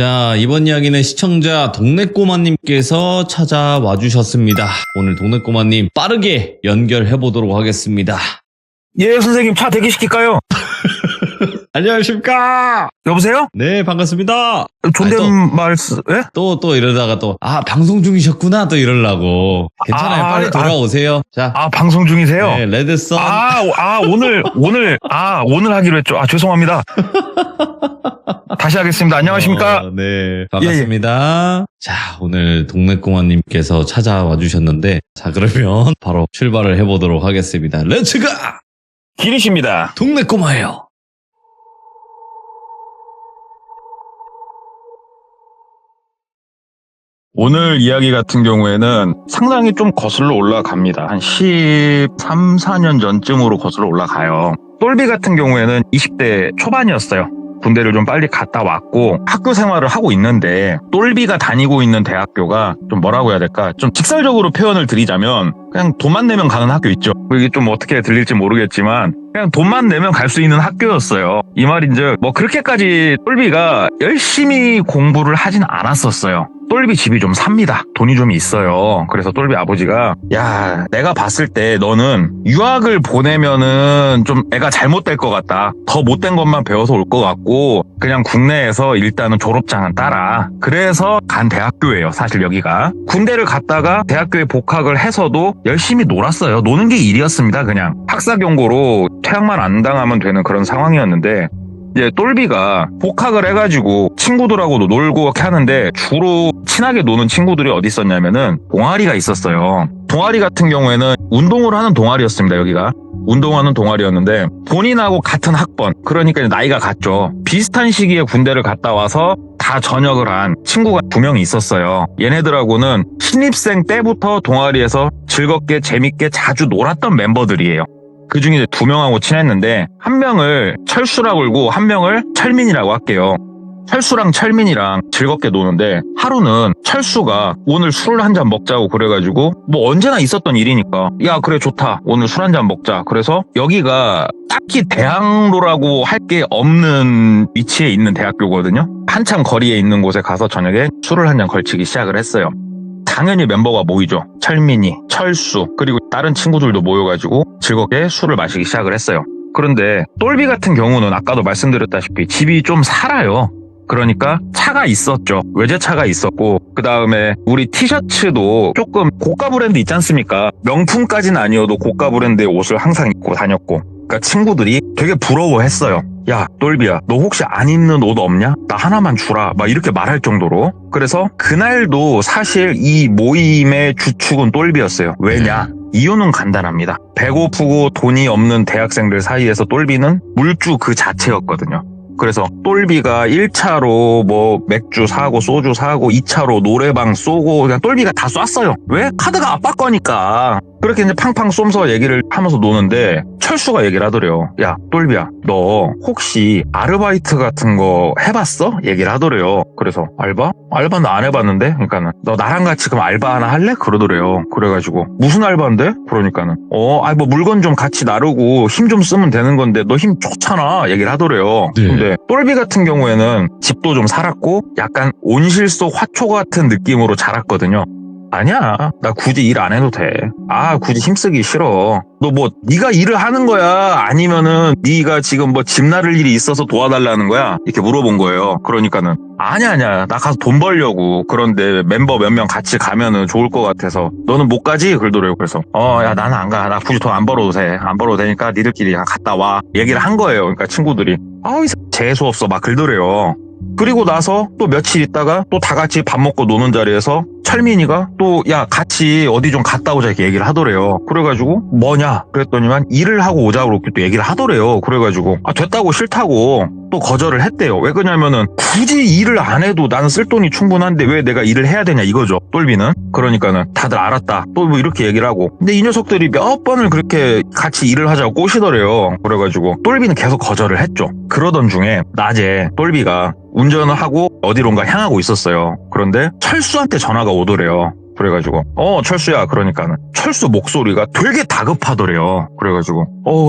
자, 이번 이야기는 시청자 동네꼬마님께서 찾아와 주셨습니다. 오늘 동네꼬마님 빠르게 연결해 보도록 하겠습니다. 예, 선생님 차 대기시킬까요? 안녕하십니까? 여보세요? 네, 반갑습니다. 존댓말 예? 또 이러다가 방송 중이셨구나 또 이러려고. 괜찮아요. 빨리 돌아오세요. 자. 방송 중이세요? 네, 레드썬. 오늘 하기로 했죠. 죄송합니다. 다시 하겠습니다. 안녕하십니까? 네, 반갑습니다. 자, 오늘 동네꼬마님께서 찾아와 주셨는데, 자, 그러면 바로 출발을 해보도록 하겠습니다. 렛츠가! 기리십니다. 동네꼬마예요. 오늘 이야기 같은 경우에는 상당히 좀 거슬러 올라갑니다. 한 13, 14년 전쯤으로 거슬러 올라가요. 똘비 같은 경우에는 20대 초반이었어요. 군대를 좀 빨리 갔다 왔고 학교 생활을 하고 있는데 똘비가 다니고 있는 대학교가 좀 뭐라고 해야 될까? 좀 직설적으로 표현을 드리자면 그냥 돈만 내면 가는 학교 있죠. 이게 좀 어떻게 들릴지 모르겠지만 그냥 돈만 내면 갈 수 있는 학교였어요. 이 말인즉 그렇게까지 똘비가 열심히 공부를 하진 않았었어요. 똘비 집이 좀 삽니다. 돈이 좀 있어요. 그래서 똘비 아버지가 야, 내가 봤을 때 너는 유학을 보내면은 좀 애가 잘못될 것 같다. 더 못된 것만 배워서 올 것 같고 그냥 국내에서 일단은 졸업장은 따라. 그래서 간 대학교예요. 사실 여기가. 군대를 갔다가 대학교에 복학을 해서도 열심히 놀았어요. 노는 게 일이었습니다. 그냥 학사 경고로 퇴학만 안 당하면 되는 그런 상황이었는데 이제 똘비가 복학을 해가지고 친구들하고도 놀고 이렇게 하는데 주로 친하게 노는 친구들이 어디 있었냐면은 동아리가 있었어요. 동아리 같은 경우에는 운동을 하는 동아리였습니다. 여기가. 운동하는 동아리였는데 본인하고 같은 학번, 그러니까 나이가 같죠. 비슷한 시기에 군대를 갔다 와서 다 전역을 한 친구가 2명이 있었어요. 얘네들하고는 신입생 때부터 동아리에서 즐겁게 재밌게 자주 놀았던 멤버들이에요. 그 중에 2명하고 친했는데 한 명을 철수라고 그러고 한 명을 철민이라고 할게요. 철수랑 철민이랑 즐겁게 노는데 하루는 철수가 오늘 술 한 잔 먹자고 그래가지고 뭐 언제나 있었던 일이니까 야 그래 좋다 오늘 술 한 잔 먹자. 그래서 여기가 딱히 대학로라고 할 게 없는 위치에 있는 대학교거든요. 한참 거리에 있는 곳에 가서 저녁에 술을 한 잔 걸치기 시작을 했어요. 당연히 멤버가 모이죠. 철민이, 철수, 그리고 다른 친구들도 모여가지고 즐겁게 술을 마시기 시작을 했어요. 그런데 똘비 같은 경우는 아까도 말씀드렸다시피 집이 좀 살아요. 그러니까 차가 있었죠. 외제차가 있었고 그 다음에 우리 티셔츠도 조금 고가 브랜드 있지 않습니까? 명품까지는 아니어도 고가 브랜드의 옷을 항상 입고 다녔고 그러니까 친구들이 되게 부러워했어요. 야 똘비야 너 혹시 안 입는 옷 없냐? 나 하나만 주라 막 이렇게 말할 정도로. 그래서 그날도 사실 이 모임의 주축은 똘비였어요. 왜냐? 이유는 간단합니다. 배고프고 돈이 없는 대학생들 사이에서 똘비는 물주 그 자체였거든요. 그래서 똘비가 1차로 뭐 맥주 사고 소주 사고 2차로 노래방 쏘고 그냥 똘비가 다 쐈어요. 왜? 카드가 아빠 거니까. 그렇게 이제 팡팡 쏘면서 얘기를 하면서 노는데 철수가 얘기를 하더래요. 야 똘비야 너 혹시 아르바이트 같은 거 해봤어? 얘기를 하더래요. 그래서 알바? 알바는 안 해봤는데? 그러니까는 너 나랑 같이 그럼 알바 하나 할래? 그러더래요. 그래가지고 무슨 알바인데? 그러니까는 뭐 물건 좀 같이 나르고 힘 좀 쓰면 되는 건데 너 힘 좋잖아 얘기를 하더래요. 네. 근데 똘비 같은 경우에는 집도 좀 살았고 약간 온실 속 화초 같은 느낌으로 자랐거든요. 아니야 나 굳이 일 안 해도 돼. 굳이 힘쓰기 싫어. 너 뭐 네가 일을 하는 거야? 아니면은 네가 지금 뭐 집 나를 일이 있어서 도와달라는 거야? 이렇게 물어본 거예요. 그러니까는 아니야 나 가서 돈 벌려고. 그런데 멤버 몇 명 같이 가면은 좋을 것 같아서. 너는 못 가지? 그러더래요. 그래서 야 나는 안 가. 나 굳이 돈 안 벌어도 돼. 안 벌어도 되니까 니들끼리 갔다 와 얘기를 한 거예요. 그러니까 친구들이 이 재수없어 막 그러더래요. 그리고 나서 또 며칠 있다가 또 다 같이 밥 먹고 노는 자리에서 철민이가 또 야 같이 어디 좀 갔다 오자 이렇게 얘기를 하더래요. 그래가지고 뭐냐 그랬더니만 일을 하고 오자고 그렇게 또 얘기를 하더래요. 그래가지고 됐다고 싫다고 또 거절을 했대요. 왜 그러냐면은 굳이 일을 안 해도 나는 쓸 돈이 충분한데 왜 내가 일을 해야 되냐 이거죠. 똘비는. 그러니까는 다들 알았다 또 뭐 이렇게 얘기를 하고. 근데 이 녀석들이 몇 번을 그렇게 같이 일을 하자고 꼬시더래요. 그래가지고 똘비는 계속 거절을 했죠. 그러던 중에 낮에 똘비가 운전을 하고 어디론가 향하고 있었어요. 그런데 철수한테 전화가 오더래요. 그래가지고 철수야. 그러니까는 철수 목소리가 되게 다급하더래요. 그래가지고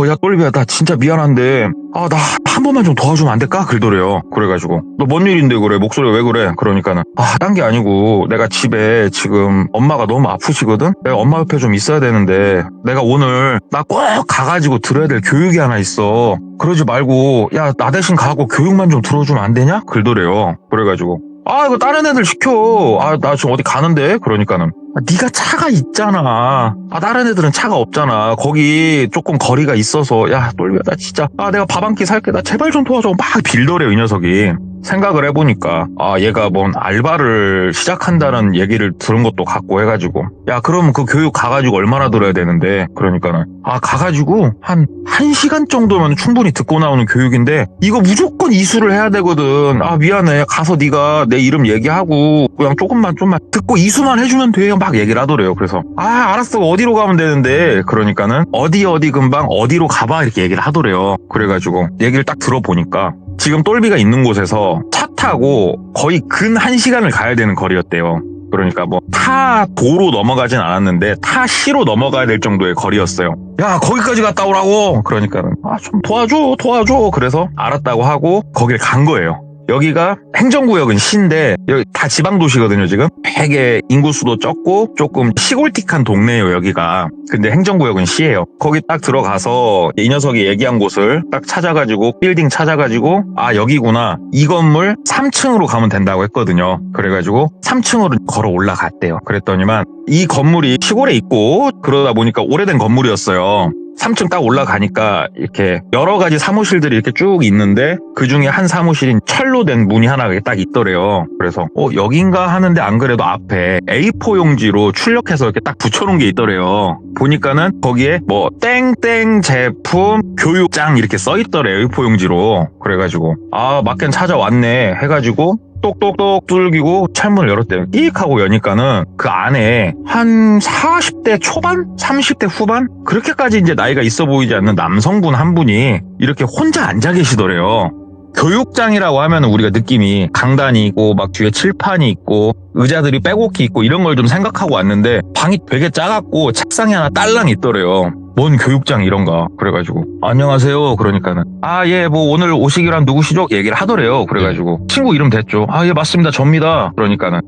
야 똘비야 나 진짜 미안한데 나 한 번만 좀 도와주면 안 될까? 그러더래요. 그래가지고 너 뭔 일인데 그래? 목소리가 왜 그래? 그러니까는 딴 게 아니고 내가 집에 지금 엄마가 너무 아프시거든? 내가 엄마 옆에 좀 있어야 되는데 내가 오늘 나 꼭 가가지고 들어야 될 교육이 하나 있어. 그러지 말고 야 나 대신 가고 교육만 좀 들어주면 안 되냐? 그러더래요. 그래가지고 이거 다른 애들 시켜. 나 지금 어디 가는데? 그러니까는 네가 차가 있잖아. 다른 애들은 차가 없잖아. 거기 조금 거리가 있어서 야 똘비야 나 진짜 내가 밥 한 끼 살게. 나 제발 좀 도와줘. 막 빌더래요 이 녀석이. 생각을 해보니까 얘가 뭔 알바를 시작한다는 얘기를 들은 것도 같고 해가지고 야 그럼 그 교육 가가지고 얼마나 들어야 되는데 그러니까는 가가지고 한 1시간 정도면 충분히 듣고 나오는 교육인데 이거 무조건 이수를 해야 되거든. 미안해 가서 네가 내 이름 얘기하고 그냥 좀만 듣고 이수만 해주면 돼. 막 얘기를 하더래요. 그래서 알았어 어디로 가면 되는데 그러니까는 어디 금방 어디로 가봐 이렇게 얘기를 하더래요. 그래가지고 얘기를 딱 들어보니까 지금 똘비가 있는 곳에서 차 타고 거의 근 1시간을 가야 되는 거리였대요. 그러니까 타 도로 넘어가진 않았는데 타 시로 넘어가야 될 정도의 거리였어요. 야 거기까지 갔다 오라고. 그러니까 좀 도와줘. 그래서 알았다고 하고 거길 간 거예요. 여기가 행정구역은 시인데 여기 다 지방도시거든요 지금. 되게 인구수도 적고 조금 시골틱한 동네예요 여기가. 근데 행정구역은 시예요. 거기 딱 들어가서 이 녀석이 얘기한 곳을 딱 찾아가지고 빌딩 찾아가지고 여기구나. 이 건물 3층으로 가면 된다고 했거든요. 그래가지고 3층으로 걸어 올라갔대요. 그랬더니만 이 건물이 시골에 있고 그러다 보니까 오래된 건물이었어요. 3층 딱 올라가니까 이렇게 여러 가지 사무실들이 이렇게 쭉 있는데 그 중에 한 사무실인 철로 된 문이 하나 딱 있더래요. 그래서 여긴가 하는데 안 그래도 앞에 A4 용지로 출력해서 이렇게 딱 붙여놓은 게 있더래요. 보니까는 거기에 땡땡 제품 교육장 이렇게 써있더래요. A4 용지로. 그래가지고 맞겐 찾아왔네 해가지고 똑똑똑 뚫기고 창문을 열었대요. 끼익 하고 여니까는 그 안에 한 40대 초반? 30대 후반? 그렇게까지 이제 나이가 있어 보이지 않는 남성분 한 분이 이렇게 혼자 앉아 계시더래요. 교육장이라고 하면 우리가 느낌이 강단이 있고 막 뒤에 칠판이 있고 의자들이 빼곡히 있고 이런 걸 좀 생각하고 왔는데 방이 되게 작았고 책상이 하나 딸랑 있더래요. 뭔 교육장 이런가. 그래가지고 안녕하세요. 그러니까는 예 오늘 오시기란 누구시죠? 얘기를 하더래요. 그래가지고 친구 이름 됐죠. 예 맞습니다. 접니다. 그러니까는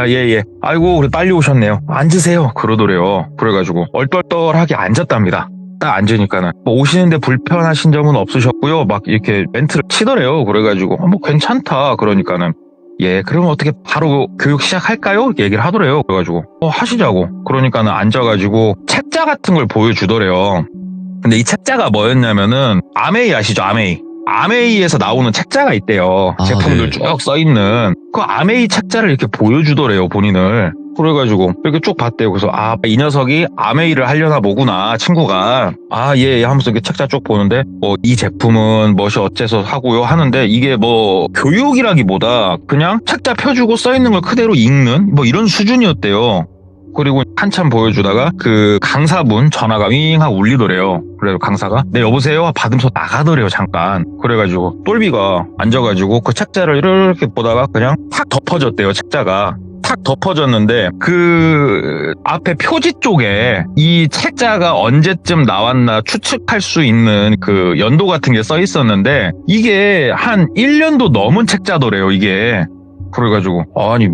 예. 아이고 그래 빨리 오셨네요. 앉으세요. 그러더래요. 그래가지고 얼떨떨하게 앉았답니다. 딱 앉으니까는 오시는데 불편하신 점은 없으셨고요. 막 이렇게 멘트를 치더래요. 그래가지고 괜찮다. 그러니까는 그럼 어떻게 바로 교육 시작할까요? 얘기를 하더래요. 그래가지고 하시자고. 그러니까는 앉아가지고 책자 같은 걸 보여주더래요. 근데 이 책자가 뭐였냐면은 아메이 아시죠? 아메이에서 나오는 책자가 있대요. 제품들 쭉 써있는 그 아메이 책자를 이렇게 보여주더래요. 본인을. 그래가지고 이렇게 쭉 봤대요. 그래서 이 녀석이 아메이를 하려나 보구나 친구가. 예 하면서 이렇게 책자 쭉 보는데 이 제품은 멋이 어째서 하고요 하는데 이게 교육이라기보다 그냥 책자 펴주고 써있는 걸 그대로 읽는 이런 수준이었대요. 그리고 한참 보여주다가 그 강사분 전화가 윙 하고 울리더래요. 그래서 강사가 네 여보세요 받으면서 나가더래요 잠깐. 그래가지고 똘비가 앉아가지고 그 책자를 이렇게 보다가 그냥 탁 덮어졌대요. 책자가 탁 덮어졌는데 그 앞에 표지 쪽에 이 책자가 언제쯤 나왔나 추측할 수 있는 그 연도 같은 게 써 있었는데 이게 한 1년도 넘은 책자더래요 이게. 그래가지고 아니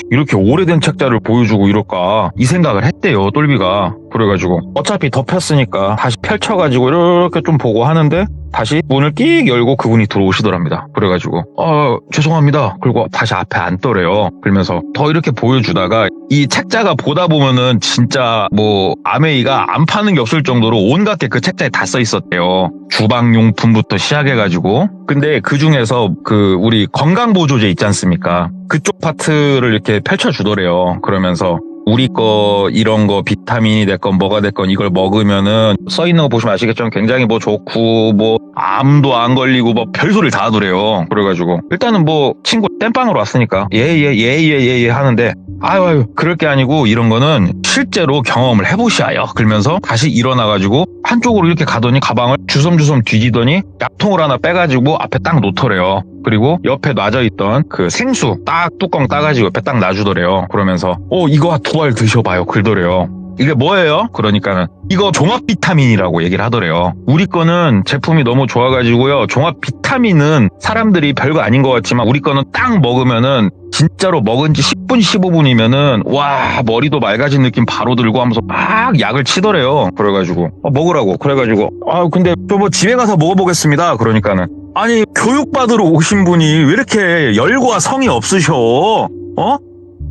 이렇게 오래된 책자를 보여주고 이럴까 이 생각을 했대요 똘비가. 그래가지고 어차피 덮였으니까 다시 펼쳐가지고 이렇게 좀 보고 하는데 다시 문을 끼익 열고 그분이 들어오시더랍니다. 그래가지고 죄송합니다. 그리고 다시 앞에 앉더래요. 그러면서 더 이렇게 보여주다가 이 책자가 보다 보면은 진짜 아메이가 안 파는 게 없을 정도로 온갖 게 그 책자에 다 써 있었대요. 주방용품부터 시작해가지고. 근데 그 중에서 우리 건강보조제 있지 않습니까? 그쪽 파트를 이렇게 펼쳐주더래요. 그러면서 우리 거 이런 거 비타민이 됐건 뭐가 됐건 이걸 먹으면은 써 있는 거 보시면 아시겠지만 굉장히 좋고 암도 안 걸리고 별소리를 다 하더래요. 그래가지고 일단은 친구 땜빵으로 왔으니까 예 하는데 아유 그럴 게 아니고 이런 거는 실제로 경험을 해보셔요. 그러면서 다시 일어나가지고 한쪽으로 이렇게 가더니 가방을 주섬주섬 뒤지더니 약통을 하나 빼가지고 앞에 딱 놓더래요. 그리고 옆에 놔져 있던 그 생수 딱 뚜껑 따가지고 옆에 딱 놔주더래요. 그러면서 이거 2알 드셔봐요. 그러더래요. 이게 뭐예요? 그러니까는 이거 종합 비타민이라고 얘기를 하더래요. 우리 거는 제품이 너무 좋아가지고요. 종합 비타민은 사람들이 별거 아닌 것 같지만 우리 거는 딱 먹으면은 진짜로 먹은 지 10분 15분이면은 와 머리도 맑아진 느낌 바로 들고 하면서 막 약을 치더래요. 그래가지고 먹으라고 그래가지고 근데 저 뭐 집에 가서 먹어보겠습니다. 그러니까는 아니 교육받으러 오신 분이 왜 이렇게 열과 성이 없으셔?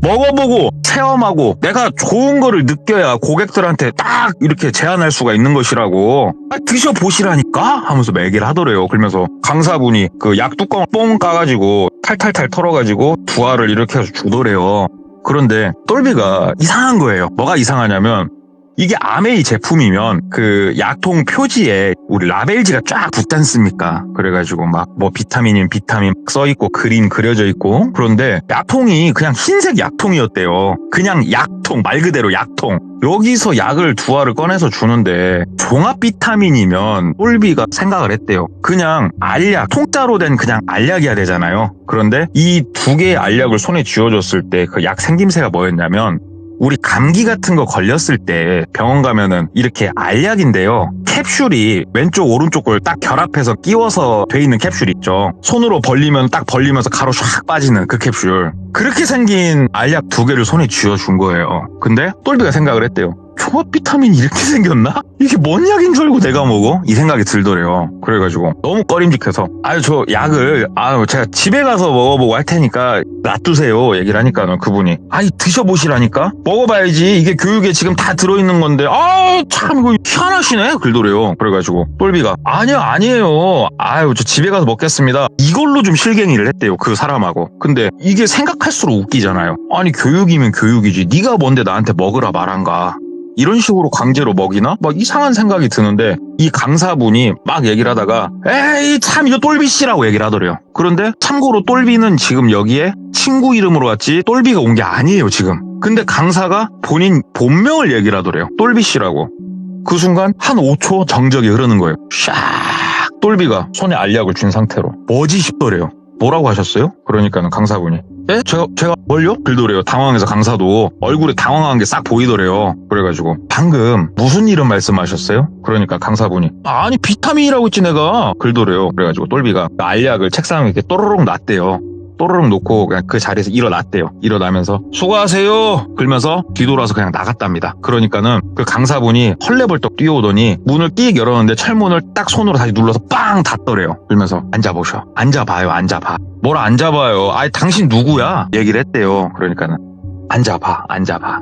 먹어보고 체험하고 내가 좋은 거를 느껴야 고객들한테 딱 이렇게 제안할 수가 있는 것이라고. 드셔보시라니까 하면서 얘기를 하더래요. 그러면서 강사분이 그 약 뚜껑을 뽕 까가지고 탈탈탈 털어가지고 2알을 이렇게 해서 주더래요. 그런데 똘비가 이상한 거예요. 뭐가 이상하냐면 이게 아메이 제품이면 그 약통 표지에 우리 라벨지가 쫙 붙지 않습니까? 그래가지고 막 뭐 비타민이면 비타민 써있고 그림 그려져 있고. 그런데 약통이 그냥 흰색 약통이었대요. 그냥 약통, 말 그대로 약통. 여기서 약을 2알을 꺼내서 주는데 종합 비타민이면 똘비가 생각을 했대요. 그냥 알약, 통짜로 된 그냥 알약이야 되잖아요. 그런데 이 2개의 알약을 손에 쥐어줬을 때 그 약 생김새가 뭐였냐면 우리 감기 같은 거 걸렸을 때 병원 가면은 이렇게 알약인데요. 캡슐이 왼쪽 오른쪽을 딱 결합해서 끼워서 돼 있는 캡슐 있죠. 손으로 벌리면 딱 벌리면서 가로 샥 빠지는 그 캡슐. 그렇게 생긴 알약 2개를 손에 쥐어준 거예요. 근데 똘비가 생각을 했대요. 종합 비타민이 이렇게 생겼나? 이게 뭔 약인 줄 알고 내가 먹어? 이 생각이 들더래요. 그래가지고 너무 꺼림직해서 저 약을 제가 집에 가서 먹어보고 할 테니까 놔두세요 얘기를 하니까는 그분이 드셔보시라니까? 먹어봐야지. 이게 교육에 지금 다 들어있는 건데 참 이거 희한하시네? 그러더래요. 그래가지고 똘비가 아니에요. 저 집에 가서 먹겠습니다. 이걸로 좀 실갱이를 했대요. 그 사람하고. 근데 이게 생각할수록 웃기잖아요. 아니 교육이면 교육이지. 네가 뭔데 나한테 먹으라 말한가? 이런 식으로 강제로 먹이나? 막 이상한 생각이 드는데 이 강사분이 막 얘기를 하다가 에이 참 이거 똘비씨라고 얘기를 하더래요. 그런데 참고로 똘비는 지금 여기에 친구 이름으로 왔지 똘비가 온 게 아니에요 지금. 근데 강사가 본인 본명을 얘기를 하더래요. 똘비씨라고. 그 순간 한 5초 정적이 흐르는 거예요. 샥 똘비가 손에 알약을 준 상태로 뭐지 싶더래요. 뭐라고 하셨어요? 그러니까는 강사분이 제가 뭘요? 그러더래요. 당황해서 강사도 얼굴에 당황한 게 싹 보이더래요. 그래가지고 방금 무슨 이름 말씀하셨어요? 그러니까 강사분이 아니 비타민이라고 했지 내가. 그러더래요. 그래가지고 똘비가 알약을 책상에 이렇게 또르륵 놨대요. 또르륵 놓고 그냥 그 자리에서 일어났대요. 일어나면서 수고하세요 그러면서 뒤돌아서 그냥 나갔답니다. 그러니까는 그 강사분이 헐레벌떡 뛰어오더니 문을 띡 열었는데 철문을 딱 손으로 다시 눌러서 빵 닫더래요. 그러면서 앉아보셔. 앉아봐요. 앉아봐. 뭘 앉아봐요. 당신 누구야? 얘기를 했대요. 그러니까는 앉아봐.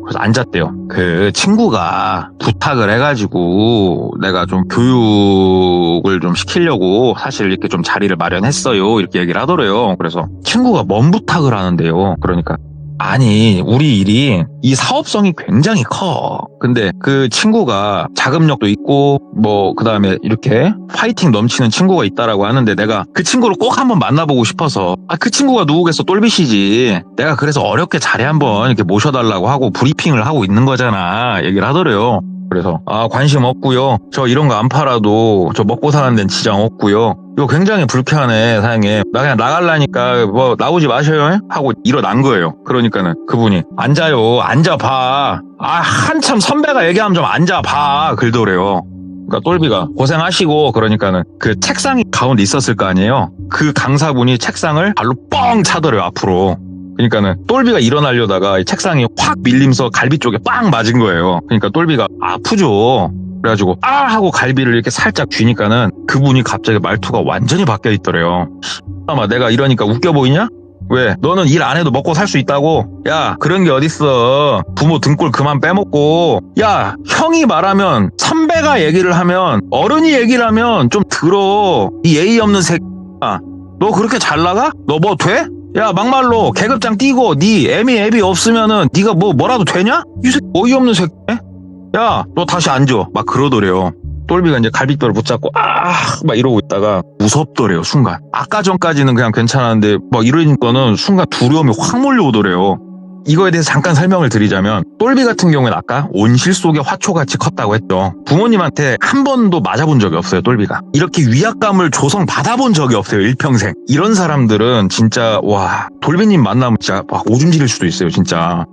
그래서 앉았대요. 그 친구가 부탁을 해가지고 내가 좀 교육을 좀 시키려고 사실 이렇게 좀 자리를 마련했어요. 이렇게 얘기를 하더래요. 그래서 친구가 뭔 부탁을 하는데요. 그러니까 아니 우리 일이 이 사업성이 굉장히 커. 근데 그 친구가 자금력도 있고 뭐 그다음에 이렇게 파이팅 넘치는 친구가 있다라고 하는데 내가 그 친구를 꼭 한번 만나보고 싶어서 그 친구가 누구겠어 똘비씨지. 내가 그래서 어렵게 자리 한번 이렇게 모셔달라고 하고 브리핑을 하고 있는 거잖아 얘기를 하더래요. 그래서 관심 없고요. 저 이런 거 안 팔아도 저 먹고 사는 데는 지장 없고요. 이거 굉장히 불쾌하네 사장님. 나 그냥 나갈라니까 뭐 나오지 마셔요 하고 일어난 거예요. 그러니까는 그분이 앉아요. 앉아봐. 한참 선배가 얘기하면 좀 앉아봐 그러더래요. 그러니까 똘비가 고생하시고 그러니까는 그 책상이 가운데 있었을 거 아니에요. 그 강사분이 책상을 발로 뻥 차더래요 앞으로. 그러니까는 똘비가 일어나려다가 이 책상이 확 밀리면서 갈비 쪽에 빵 맞은 거예요. 그러니까 똘비가 아프죠. 그래가지고 하고 갈비를 이렇게 살짝 쥐니까는 그분이 갑자기 말투가 완전히 바뀌어 있더래요. 아마 내가 이러니까 웃겨 보이냐? 왜? 너는 일 안 해도 먹고 살 수 있다고? 야 그런 게 어딨어. 부모 등골 그만 빼먹고. 야 형이 말하면 선배가 얘기를 하면 어른이 얘기를 하면 좀 들어. 이 예의 없는 새끼야. 너 그렇게 잘 나가? 너 뭐 돼? 야 막말로 계급장 띄고 네 애미 애비 없으면은 네가 뭐라도 되냐? 이 새끼 어이없는 새끼. 야 너 다시 앉아. 막 그러더래요. 똘비가 이제 갈비뼈를 붙잡고 막 이러고 있다가 무섭더래요 순간. 아까 전까지는 그냥 괜찮았는데 막 이러니까는 순간 두려움이 확 몰려오더래요. 이거에 대해서 잠깐 설명을 드리자면 똘비 같은 경우는 아까 온실 속의 화초같이 컸다고 했죠. 부모님한테 한 번도 맞아본 적이 없어요. 똘비가 이렇게 위압감을 조성받아본 적이 없어요. 일평생. 이런 사람들은 진짜 와 돌비님 만나면 진짜 막 오줌 지릴 수도 있어요. 진짜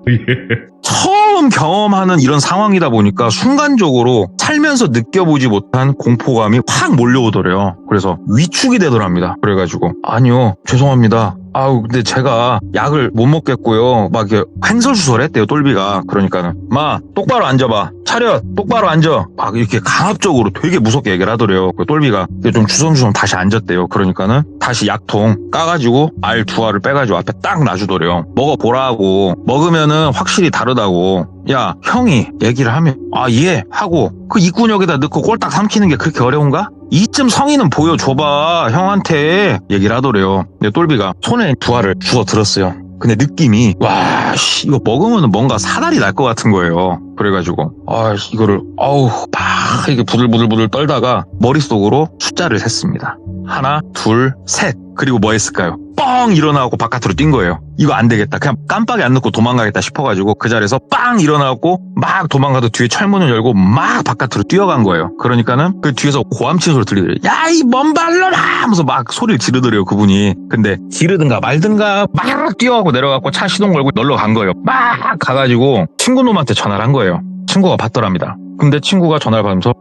처음 경험하는 이런 상황이다 보니까 순간적으로 살면서 느껴보지 못한 공포감이 확 몰려오더래요. 그래서 위축이 되더랍니다. 그래가지고 아니요 죄송합니다. 아우 근데 제가 약을 못 먹겠고요. 막 이렇게 횡설수설했대요. 똘비가. 그러니까는 마 똑바로 앉아봐. 차렷 똑바로 앉아. 막 이렇게 강압적으로 되게 무섭게 얘기를 하더래요. 그 똘비가 좀 주섬주섬 다시 앉았대요. 그러니까는 다시 약통 까가지고 알 2알을 빼가지고 앞에 딱 놔주더래요. 먹어보라고. 먹으면은 확실히 다르다고. 야 형이 얘기를 하면 아 예 하고 그 입구녕에다 넣고 꼴딱 삼키는 게 그렇게 어려운가? 이쯤 성의는 보여줘봐 형한테 얘기를 하더래요. 근데 똘비가 손에 2알을 주워 들었어요. 근데 느낌이 와 이거 먹으면 뭔가 사달이 날 것 같은 거예요. 그래가지고 이거를 막 이렇게 부들부들 떨다가 머릿속으로 숫자를 셌습니다. 하나 둘 셋. 그리고 뭐 했을까요? 뻥 일어나고 바깥으로 뛴 거예요. 이거 안 되겠다. 그냥 깜빡이 안 넣고 도망가겠다 싶어가지고 그 자리에서 빵 일어나고 막 도망가도 뒤에 철문을 열고 막 바깥으로 뛰어간 거예요. 그러니까는 그 뒤에서 고함치는 소리 들리더래요. 야 이 먼 발로라 하면서 막 소리를 지르더래요. 그분이. 근데 지르든가 말든가 막 뛰어가고 내려가고 차 시동 걸고 놀러 간 거예요. 막 가가지고 친구놈한테 전화를 한 거예요. 친구가 받더랍니다. 근데 친구가 전화를 받으면서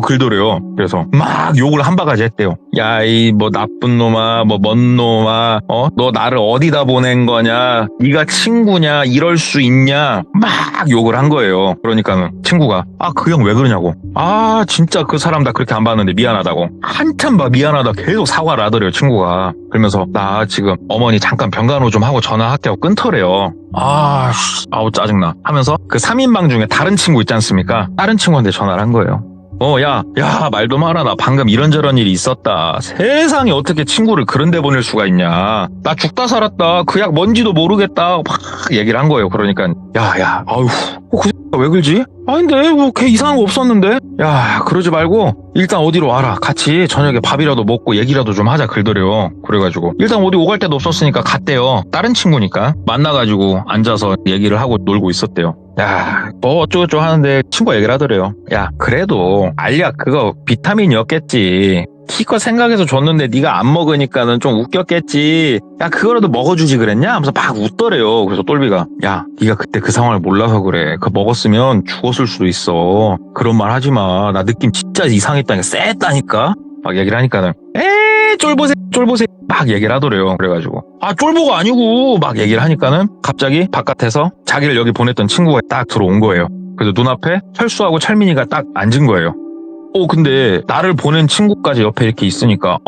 그러더래요. 그래서 막 욕을 한 바가지 했대요. 야 이 뭐 나쁜 놈아 뭐 먼 놈아 너 나를 어디다 보낸 거냐 네가 친구냐 이럴 수 있냐 막 욕을 한 거예요. 그러니까는 친구가 그 형 왜 그러냐고 진짜 그 사람 다 그렇게 안 봤는데 미안하다고 한참 막 미안하다 계속 사과를 하더래요. 친구가. 그러면서 나 지금 어머니 잠깐 병간호 좀 하고 전화할게 하고 끊더래요. 아우 짜증나 하면서 그 3인방 중에 다른 친구 있지 않습니까? 다른 친구한테 전화를 한 거예요. 야 말도 마라. 나 방금 이런저런 일이 있었다. 세상에 어떻게 친구를 그런 데 보낼 수가 있냐. 나 죽다 살았다. 그 약 뭔지도 모르겠다. 막 얘기를 한 거예요. 그러니까 그 왜 그러지? 아닌데 뭐 걔 이상한 거 없었는데. 야 그러지 말고 일단 어디로 와라. 같이 저녁에 밥이라도 먹고 얘기라도 좀 하자 그러더래요. 그래가지고 일단 어디 오갈 데도 없었으니까 갔대요. 다른 친구니까 만나가지고 앉아서 얘기를 하고 놀고 있었대요. 야 뭐 어쩌고저쩌고 하는데 친구가 얘기를 하더래요. 야 그래도 알약 그거 비타민이었겠지. 키껏 생각해서 줬는데 네가 안 먹으니까는 좀 웃겼겠지. 야 그거라도 먹어주지 그랬냐? 하면서 막 웃더래요. 그래서 똘비가 야 네가 그때 그 상황을 몰라서 그래. 그거 먹었으면 죽었을 수도 있어. 그런 말 하지마. 나 느낌 진짜 이상했다니까. 쎄했다니까. 막 얘기를 하니까는 쫄보새 막 얘기를 하더래요. 그래가지고 쫄보가 아니고 막 얘기를 하니까는 갑자기 바깥에서 자기를 여기 보냈던 친구가 딱 들어온 거예요. 그래서 눈앞에 철수하고 철민이가 딱 앉은 거예요. 근데 나를 보낸 친구까지 옆에 이렇게 있으니까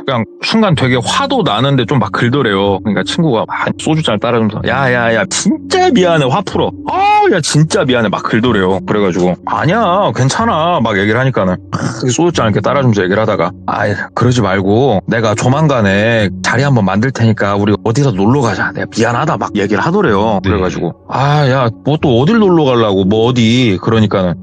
그냥 순간 되게 화도 나는데 좀 막 긁더래요. 그러니까 친구가 막 소주잔 따라주면서 야야야 진짜 미안해 화 풀어. 야 진짜 미안해 막 긁더래요. 그래가지고 아니야 괜찮아 막 얘기를 하니까는 소주잔 이렇게 따라주면서 얘기를 하다가 그러지 말고 내가 조만간에 자리 한번 만들 테니까 우리 어디서 놀러 가자. 내가 미안하다 막 얘기를 하더래요. 그래가지고 야 뭐 또 어딜 놀러 가려고 뭐 어디. 그러니까는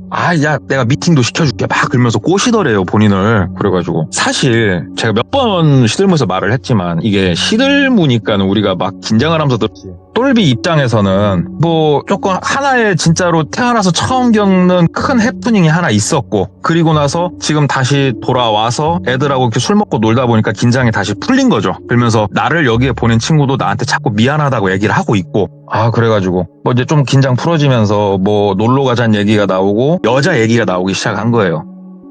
야 내가 미팅도 시켜줄게 막 그러면서 꼬시더래요 본인을. 그래가지고 사실 제가 몇 번 시들면서 말을 했지만 이게 시들무니까는 우리가 막 긴장을 하면서 들었지. 똘비 입장에서는 뭐 조금 하나의 진짜로 태어나서 처음 겪는 큰 해프닝이 하나 있었고 그리고 나서 지금 다시 돌아와서 애들하고 이렇게 술 먹고 놀다 보니까 긴장이 다시 풀린 거죠. 그러면서 나를 여기에 보낸 친구도 나한테 자꾸 미안하다고 얘기를 하고 있고 그래가지고 뭐 이제 좀 긴장 풀어지면서 뭐 놀러 가자는 얘기가 나오고 여자 얘기가 나오기 시작한 거예요.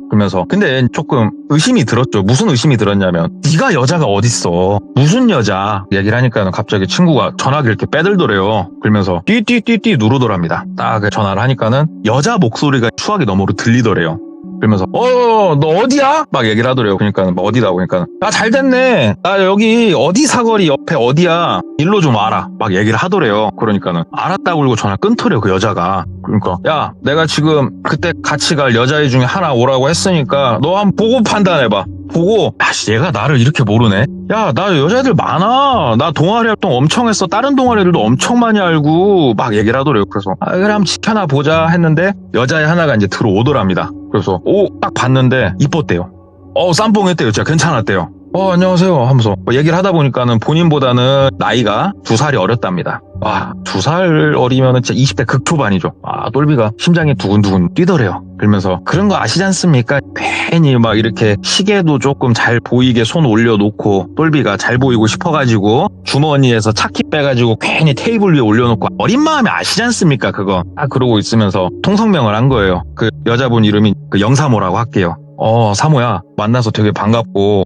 그러면서 근데 조금 의심이 들었죠. 무슨 의심이 들었냐면 네가 여자가 어딨어. 무슨 여자 얘기를 하니까는 갑자기 친구가 전화기를 이렇게 빼들더래요. 그러면서 띠띠띠띠 누르더랍니다. 딱 전화를 하니까는 여자 목소리가 수화기 너머로 들리더래요. 그러면서 너 어디야? 막 얘기를 하더래요. 그러니까 막 어디다 보니까 잘 됐네. 나 여기 어디 사거리 옆에 어디야. 일로 좀 와라. 막 얘기를 하더래요. 그러니까는 알았다고 그러고 전화 끊더래요. 그 여자가. 그러니까 야 내가 지금 그때 같이 갈 여자애 중에 하나 오라고 했으니까 너 한번 보고 판단해봐. 보고 얘가 나를 이렇게 모르네. 야 나 여자애들 많아. 나 동아리 활동 엄청 했어. 다른 동아리들도 엄청 많이 알고 막 얘기를 하더래요. 그래서 그래 한번 지켜나 보자 했는데 여자애 하나가 이제 들어오더랍니다. 그래서 딱 봤는데 이뻤대요. 쌈뽕했대요. 진짜 괜찮았대요. 안녕하세요 하면서 얘기를 하다 보니까는 본인보다는 나이가 2살이 어렸답니다. 와, 2살 어리면은 진짜 20대 극초반이죠. 똘비가 심장이 두근두근 뛰더래요. 그러면서 그런 거 아시지 않습니까? 괜히 막 이렇게 시계도 조금 잘 보이게 손 올려놓고 똘비가 잘 보이고 싶어가지고 주머니에서 차키 빼가지고 괜히 테이블 위에 올려놓고 어린 마음에 아시지 않습니까? 그거 그러고 있으면서 통성명을 한 거예요. 그 여자분 이름이 그 영사모라고 할게요. 사모야, 만나서 되게 반갑고,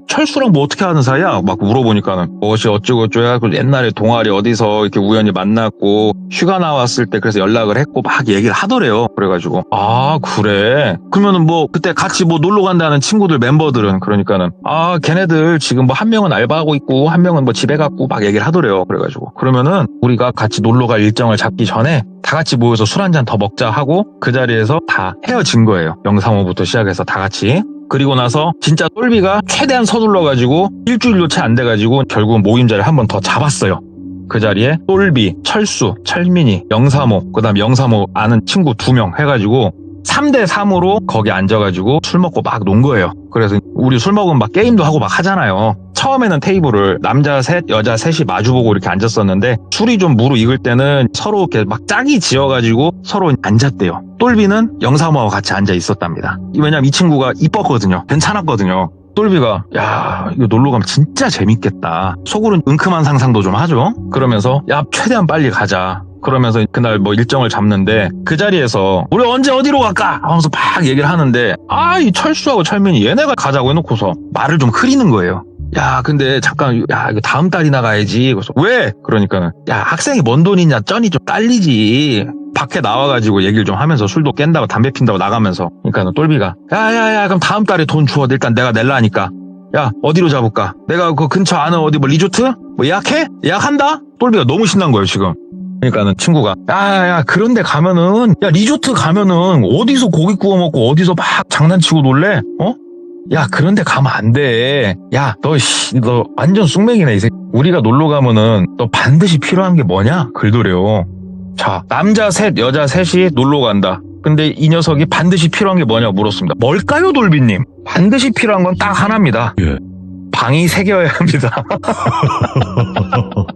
철수랑 뭐 어떻게 하는 사이야? 막 물어보니까는, 무엇이 어쩌고저쩌고, 옛날에 동아리 어디서 이렇게 우연히 만났고, 휴가 나왔을 때 그래서 연락을 했고, 막 얘기를 하더래요. 그래가지고, 그래. 그러면은 그때 같이 놀러 간다는 친구들 멤버들은, 그러니까는, 걔네들 지금 한 명은 알바하고 있고, 한 명은 집에 갔고, 막 얘기를 하더래요. 그래가지고, 그러면은, 우리가 같이 놀러 갈 일정을 잡기 전에, 다 같이 모여서 술 한잔 더 먹자 하고, 그 자리에서 다 헤어진 거예요. 영사모부터 시작해서 다 같이. 그리고 나서 진짜 똘비가 최대한 서둘러가지고 일주일도 채 안 돼가지고 결국은 모임 자리를 한 번 더 잡았어요. 그 자리에 똘비, 철수, 철민이, 영사모, 그 다음 영사모 아는 친구 2명 해가지고 3대3으로 거기 앉아가지고 술 먹고 막 논 거예요. 그래서 우리 술 먹으면 막 게임도 하고 막 하잖아요. 처음에는 테이블을 남자 셋, 여자 셋이 마주보고 이렇게 앉았었는데 술이 좀 무르익을 때는 서로 이렇게 막 짝이 지어가지고 서로 앉았대요. 똘비는 영사모와 같이 앉아 있었답니다. 왜냐면 이 친구가 이뻤거든요. 괜찮았거든요. 똘비가 야, 이거 놀러 가면 진짜 재밌겠다. 속으로는 은큼한 상상도 좀 하죠. 그러면서 야, 최대한 빨리 가자. 그러면서 그날 일정을 잡는데 그 자리에서 우리 언제 어디로 갈까? 하면서 막 얘기를 하는데 이 철수하고 철민이 얘네가 가자고 해놓고서 말을 좀 흐리는 거예요. 야, 근데 잠깐, 이거 다음 달이나 가야지. 그래서 왜? 그러니까는 야, 학생이 뭔 돈이냐? 쩐이 좀 딸리지. 밖에 나와가지고 얘기를 좀 하면서 술도 깬다고 담배 핀다고 나가면서 그러니까 똘비가 야 그럼 다음 달에 돈 줘. 일단 내가 낼라니까. 야, 어디로 잡을까? 내가 그 근처 아는 어디 리조트? 예약해? 예약한다? 똘비가 너무 신난 거예요 지금. 그러니까는 친구가 야 그런데 가면은 리조트 가면은 어디서 고기 구워 먹고 어디서 막 장난치고 놀래? 야, 그런데 가면 안 돼. 야, 너 완전 쑥맥이네, 이 새끼. 우리가 놀러 가면은 너 반드시 필요한 게 뭐냐? 글도래요. 자, 남자 셋, 여자 셋이 놀러 간다. 근데 이 녀석이 반드시 필요한 게 뭐냐고 물었습니다. 뭘까요, 돌비님? 반드시 필요한 건 딱 하나입니다. 예. 방이 3개여야 합니다.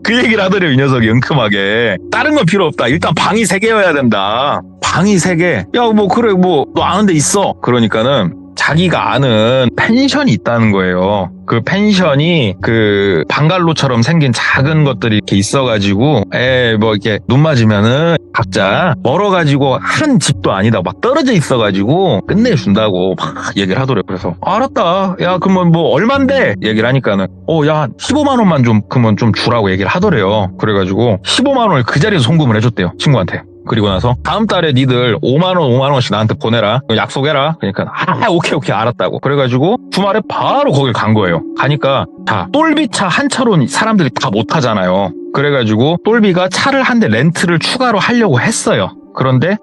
그 얘기를 하더래요, 이 녀석이 은큼하게. 다른 건 필요 없다. 일단 방이 3개여야 된다. 방이 3개. 야, 그래, 너 아는 데 있어. 그러니까는 자기가 아는 펜션이 있다는 거예요. 그 펜션이 그 방갈로처럼 생긴 작은 것들이 이렇게 있어가지고 이렇게 눈 맞으면은 각자 멀어가지고 한 집도 아니다 막 떨어져 있어가지고 끝내준다고 막 얘기를 하더래요. 그래서 알았다. 야, 그러면 얼만데? 얘기를 하니까는 야, 15만 원만 그러면 좀 주라고 얘기를 하더래요. 그래가지고 15만 원을 그 자리에서 송금을 해줬대요, 친구한테. 그리고 나서 다음 달에 니들 5만 원씩 나한테 보내라. 약속해라. 그러니까 오케이 알았다고. 그래가지고 주말에 바로 거길 간 거예요. 가니까 똘비차 한 차로 사람들이 다 못 타잖아요. 그래가지고 똘비가 차를 한 대 렌트를 추가로 하려고 했어요. 그런데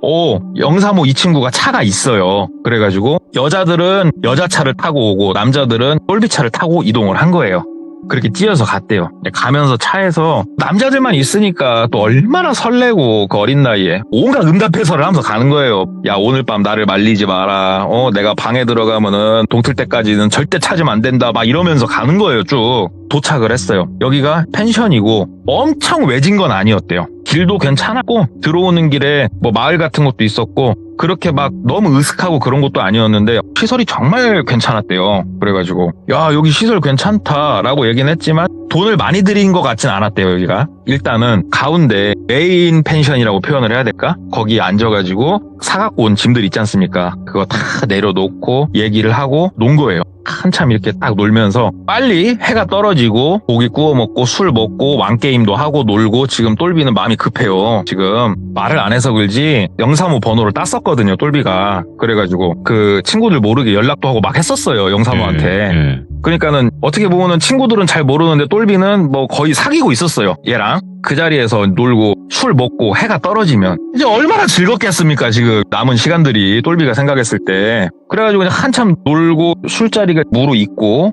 영사모 이 친구가 차가 있어요. 그래가지고 여자들은 여자 차를 타고 오고 남자들은 똘비 차를 타고 이동을 한 거예요. 그렇게 찌어서 갔대요. 가면서 차에서 남자들만 있으니까 또 얼마나 설레고 그 어린 나이에 온갖 응답해서를 하면서 가는 거예요. 야, 오늘 밤 나를 말리지 마라. 내가 방에 들어가면은 동틀 때까지는 절대 찾으면 안 된다. 막 이러면서 가는 거예요, 쭉. 도착을 했어요. 여기가 펜션이고 엄청 외진 건 아니었대요. 길도 괜찮았고 들어오는 길에 마을 같은 것도 있었고 그렇게 막 너무 으슥하고 그런 것도 아니었는데 시설이 정말 괜찮았대요. 그래가지고 야, 여기 시설 괜찮다라고 얘기는 했지만 돈을 많이 들인 것 같진 않았대요. 여기가 일단은 가운데 메인 펜션이라고 표현을 해야 될까? 거기 앉아가지고 사갖고 온 짐들 있지 않습니까? 그거 다 내려놓고 얘기를 하고 논 거예요. 한참 이렇게 딱 놀면서 빨리 해가 떨어지고 고기 구워 먹고 술 먹고 왕게임도 하고 놀고 지금 똘비는 마음이 급해요. 지금 말을 안 해서 그런지 영사모 번호를 땄었거든요, 똘비가. 그래가지고 그 친구들 모르게 연락도 하고 막 했었어요, 영사모한테. 그러니까는 어떻게 보면은 친구들은 잘 모르는데 똘비는 거의 사귀고 있었어요, 얘랑. 그 자리에서 놀고 술 먹고 해가 떨어지면 이제 얼마나 즐겁겠습니까, 지금 남은 시간들이 똘비가 생각했을 때. 그래가지고 그냥 한참 놀고 술자리가 무르익고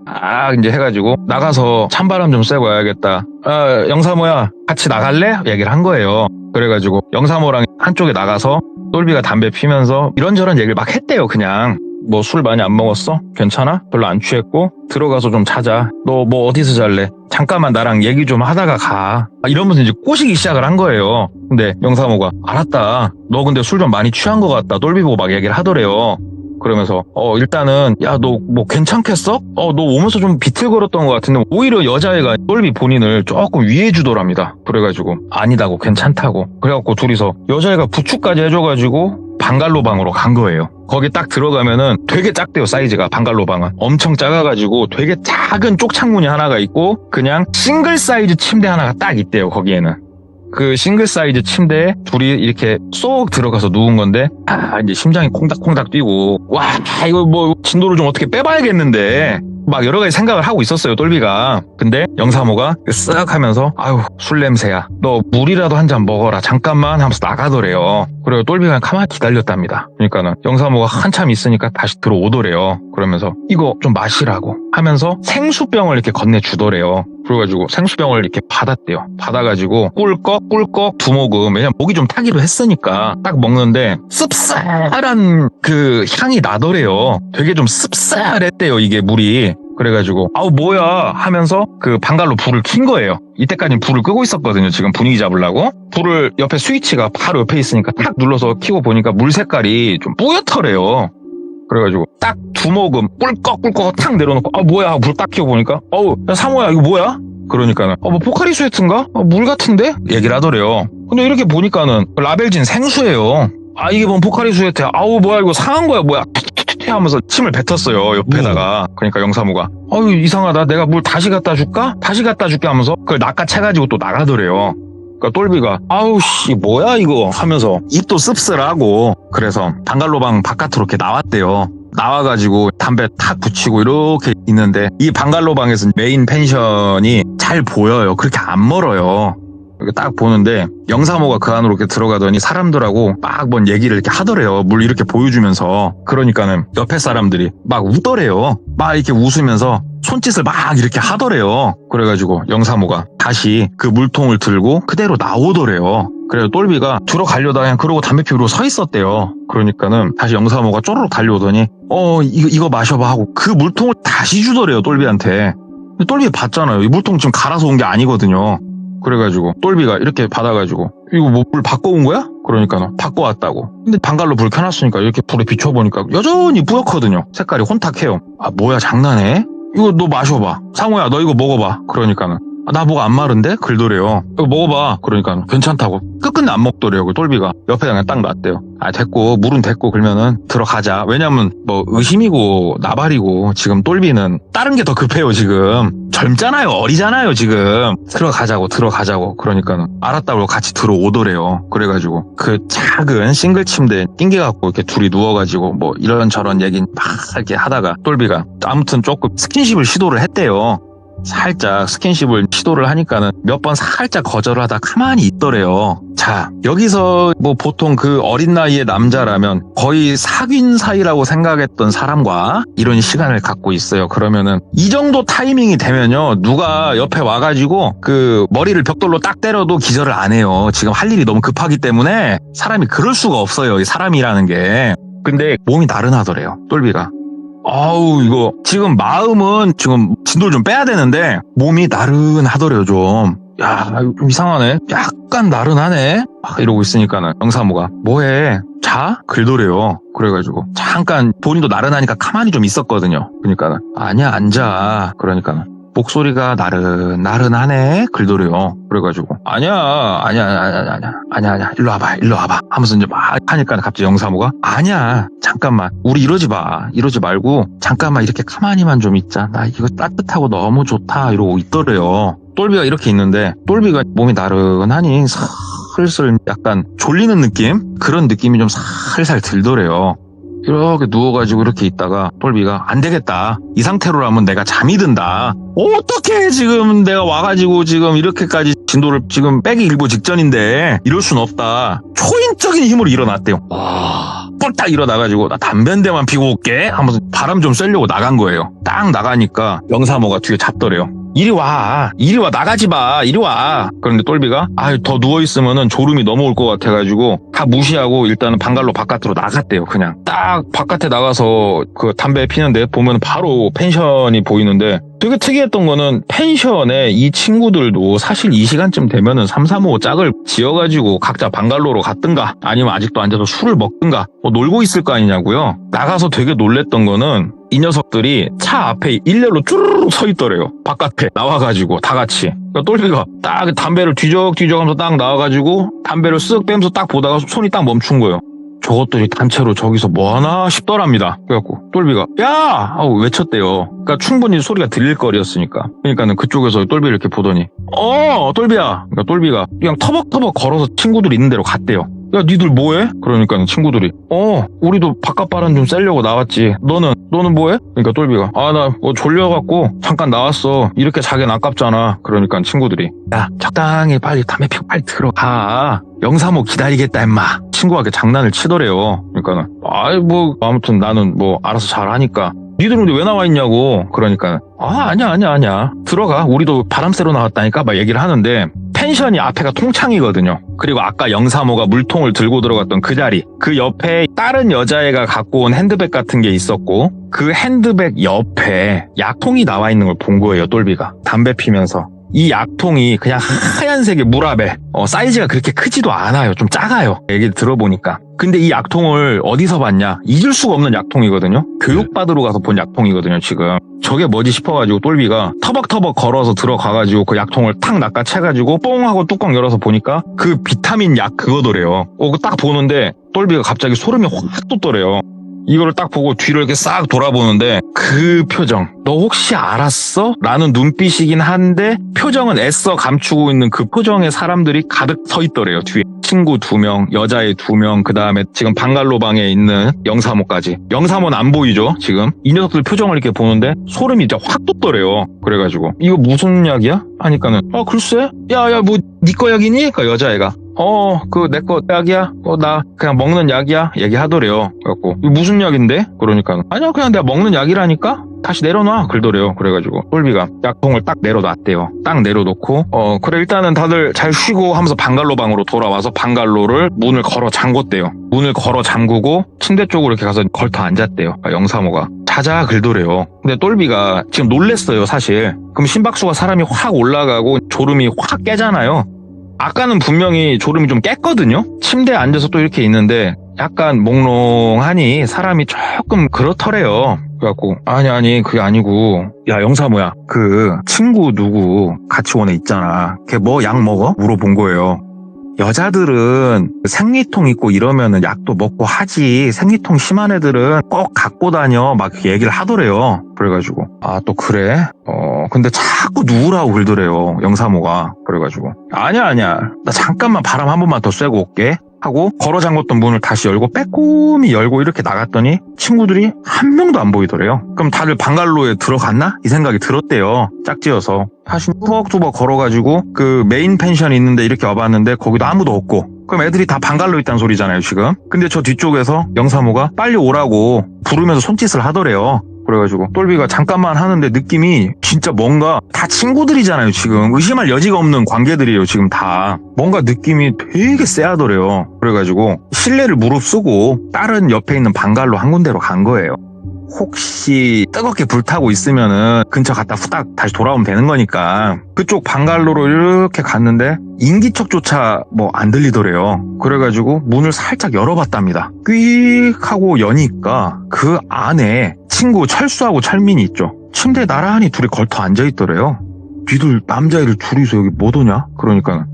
이제 해가지고 나가서 찬바람 좀 쐬고 와야겠다. 영사모야, 같이 나갈래? 얘기를 한 거예요. 그래가지고 영사모랑 한쪽에 나가서 똘비가 담배 피면서 이런저런 얘기를 막 했대요, 그냥. 뭐 술 많이 안 먹었어? 괜찮아? 별로 안 취했고? 들어가서 좀 자자. 너 뭐 어디서 잘래? 잠깐만 나랑 얘기 좀 하다가 가. 이러면서 이제 꼬시기 시작을 한 거예요. 근데 영사모가 알았다. 너 근데 술 좀 많이 취한 것 같다. 똘비 보고 막 얘기를 하더래요. 그러면서 일단은 야 너 뭐 괜찮겠어? 너 오면서 좀 비틀거렸던 것 같은데 오히려 여자애가 똘비 본인을 조금 위해 주더랍니다. 그래가지고 아니다고 괜찮다고 그래갖고 둘이서 여자애가 부축까지 해줘가지고 방갈로 방으로 간 거예요. 거기 딱 들어가면은 되게 작대요. 사이즈가 방갈로 방은 엄청 작아가지고 되게 작은 쪽창문이 하나가 있고 그냥 싱글 사이즈 침대 하나가 딱 있대요. 거기에는 그 싱글 사이즈 침대에 둘이 이렇게 쏙 들어가서 누운 건데 이제 심장이 콩닥콩닥 뛰고 와 이거 뭐 진도를 좀 어떻게 빼봐야겠는데 막 여러 가지 생각을 하고 있었어요. 똘비가. 근데 영사모가 쓱 하면서 아유 술 냄새야. 너 물이라도 한 잔 먹어라. 잠깐만 하면서 나가더래요. 그리고 똘비가 그냥 가만히 기다렸답니다. 그러니까는 영사모가 한참 있으니까 다시 들어오더래요. 그러면서 이거 좀 마시라고 하면서 생수병을 이렇게 건네주더래요. 그래가지고 생수병을 이렇게 받았대요. 받아가지고 꿀꺽 두 모금 왜냐면 목이 좀 타기로 했으니까 딱 먹는데 씁쓸한 그 향이 나더래요. 되게 좀 씁쓸했대요 이게 물이. 그래가지고 아우 뭐야 하면서 그 방갈로 불을 킨 거예요. 이때까지는 불을 끄고 있었거든요. 지금 분위기 잡으려고. 불을 옆에 스위치가 바로 옆에 있으니까 탁 눌러서 켜고 보니까 물 색깔이 좀 뿌옇더래요. 그래가지고 딱 두 모금 꿀꺽 탁 내려놓고 뭐야 불 딱 켜고 보니까 야 사모야 이거 뭐야? 그러니까는 뭐 포카리 스웨트인가? 물 같은데? 얘기를 하더래요. 근데 이렇게 보니까는 라벨진 생수예요. 이게 뭔 포카리 스웨트야. 뭐야 이거 상한 거야 뭐야 하면서 침을 뱉었어요 옆에다가. 그러니까 영사모가 이상하다. 내가 물 다시 갖다 줄까? 다시 갖다 줄게 하면서 그걸 낚아채가지고 또 나가더래요. 그러니까 똘비가 씨 뭐야 이거 하면서 입도 씁쓸하고 그래서 방갈로방 바깥으로 이렇게 나왔대요. 나와가지고 담배 탁 붙이고 이렇게 있는데 이 방갈로방에서 메인 펜션이 잘 보여요. 그렇게 안 멀어요. 이렇게 딱 보는데 영사모가 그 안으로 이렇게 들어가더니 사람들하고 막 뭔 얘기를 이렇게 하더래요. 물 이렇게 보여주면서. 그러니까는 옆에 사람들이 막 웃더래요. 막 이렇게 웃으면서 손짓을 막 이렇게 하더래요. 그래가지고 영사모가 다시 그 물통을 들고 그대로 나오더래요. 그래서 똘비가 들어가려다 그냥 그러고 담배 피우러 서 있었대요. 그러니까는 다시 영사모가 쪼르륵 달려오더니 이거 마셔봐 하고 그 물통을 다시 주더래요. 똘비한테. 근데 똘비 봤잖아요. 이 물통 지금 갈아서 온 게 아니거든요. 그래가지고 똘비가 이렇게 받아가지고 이거 뭐 물 바꿔온 거야? 그러니까 바꿔왔다고. 근데 방갈로 불 켜놨으니까 이렇게 불에 비춰보니까 여전히 뿌옇거든요. 색깔이 혼탁해요. 뭐야 장난해? 이거 너 마셔봐. 상호야 너 이거 먹어봐. 그러니까는 나 뭐가 안 마른데? 글더래요. 이거 먹어봐. 그러니까 괜찮다고. 끝끝내 안 먹더래요. 그 똘비가. 옆에 그냥 딱 놨대요. 됐고 물은 됐고 그러면은 들어가자. 왜냐면 뭐 의심이고 나발이고 지금 똘비는 다른 게 더 급해요 지금. 젊잖아요. 어리잖아요 지금. 들어가자고. 그러니까는 알았다고 같이 들어오더래요. 그래가지고 그 작은 싱글 침대에 낑겨갖고 이렇게 둘이 누워가지고 뭐 이런저런 얘기 막 이렇게 하다가 똘비가 아무튼 조금 스킨십을 시도를 했대요. 살짝 스킨십을 시도를 하니까는 몇 번 살짝 거절을 하다 가만히 있더래요. 자, 여기서 뭐 보통 그 어린 나이의 남자라면 거의 사귄 사이라고 생각했던 사람과 이런 시간을 갖고 있어요. 그러면은 이 정도 타이밍이 되면요. 누가 옆에 와가지고 그 머리를 벽돌로 딱 때려도 기절을 안 해요. 지금 할 일이 너무 급하기 때문에 사람이 그럴 수가 없어요. 이 사람이라는 게. 근데 몸이 나른하더래요. 똘비가. 이거 지금 마음은 지금 진도를 좀 빼야 되는데 몸이 나른하더래요 좀. 좀 이상하네. 약간 나른하네. 이러고 있으니까는 영사모가 뭐해? 자? 글더래요. 그래가지고 잠깐 본인도 나른하니까 가만히 좀 있었거든요. 그러니까는 아니야 앉아. 그러니까는 목소리가 나른하네. 글더래요. 그래가지고 아니야 일로 와봐 하면서 이제 막 하니까 갑자기 영사모가 아니야 잠깐만 우리 이러지 말고 잠깐만 이렇게 가만히만 좀 있자. 나 이거 따뜻하고 너무 좋다 이러고 있더래요. 똘비가 이렇게 있는데 똘비가 몸이 나른하니 슬슬 약간 졸리는 느낌? 그런 느낌이 좀 살살 들더래요. 이렇게 누워가지고 이렇게 있다가 똘비가 안 되겠다. 이 상태로라면 내가 잠이 든다. 어떻게 지금 내가 와가지고 지금 이렇게까지 진도를 지금 빼기 일보 직전인데 이럴 순 없다. 초인적인 힘으로 일어났대요. 꼴딱 일어나가지고 나 담배 한 대만 피고 올게 하면서 바람 좀 쐬려고 나간 거예요. 딱 나가니까 영사모가 뒤에 잡더래요. 이리 와 나가지 마 이리 와. 그런데 똘비가 더 누워있으면은 졸음이 넘어올 것 같아가지고 다 무시하고 일단은 방갈로 바깥으로 나갔대요. 그냥 딱 바깥에 나가서 그 담배 피는데 보면 바로 펜션이 보이는데, 되게 특이했던 거는 펜션에 이 친구들도 사실 이 시간쯤 되면은 3, 3, 5 짝을 지어가지고 각자 방갈로로 갔든가 아니면 아직도 앉아서 술을 먹든가 놀고 있을 거 아니냐고요. 나가서 되게 놀랬던 거는 이 녀석들이 차 앞에 일렬로 쭈르륵 서 있더래요. 바깥에 나와가지고 다 같이. 그러니까 똘비가 딱 담배를 뒤적뒤적 하면서 딱 나와가지고 담배를 쓱 빼면서 딱 보다가 손이 딱 멈춘 거예요. 저것들이 단체로 저기서 뭐하나 싶더랍니다. 그래갖고 똘비가 야! 하고 외쳤대요. 그러니까 충분히 소리가 들릴 거리였으니까. 그러니까는 그쪽에서 똘비를 이렇게 보더니 똘비야. 그러니까 똘비가 그냥 터벅터벅 걸어서 친구들이 있는 데로 갔대요. 야, 니들 뭐해? 그러니까 친구들이 우리도 바깥 바람 좀 쐬려고 나왔지. 너는 뭐해? 그러니까 똘비가 나 졸려갖고 잠깐 나왔어. 이렇게 자기는 아깝잖아. 그러니까 친구들이 야, 적당히 빨리 담배 피고 빨리 들어가. 영사모 기다리겠다 임마. 친구하게 장난을 치더래요. 그러니까는 아무튼 나는 알아서 잘하니까. 니들은 근데 왜 나와 있냐고. 그러니까 아니야 들어가. 우리도 바람 쐬러 나왔다니까 막 얘기를 하는데, 펜션이 앞에가 통창이거든요. 그리고 아까 영사모가 물통을 들고 들어갔던 그 자리, 그 옆에 다른 여자애가 갖고 온 핸드백 같은 게 있었고, 그 핸드백 옆에 약통이 나와 있는 걸 본 거예요. 똘비가 담배 피면서. 이 약통이 그냥 하얀색의 물압에 사이즈가 그렇게 크지도 않아요. 좀 작아요. 얘기 들어보니까. 근데 이 약통을 어디서 봤냐? 잊을 수가 없는 약통이거든요. 교육받으러 가서 본 약통이거든요. 지금 저게 뭐지 싶어가지고 똘비가 터벅터벅 걸어서 들어가가지고 그 약통을 탁 낚아채가지고 뽕 하고 뚜껑 열어서 보니까 그 비타민 약 그거더래요. 딱 보는데 똘비가 갑자기 소름이 확 돋더래요. 이거를 딱 보고 뒤를 이렇게 싹 돌아보는데 그 표정, 너 혹시 알았어? 라는 눈빛이긴 한데 표정은 애써 감추고 있는 그 표정의 사람들이 가득 서 있더래요. 뒤에 친구 2명, 여자애 2명, 그 다음에 지금 방갈로 방에 있는 영사모까지. 영사모는 안 보이죠 지금. 이 녀석들 표정을 이렇게 보는데 소름이 진짜 확 돋더래요. 그래가지고 이거 무슨 약이야? 하니까는 글쎄? 야야 니 거 약이니? 그 여자애가 그 내 거 약이야? 나 그냥 먹는 약이야? 얘기하더래요. 그래갖고 이거 무슨 약인데? 그러니까 아니야 그냥 내가 먹는 약이라니까? 다시 내려놔 그러더래요. 그래가지고 똘비가 약통을 딱 내려놨대요. 딱 내려놓고 그래 일단은 다들 잘 쉬고 하면서 방갈로 방으로 돌아와서 방갈로를 문을 걸어 잠궜대요. 문을 걸어 잠그고 침대 쪽으로 이렇게 가서 걸터 앉았대요. 영사모가 자자 긁더래요. 근데 똘비가 지금 놀랬어요 사실. 그럼 심박수가 사람이 확 올라가고 졸음이 확 깨잖아요. 아까는 분명히 졸음이 좀 깼거든요. 침대에 앉아서 또 이렇게 있는데 약간 몽롱하니 사람이 조금 그렇더래요. 그래갖고 아니 그게 아니고 야 영사모야 그 친구 누구 같이 온 애 있잖아. 걔 뭐 약 먹어? 물어본 거예요. 여자들은 생리통 있고 이러면은 약도 먹고 하지 생리통 심한 애들은 꼭 갖고 다녀 막 얘기를 하더래요. 그래가지고 또 그래? 근데 자꾸 누우라고 그러더래요 영사모가. 그래가지고 아니야 나 잠깐만 바람 한 번만 더 쐬고 올게 하고 걸어 잠궜던 문을 다시 열고 빼꼼히 열고 이렇게 나갔더니 친구들이 한 명도 안 보이더래요. 그럼 다들 방갈로에 들어갔나? 이 생각이 들었대요. 짝지어서 다시 투벅투벅 걸어가지고 그 메인 펜션이 있는데 이렇게 와봤는데 거기도 아무도 없고, 그럼 애들이 다 방갈로 있다는 소리잖아요 지금. 근데 저 뒤쪽에서 영사모가 빨리 오라고 부르면서 손짓을 하더래요. 그래가지고 똘비가 잠깐만 하는데 느낌이 진짜 뭔가 다 친구들이잖아요 지금. 의심할 여지가 없는 관계들이에요 지금 다. 뭔가 느낌이 되게 쎄하더래요. 그래가지고 실례를 무릅쓰고 다른 옆에 있는 방갈로 한 군데로 간 거예요. 혹시 뜨겁게 불타고 있으면은 근처 갔다 후딱 다시 돌아오면 되는 거니까. 그쪽 방갈로로 이렇게 갔는데 인기척조차 안 들리더래요. 그래가지고 문을 살짝 열어봤답니다. quick 하고 여니까 그 안에 친구 철수하고 철민이 있죠. 침대에 나란히 둘이 걸터 앉아있더래요. 니들 남자애들 둘이서 여기 뭐 도냐? 그러니까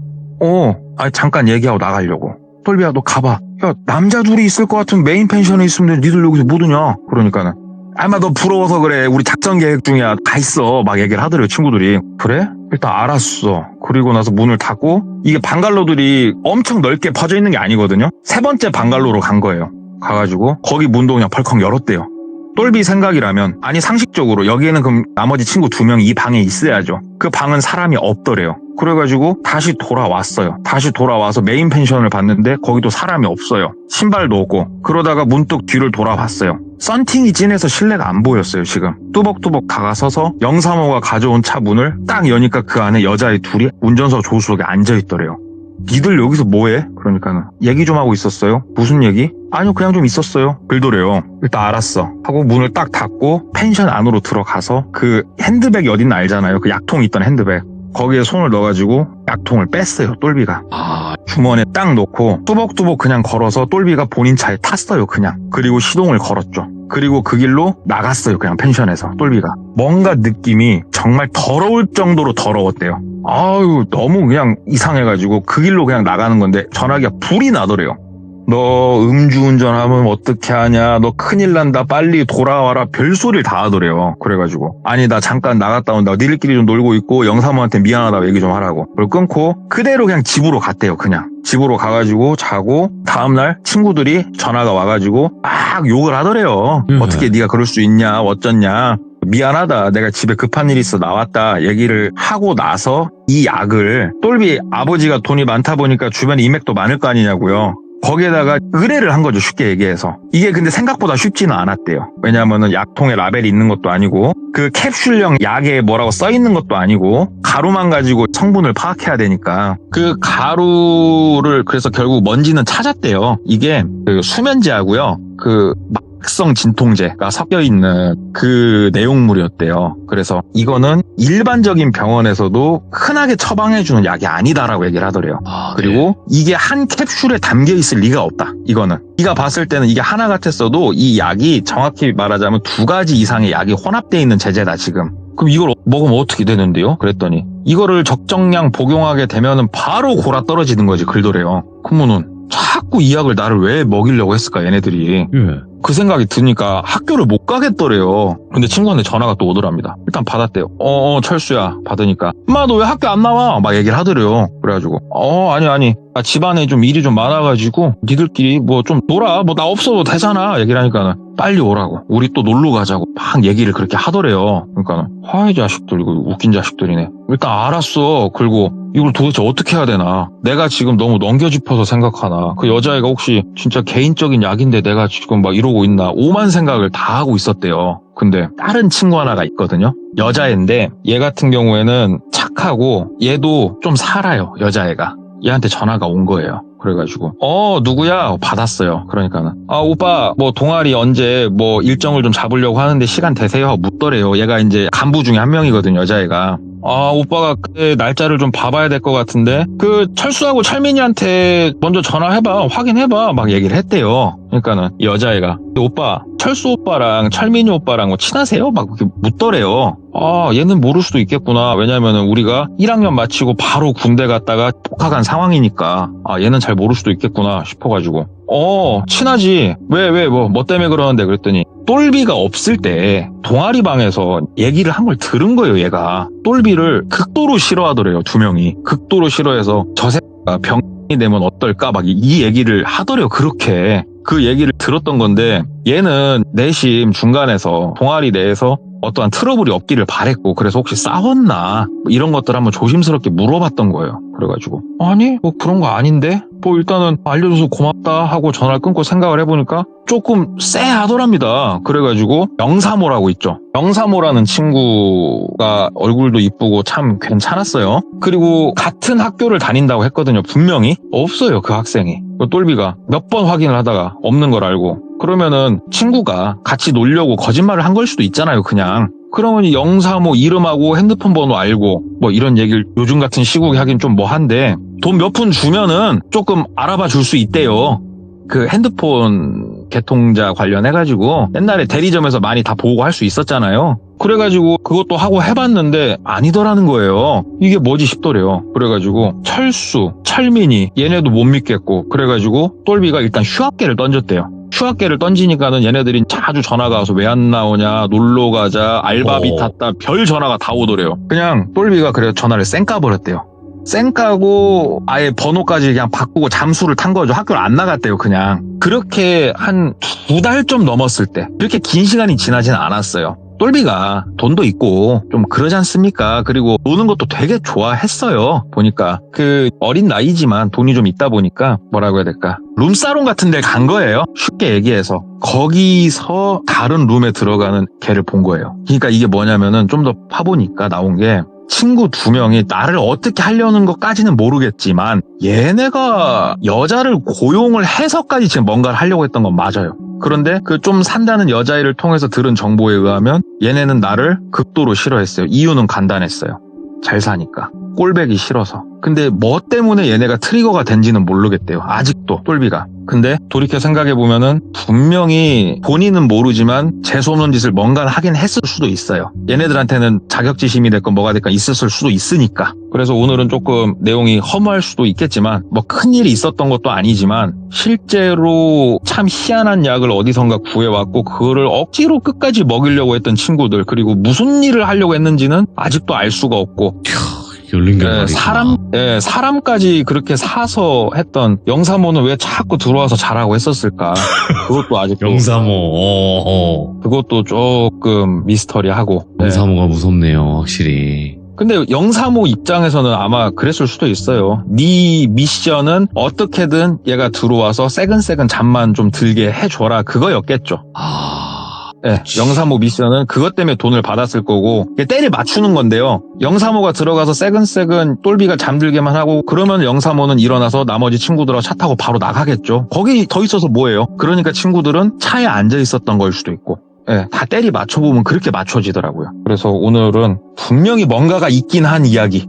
잠깐 얘기하고 나가려고. 똘비야 너 가봐. 야 남자 둘이 있을 것 같은 메인 펜션에 있으면 니들 여기서 뭐 도냐? 그러니까는 아마 너 부러워서 그래. 우리 작전 계획 중이야. 가 있어. 막 얘기를 하더래요 친구들이. 그래? 일단 알았어. 그리고 나서 문을 닫고, 이게 방갈로들이 엄청 넓게 퍼져 있는 게 아니거든요. 3번째 방갈로로 간 거예요. 가가지고 거기 문도 그냥 벌컥 열었대요. 똘비 생각이라면, 아니 상식적으로 여기에는 그럼 나머지 친구 2명이 이 방에 있어야죠. 그 방은 사람이 없더래요. 그래가지고 다시 돌아왔어요. 다시 돌아와서 메인 펜션을 봤는데 거기도 사람이 없어요. 신발도 없고. 그러다가 문득 뒤를 돌아봤어요. 썬팅이 진해서 실내가 안 보였어요. 지금 뚜벅뚜벅 다가서서 영사모가 가져온 차 문을 딱 여니까 그 안에 여자애 둘이 운전석 조수석에 앉아있더래요. 니들 여기서 뭐해? 그러니까는 얘기 좀 하고 있었어요. 무슨 얘기? 아니요, 그냥 좀 있었어요. 그러더래요. 일단 알았어 하고 문을 딱 닫고 펜션 안으로 들어가서 그 핸드백이 어딘지 알잖아요. 그 약통 있던 핸드백, 거기에 손을 넣어가지고 약통을 뺐어요. 똘비가 주머니에 딱 넣고 뚜벅뚜벅 그냥 걸어서 똘비가 본인 차에 탔어요. 그냥. 그리고 시동을 걸었죠. 그리고 그 길로 나갔어요. 그냥 펜션에서. 똘비가 뭔가 느낌이 정말 더러울 정도로 더러웠대요. 아유, 너무 그냥 이상해가지고 그 길로 그냥 나가는 건데 전화기가 불이 나더래요. 너 음주운전하면 어떻게 하냐, 너 큰일 난다, 빨리 돌아와라, 별소리를 다 하더래요. 그래가지고 아니 나 잠깐 나갔다 온다, 니들끼리 좀 놀고 있고 영사모한테 미안하다고 얘기 좀 하라고. 그걸 끊고 그대로 그냥 집으로 갔대요. 그냥 집으로 가가지고 자고 다음날 친구들이 전화가 와가지고 막 욕을 하더래요. 어떻게 네가 그럴 수 있냐, 어쩌냐, 미안하다, 내가 집에 급한 일이 있어 나왔다 얘기를 하고 나서 이 약을, 똘비 아버지가 돈이 많다 보니까 주변에 인맥도 많을 거 아니냐고요. 거기에다가 의뢰를 한 거죠. 쉽게 얘기해서. 이게 근데 생각보다 쉽지는 않았대요. 왜냐하면은 약통에 라벨이 있는 것도 아니고 그 캡슐형 약에 뭐라고 써 있는 것도 아니고 가루만 가지고 성분을 파악해야 되니까 그 가루를, 그래서 결국 뭔지는 찾았대요. 이게 그 수면제하고요, 그 막성 진통제가 섞여 있는 그 내용물이었대요. 그래서 이거는 일반적인 병원에서도 흔하게 처방해주는 약이 아니다라고 얘기를 하더래요. 그리고 이게 한 캡슐에 담겨 있을 리가 없다. 이거는 네가 봤을 때는 이게 하나 같았어도 이 약이 정확히 말하자면 2가지 이상의 약이 혼합되어 있는 제제다 지금. 그럼 이걸 먹으면 어떻게 되는데요? 그랬더니 이거를 적정량 복용하게 되면은 바로 골아 떨어지는 거지. 그러더래요. 그러면은 자꾸 이 약을 나를 왜 먹이려고 했을까 얘네들이. 그 생각이 드니까 학교를 못 가겠더래요. 근데 친구한테 전화가 또 오더랍니다. 일단 받았대요. 철수야. 받으니까 엄마 너 왜 학교 안 나와? 막 얘기를 하더래요. 그래가지고 아니 나 집안에 좀 일이 좀 많아가지고 니들끼리 뭐 좀 놀아, 뭐 나 없어도 되잖아 얘기를 하니까는 빨리 오라고, 우리 또 놀러 가자고 막 얘기를 그렇게 하더래요. 그러니까는 이 자식들 이거 웃긴 자식들이네. 일단 알았어. 그리고 이걸 도대체 어떻게 해야 되나, 내가 지금 너무 넘겨짚어서 생각하나, 그 여자애가 혹시 진짜 개인적인 약인데 내가 지금 막 이러고 있나, 오만 생각을 다 하고 있었대요. 근데 다른 친구 하나가 있거든요. 여자애인데 얘 같은 경우에는 착하고 얘도 좀 살아요. 여자애가 얘한테 전화가 온 거예요. 그래가지고 누구야? 받았어요. 그러니까는 오빠 뭐 동아리 언제 뭐 일정을 좀 잡으려고 하는데 시간 되세요? 묻더래요. 얘가 이제 간부 중에 한 명이거든요. 여자애가. 오빠가 그 날짜를 좀 봐봐야 될 것 같은데 그 철수하고 철민이한테 먼저 전화해봐, 확인해봐 막 얘기를 했대요. 그러니까는 여자애가 오빠 철수 오빠랑 철민이 오빠랑 뭐 친하세요? 막 그렇게 묻더래요. 얘는 모를 수도 있겠구나. 왜냐면은 우리가 1학년 마치고 바로 군대 갔다가 복학한 상황이니까 얘는 잘 모를 수도 있겠구나 싶어가지고 친하지. 왜 뭐 때문에 그러는데 그랬더니 똘비가 없을 때 동아리 방에서 얘기를 한 걸 들은 거예요. 얘가 똘비를 극도로 싫어하더래요. 2명이 극도로 싫어해서 저 새끼가 병이 되면 어떨까 막 이 얘기를 하더래요. 그렇게 그 얘기를 들었던 건데 얘는 내심 중간에서 동아리 내에서 어떠한 트러블이 없기를 바랬고, 그래서 혹시 싸웠나 이런 것들 한번 조심스럽게 물어봤던 거예요. 그래가지고 아니 뭐 그런 거 아닌데 뭐 일단은 알려줘서 고맙다 하고 전화를 끊고 생각을 해보니까 조금 쎄하더랍니다. 그래가지고 영사모라고 있죠. 영사모라는 친구가 얼굴도 이쁘고 참 괜찮았어요. 그리고 같은 학교를 다닌다고 했거든요. 분명히 없어요. 그 학생이. 똘비가 몇 번 확인을 하다가 없는 걸 알고, 그러면은 친구가 같이 놀려고 거짓말을 한 걸 수도 있잖아요. 그냥. 그러면 영사모 이름하고 핸드폰 번호 알고 뭐 이런 얘기를 요즘 같은 시국에 하긴 좀 뭐한데 돈 몇 푼 주면은 조금 알아봐 줄 수 있대요. 그 핸드폰 개통자 관련해가지고 옛날에 대리점에서 많이 다 보고 할 수 있었잖아요. 그래가지고 그것도 하고 해봤는데 아니더라는 거예요. 이게 뭐지 싶더래요. 그래가지고 철수, 철민이 얘네도 못 믿겠고, 그래가지고 똘비가 일단 휴학계를 던졌대요. 휴학계를 던지니까는 얘네들이 자주 전화가 와서 왜 안 나오냐, 놀러 가자, 알바비 탔다, 별 전화가 다 오더래요. 그냥 똘비가 그래서 전화를 쌩 까버렸대요. 쌩까고 아예 번호까지 그냥 바꾸고 잠수를 탄 거죠. 학교를 안 나갔대요, 그냥. 그렇게 한 2달 좀 넘었을 때 그렇게 긴 시간이 지나진 않았어요. 똘비가 돈도 있고 좀 그러지 않습니까? 그리고 노는 것도 되게 좋아했어요. 보니까 그 어린 나이지만 돈이 좀 있다 보니까 뭐라고 해야 될까? 룸사롱 같은 데 간 거예요. 쉽게 얘기해서. 거기서 다른 룸에 들어가는 걔를 본 거예요. 그러니까 이게 뭐냐면은 좀 더 파보니까 나온 게 친구 2명이 나를 어떻게 하려는 것까지는 모르겠지만 얘네가 여자를 고용을 해서까지 지금 뭔가를 하려고 했던 건 맞아요. 그런데 그 좀 산다는 여자애를 통해서 들은 정보에 의하면 얘네는 나를 극도로 싫어했어요. 이유는 간단했어요. 잘 사니까. 꼴배기 싫어서. 근데 뭐 때문에 얘네가 트리거가 된지는 모르겠대요. 아직도 똘비가. 근데 돌이켜 생각해보면은 분명히 본인은 모르지만 재수없는 짓을 뭔가를 하긴 했을 수도 있어요. 얘네들한테는 자격지심이 됐건 뭐가 됐건 있었을 수도 있으니까. 그래서 오늘은 조금 내용이 허무할 수도 있겠지만 뭐 큰일이 있었던 것도 아니지만 실제로 참 희한한 약을 어디선가 구해왔고 그거를 억지로 끝까지 먹이려고 했던 친구들 그리고 무슨 일을 하려고 했는지는 아직도 알 수가 없고 열린 결말이구나. 사람까지 그렇게 사서 했던 영사모는 왜 자꾸 들어와서 잘하고 했었을까? 그것도 아직도 그것도 조금 미스터리하고. 영사모가 무섭네요, 확실히. 근데 영사모 입장에서는 아마 그랬을 수도 있어요. 네 미션은 어떻게든 얘가 들어와서 새근새근 잠만 좀 들게 해줘라 그거였겠죠. 네, 영사모 미션은 그것 때문에 돈을 받았을 거고 때를 맞추는 건데요. 영사모가 들어가서 새근새근 똘비가 잠들게만 하고 그러면 영사모는 일어나서 나머지 친구들하고 차 타고 바로 나가겠죠. 거기 더 있어서 뭐예요? 그러니까 친구들은 차에 앉아 있었던 걸 수도 있고 다 때리 맞춰보면 그렇게 맞춰지더라고요. 그래서 오늘은 분명히 뭔가가 있긴 한 이야기.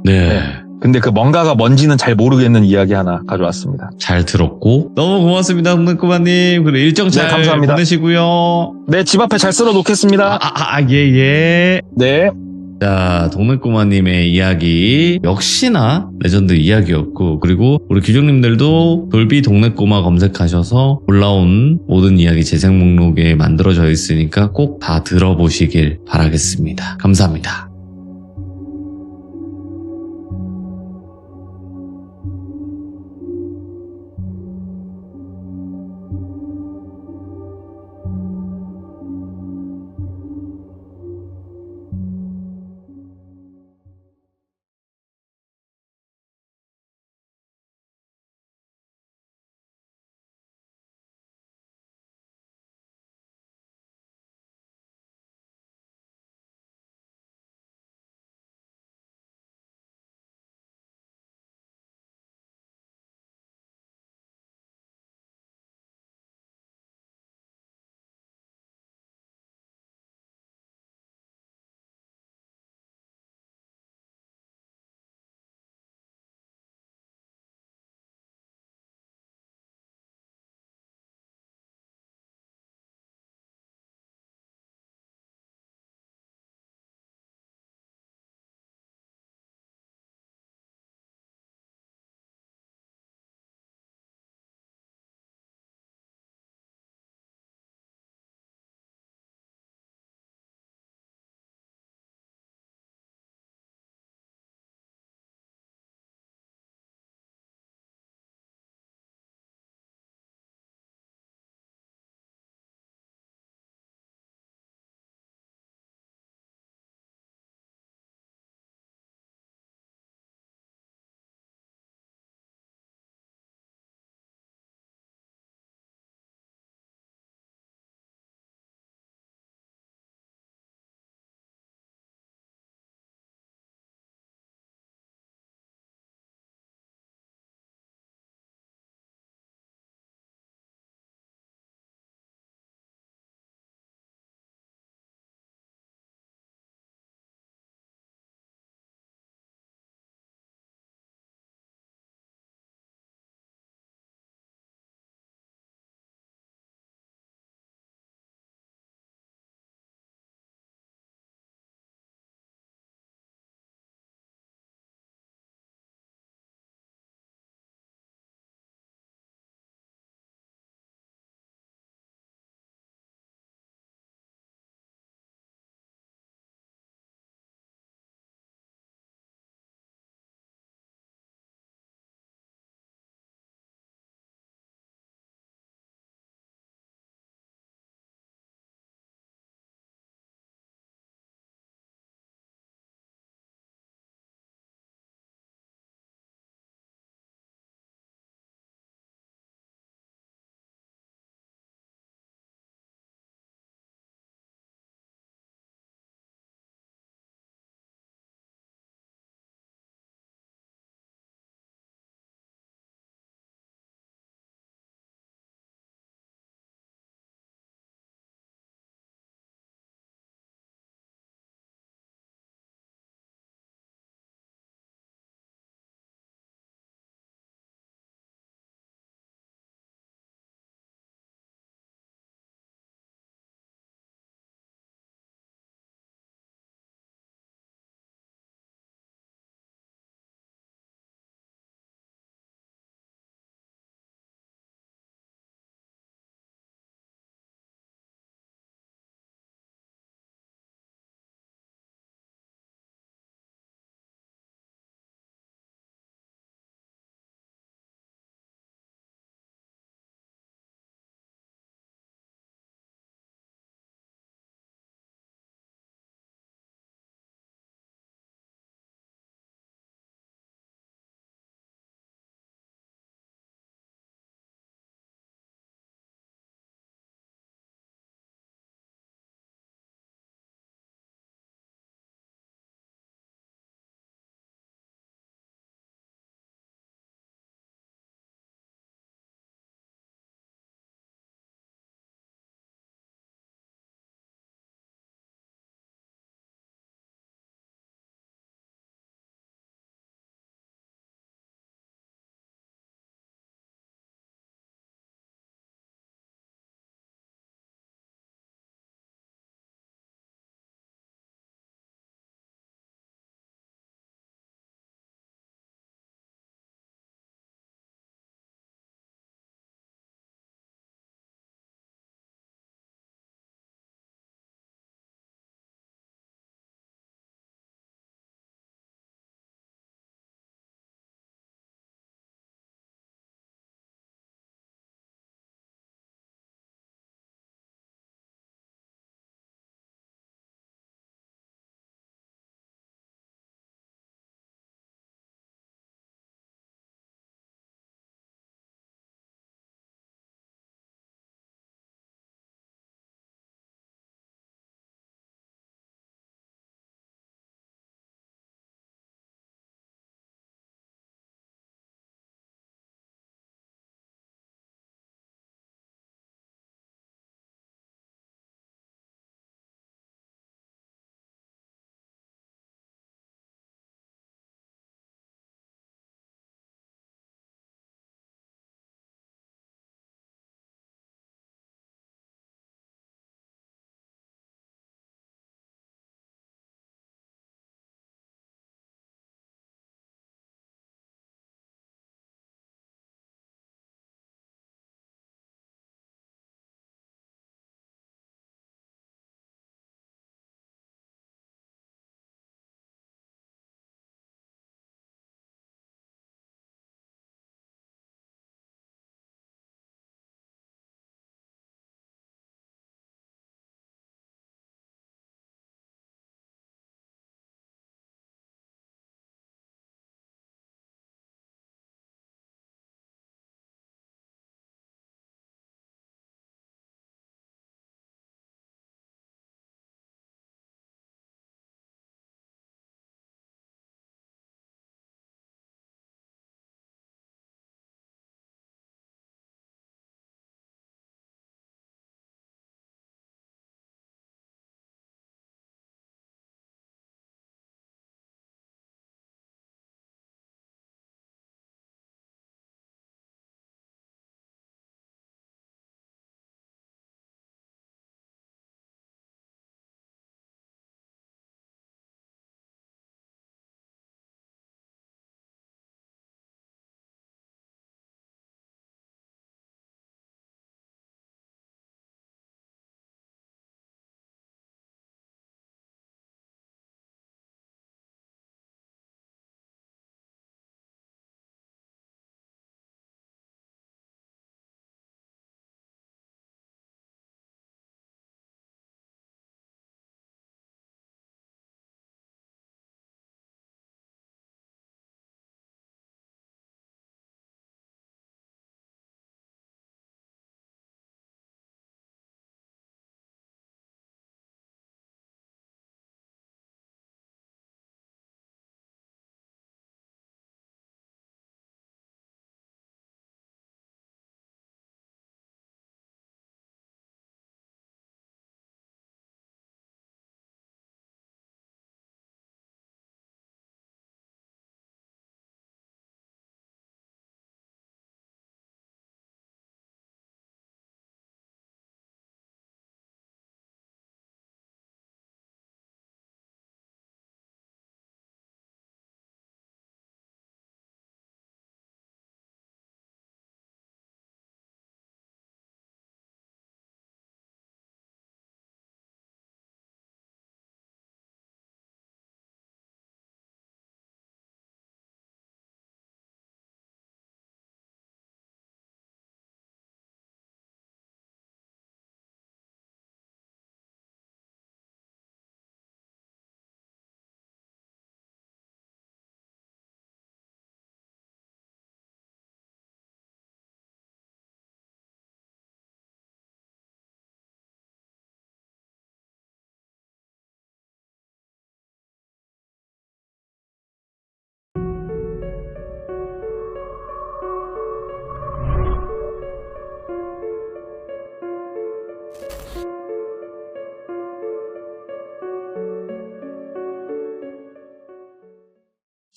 근데 그 뭔가가 뭔지는 잘 모르겠는 이야기 하나 가져왔습니다. 잘 들었고 너무 고맙습니다, 동네꼬마님. 그리고 일정 잘 감사합니다. 보내시고요. 네, 집 앞에 잘 쓸어 놓겠습니다. 예. 네. 자, 동네꼬마님의 이야기 역시나 레전드 이야기였고 그리고 우리 귀족님들도 돌비 동네꼬마 검색하셔서 올라온 모든 이야기 재생 목록에 만들어져 있으니까 꼭 다 들어보시길 바라겠습니다. 감사합니다.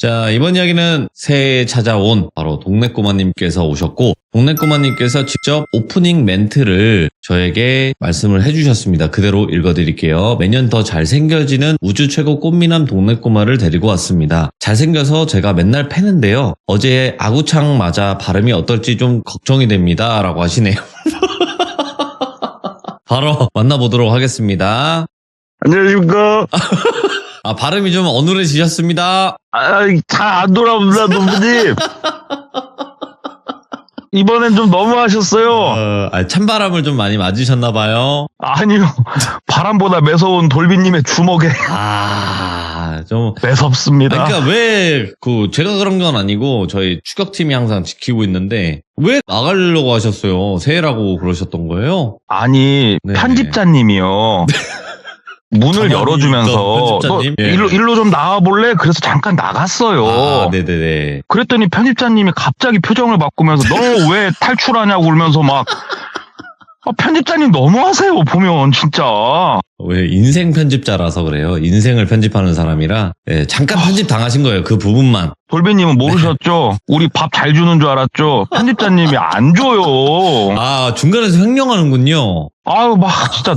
자, 이번 이야기는 새해 찾아온 바로 동네꼬마님께서 오셨고, 동네꼬마님께서 직접 오프닝 멘트를 저에게 말씀을 해주셨습니다. 그대로 읽어드릴게요. 매년 더 잘생겨지는 우주 최고 꽃미남 동네꼬마를 데리고 왔습니다. 잘생겨서 제가 맨날 패는데요. 어제 아구창 맞아 발음이 어떨지 좀 걱정이 됩니다. 라고 하시네요. 바로 만나보도록 하겠습니다. 안녕하십니까. 발음이 좀 어눌해지셨습니다. 잘 안 돌아옵니다, 누부님. 이번엔 좀 너무하셨어요. 찬바람을 좀 많이 맞으셨나봐요. 아니요. 바람보다 매서운 돌비님의 주먹에 좀 매섭습니다. 그러니까 제가 그런 건 아니고 저희 추격팀이 항상 지키고 있는데 왜 나가려고 하셨어요? 새해라고 그러셨던 거예요? 아니, 네. 편집자님이요. 문을 열어주면서 편집자님? 너 일로 좀 나와볼래? 그래서 잠깐 나갔어요. 네네네. 그랬더니 편집자님이 갑자기 표정을 바꾸면서 너 왜 탈출하냐고 그러면서 막 편집자님 너무하세요. 보면 진짜. 왜 인생 편집자라서 그래요. 인생을 편집하는 사람이라 잠깐 편집 당하신 거예요. 그 부분만. 돌배님은 모르셨죠? 우리 밥 잘 주는 줄 알았죠? 편집자님이 안 줘요. 중간에서 횡령하는군요. 막 진짜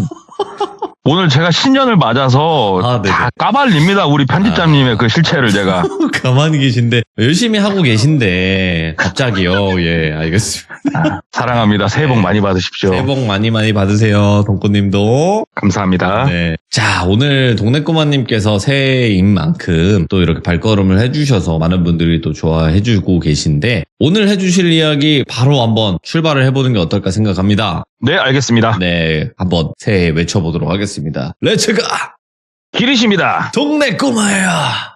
오늘 제가 신년을 맞아서 다 까발립니다. 우리 편집자님의 그 실체를 제가. 가만히 계신데 열심히 하고 계신데 갑자기요. 예, 알겠습니다. 사랑합니다. 새해 복 많이 받으십시오. 새해 복 많이 받으세요. 동꾸님도. 감사합니다. 네. 자, 오늘 동네꼬마님께서 새해인 만큼 또 이렇게 발걸음을 해주셔서 많은 분들이 또 좋아해주고 계신데 오늘 해주실 이야기 바로 한번 출발을 해보는 게 어떨까 생각합니다. 네, 알겠습니다. 네, 한번 새해 외쳐보도록 하겠습니다. 렛츠가! 기리십니다. 동네꼬마야!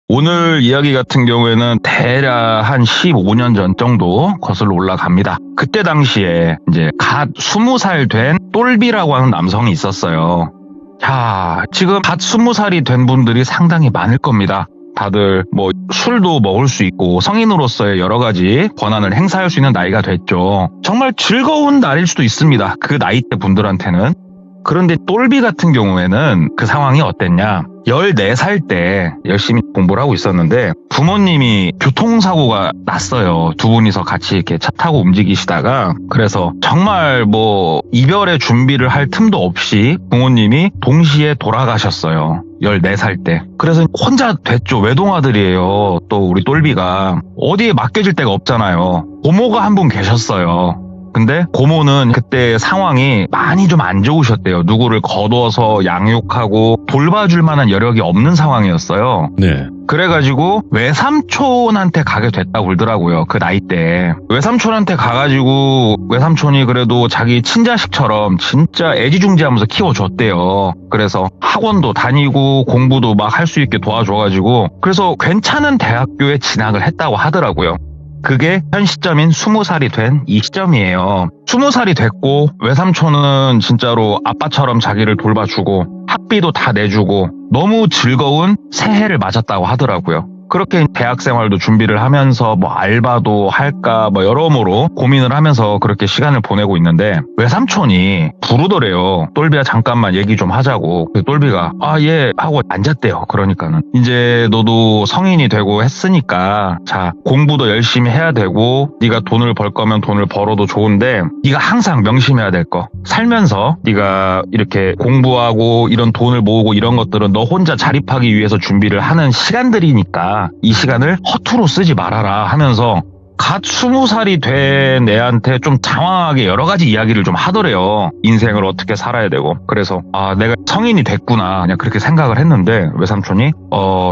오늘 이야기 같은 경우에는 대략 한 15년 전 정도 거슬러 올라갑니다. 그때 당시에 이제 갓 20살 된 똘비라고 하는 남성이 있었어요. 자, 지금 갓 20살이 된 분들이 상당히 많을 겁니다. 다들 술도 먹을 수 있고 성인으로서의 여러 가지 권한을 행사할 수 있는 나이가 됐죠. 정말 즐거운 날일 수도 있습니다. 그 나이대 분들한테는. 그런데 똘비 같은 경우에는 그 상황이 어땠냐? 14살 때 열심히 공부를 하고 있었는데 부모님이 교통사고가 났어요. 두 분이서 같이 이렇게 차 타고 움직이시다가 그래서 정말 이별의 준비를 할 틈도 없이 부모님이 동시에 돌아가셨어요. 14살 때. 그래서 혼자 됐죠. 외동아들이에요. 또 우리 똘비가 어디에 맡겨질 데가 없잖아요. 고모가 한 분 계셨어요. 근데 고모는 그때 상황이 많이 좀 안 좋으셨대요. 누구를 거둬서 양육하고 돌봐줄 만한 여력이 없는 상황이었어요. 네. 그래가지고 외삼촌한테 가게 됐다고 그러더라고요. 그 나이 때. 외삼촌한테 가가지고 외삼촌이 그래도 자기 친자식처럼 진짜 애지중지하면서 키워줬대요. 그래서 학원도 다니고 공부도 막 할 수 있게 도와줘가지고 그래서 괜찮은 대학교에 진학을 했다고 하더라고요. 그게 현 시점인 20살이 된 이 시점이에요. 20살이 됐고 외삼촌은 진짜로 아빠처럼 자기를 돌봐주고 학비도 다 내주고 너무 즐거운 새해를 맞았다고 하더라고요. 그렇게 대학 생활도 준비를 하면서 알바도 할까 여러모로 고민을 하면서 그렇게 시간을 보내고 있는데 외삼촌이 부르더래요. 똘비야 잠깐만 얘기 좀 하자고. 똘비가 예 하고 앉았대요. 그러니까는 이제 너도 성인이 되고 했으니까 자 공부도 열심히 해야 되고 네가 돈을 벌 거면 돈을 벌어도 좋은데 네가 항상 명심해야 될 거 살면서 네가 이렇게 공부하고 이런 돈을 모으고 이런 것들은 너 혼자 자립하기 위해서 준비를 하는 시간들이니까 이 시간을 허투루 쓰지 말아라 하면서 갓 20살이 된 애한테 좀 장황하게 여러 가지 이야기를 좀 하더래요. 인생을 어떻게 살아야 되고. 그래서 내가 성인이 됐구나 그냥 그렇게 생각을 했는데 외삼촌이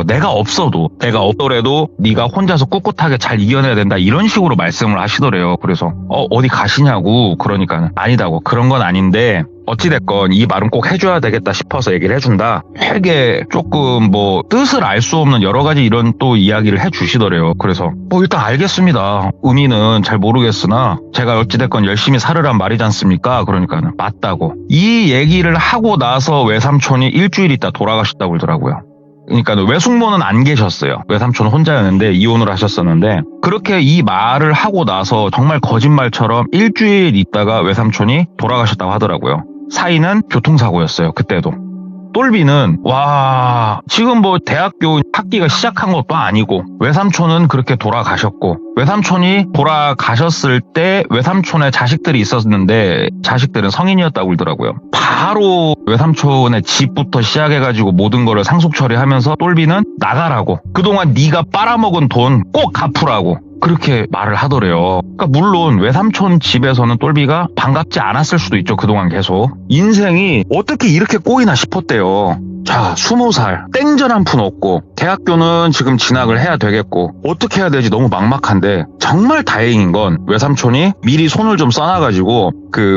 내가 없더라도 네가 혼자서 꿋꿋하게 잘 이겨내야 된다 이런 식으로 말씀을 하시더래요. 그래서 어디 가시냐고. 그러니까 아니다고. 그런 건 아닌데 어찌됐건 이 말은 꼭 해줘야 되겠다 싶어서 얘기를 해준다. 되게 조금 뜻을 알 수 없는 여러 가지 이런 또 이야기를 해주시더래요. 그래서 일단 알겠습니다. 의미는 잘 모르겠으나 제가 어찌됐건 열심히 살으란 말이지 않습니까? 그러니까 맞다고. 이 얘기를 하고 나서 외삼촌이 일주일 있다 돌아가셨다고 그러더라고요. 그러니까 외숙모는 안 계셨어요. 외삼촌은 혼자였는데 이혼을 하셨었는데 그렇게 이 말을 하고 나서 정말 거짓말처럼 일주일 있다가 외삼촌이 돌아가셨다고 하더라고요. 사이는 교통사고였어요. 그때도. 똘비는 지금 뭐 대학교 학기가 시작한 것도 아니고 외삼촌은 그렇게 돌아가셨고 외삼촌이 돌아가셨을 때 외삼촌의 자식들이 있었는데 자식들은 성인이었다고 그러더라고요. 바로 외삼촌의 집부터 시작해가지고 모든 거를 상속 처리하면서 똘비는 나가라고, 그동안 네가 빨아먹은 돈 꼭 갚으라고 그렇게 말을 하더래요. 그러니까 물론 외삼촌 집에서는 똘비가 반갑지 않았을 수도 있죠. 그동안 계속 인생이 어떻게 이렇게 꼬이나 싶었대요. 자, 20살 땡전 한 푼 없고 대학교는 지금 진학을 해야 되겠고 어떻게 해야 되지 너무 막막한데, 정말 다행인 건 외삼촌이 미리 손을 좀 써놔가지고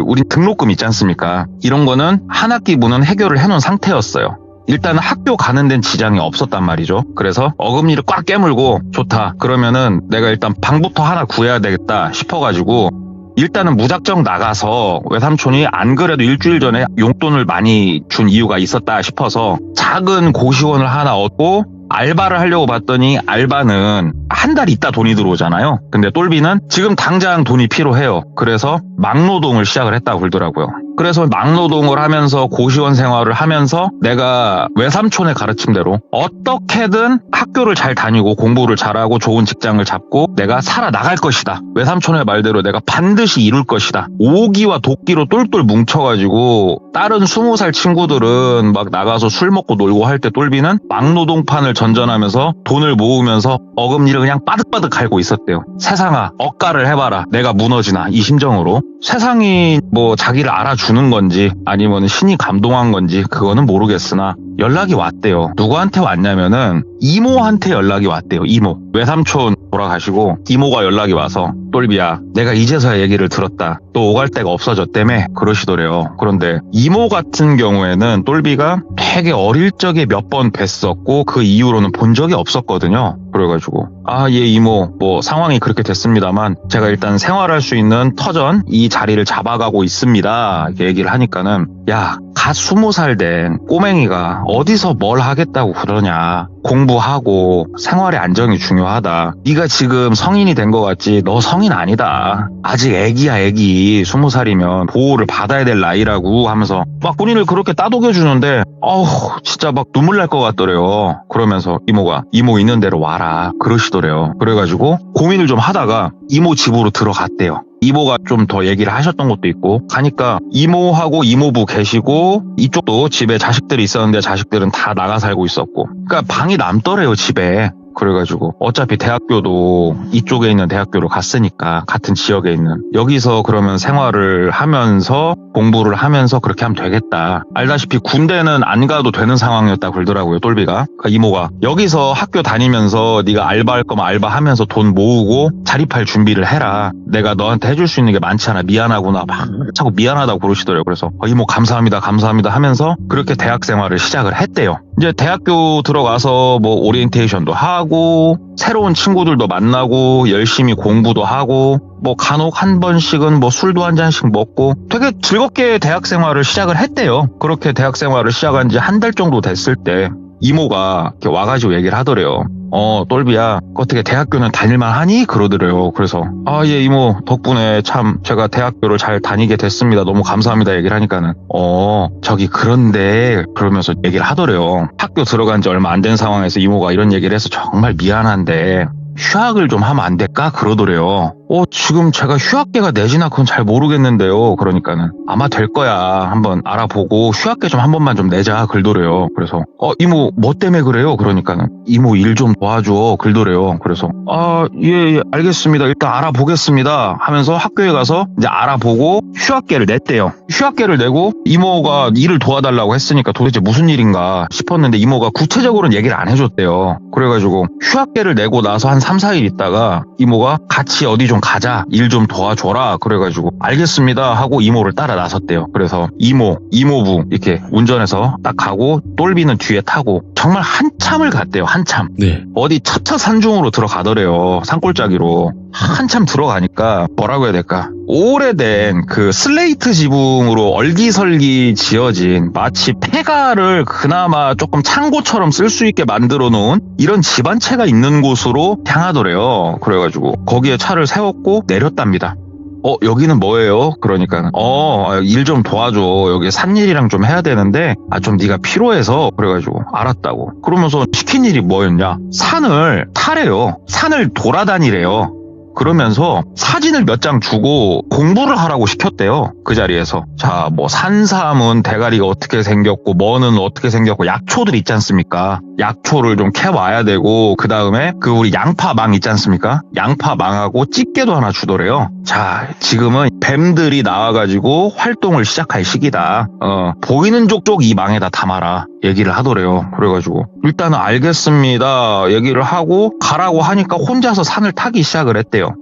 우리 등록금 있지 않습니까? 이런 거는 한 학기분은 해결을 해놓은 상태였어요. 일단은 학교 가는 데는 지장이 없었단 말이죠. 그래서 어금니를 꽉 깨물고 좋다, 그러면은 내가 일단 방부터 하나 구해야 되겠다 싶어가지고 일단은 무작정 나가서, 외삼촌이 안 그래도 일주일 전에 용돈을 많이 준 이유가 있었다 싶어서 작은 고시원을 하나 얻고 알바를 하려고 봤더니 알바는 한 달 있다 돈이 들어오잖아요. 근데 똘비는 지금 당장 돈이 필요해요. 그래서 막노동을 시작을 했다고 그러더라고요. 그래서 막노동을 하면서 고시원 생활을 하면서 내가 외삼촌의 가르침대로 어떻게든 학교를 잘 다니고 공부를 잘하고 좋은 직장을 잡고 내가 살아나갈 것이다. 외삼촌의 말대로 내가 반드시 이룰 것이다. 오기와 도끼로 똘똘 뭉쳐가지고 다른 20살 친구들은 막 나가서 술 먹고 놀고 할 때 똘비는 막노동판을 전전하면서 돈을 모으면서 어금니를 그냥 빠득빠득 갈고 있었대요. 세상아, 억가를 해봐라. 내가 무너지나, 이 심정으로. 세상이 뭐 자기를 알아주는 건지 아니면 신이 감동한 건지 그거는 모르겠으나 연락이 왔대요. 누구한테 왔냐면은 이모한테 연락이 왔대요. 이모. 외삼촌 돌아가시고 이모가 연락이 와서 똘비야, 내가 이제서야 얘기를 들었다. 또 오갈 데가 없어졌다며 그러시더래요. 그런데 이모 같은 경우에는 똘비가 되게 어릴 적에 몇 번 뵀었고 그 이후로는 본 적이 없었거든요. 그래가지고 예 이모, 뭐 상황이 그렇게 됐습니다만 제가 일단 생활할 수 있는 터전 이 자리를 잡아가고 있습니다. 이렇게 얘기를 하니까는 야, 갓 20살 된 꼬맹이가 어디서 뭘 하겠다고 그러냐. 공부하고 생활의 안정이 중요하다. 네가 지금 성인이 된 것 같지 너 성인 아니다. 아직 애기야 애기. 20살이면 보호를 받아야 될 나이라고 하면서 막 본인을 그렇게 따독여주는데 진짜 막 눈물 날 것 같더래요. 그러면서 이모가 이모 있는 대로 와라 그러시더래요. 그래가지고 고민을 좀 하다가 이모 집으로 들어갔대요. 이모가 좀 더 얘기를 하셨던 것도 있고 가니까 이모하고 이모부 계시고 이쪽도 집에 자식들이 있었는데 자식들은 다 나가 살고 있었고 그러니까 방이 남더래요 집에. 그래가지고 어차피 대학교도 이쪽에 있는 대학교로 갔으니까 같은 지역에 있는 여기서 그러면 생활을 하면서 공부를 하면서 그렇게 하면 되겠다. 알다시피 군대는 안 가도 되는 상황이었다 그러더라고요 똘비가. 그러니까 이모가 여기서 학교 다니면서 네가 알바할 거면 알바하면서 돈 모으고 자립할 준비를 해라. 내가 너한테 해줄 수 있는 게 많지 않아. 미안하구나. 막 자꾸 미안하다고 그러시더래요. 그래서 이모 감사합니다 하면서 그렇게 대학 생활을 시작을 했대요. 이제 대학교 들어가서 뭐 오리엔테이션도 하고 새로운 친구들도 만나고 열심히 공부도 하고 뭐 간혹 한 번씩은 뭐 술도 한 잔씩 먹고 되게 즐겁게 대학 생활을 시작을 했대요. 그렇게 대학 생활을 시작한 지 한 달 정도 됐을 때 이모가 이렇게 와가지고 얘기를 하더래요. 똘비야, 어떻게 대학교는 다닐만 하니? 그러더래요. 그래서 예 이모 덕분에 참 제가 대학교를 잘 다니게 됐습니다. 너무 감사합니다 얘기를 하니까는 저기 그런데 그러면서 얘기를 하더래요. 학교 들어간 지 얼마 안 된 상황에서 이모가 이런 얘기를 해서 정말 미안한데 휴학을 좀 하면 안 될까? 그러더래요. 지금 제가 휴학계가 내지나 그건 잘 모르겠는데요. 그러니까는 아마 될 거야. 한번 알아보고 휴학계 좀 한 번만 좀 내자. 그러더래요. 그래서 이모 뭐 때문에 그래요? 그러니까는 이모 일 좀 도와줘. 그러더래요. 그래서 예 알겠습니다. 일단 알아보겠습니다. 하면서 학교에 가서 이제 알아보고 휴학계를 냈대요. 휴학계를 내고 이모가 일을 도와달라고 했으니까 도대체 무슨 일인가 싶었는데 이모가 구체적으로는 얘기를 안 해줬대요. 그래가지고 휴학계를 내고 나서 한 3, 4일 있다가 이모가 같이 어디 좀 가자. 일 좀 도와줘라. 그래가지고 알겠습니다 하고 이모를 따라 나섰대요. 그래서 이모, 이모부 이렇게 운전해서 딱 가고 똘비는 뒤에 타고 정말 한참을 갔대요. 한참. 네. 어디 첩첩산중으로 들어가더래요. 산골짜기로. 한참 들어가니까 뭐라고 해야 될까? 오래된 그 슬레이트 지붕으로 얼기설기 지어진 마치 폐가를 그나마 조금 창고처럼 쓸 수 있게 만들어 놓은 이런 집 한 채가 있는 곳으로 향하더래요. 그래가지고 거기에 차를 세웠고 내렸답니다. 여기는 뭐예요? 그러니까 일 좀 도와줘. 여기 산일이랑 좀 해야 되는데 좀 네가 필요해서. 그래가지고 알았다고. 그러면서 시킨 일이 뭐였냐? 산을 타래요. 산을 돌아다니래요. 그러면서 사진을 몇 장 주고 공부를 하라고 시켰대요. 그 자리에서. 자, 뭐 산삼은 대가리가 어떻게 생겼고 뭐는 어떻게 생겼고 약초들 있지 않습니까? 약초를 좀 캐와야 되고 그 다음에 그 우리 양파망 있지 않습니까? 양파망하고 집게도 하나 주더래요. 자, 지금은 뱀들이 나와가지고 활동을 시작할 시기다. 보이는 족족 이 망에다 담아라. 얘기를 하더래요. 그래가지고 일단은 알겠습니다. 얘기를 하고 가라고 하니까 혼자서 산을 타기 시작을 했대요.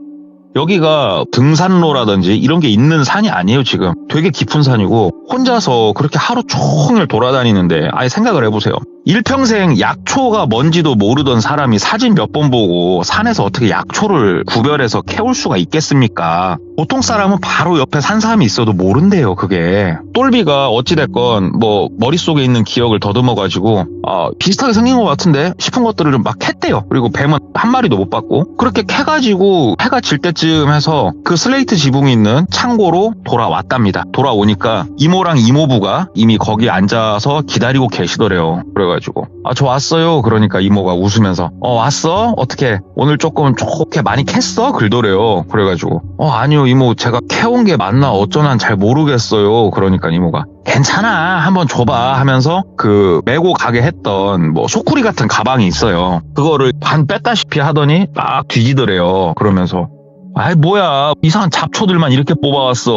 여기가 등산로라든지 이런 게 있는 산이 아니에요. 지금 되게 깊은 산이고 혼자서 그렇게 하루 종일 돌아다니는데 아예 생각을 해보세요. 일평생 약초가 뭔지도 모르던 사람이 사진 몇 번 보고 산에서 어떻게 약초를 구별해서 캐올 수가 있겠습니까? 보통 사람은 바로 옆에 산삼이 있어도 모른대요. 그게 똘비가 어찌됐건 뭐 머릿속에 있는 기억을 더듬어가지고 비슷하게 생긴 것 같은데 싶은 것들을 좀 막 캤대요. 그리고 뱀은 한 마리도 못 봤고 그렇게 캐가지고 해가 질 때쯤 해서 그 슬레이트 지붕이 있는 창고로 돌아왔답니다. 돌아오니까 이모랑 이모부가 이미 거기 앉아서 기다리고 계시더래요. 그래가지고 저 왔어요. 그러니까 이모가 웃으면서 왔어? 어떻게 오늘 조금 좋게 많이 캤어? 그러더래요. 그래가지고 아니요 이모 제가 캐온 게 맞나 어쩌나 잘 모르겠어요. 그러니까 이모가 괜찮아 한번 줘봐 하면서 그 메고 가게 했던 뭐 소쿠리 같은 가방이 있어요. 그거를 반 뺐다시피 하더니 막 뒤지더래요. 그러면서 아이 뭐야 이상한 잡초들만 이렇게 뽑아왔어.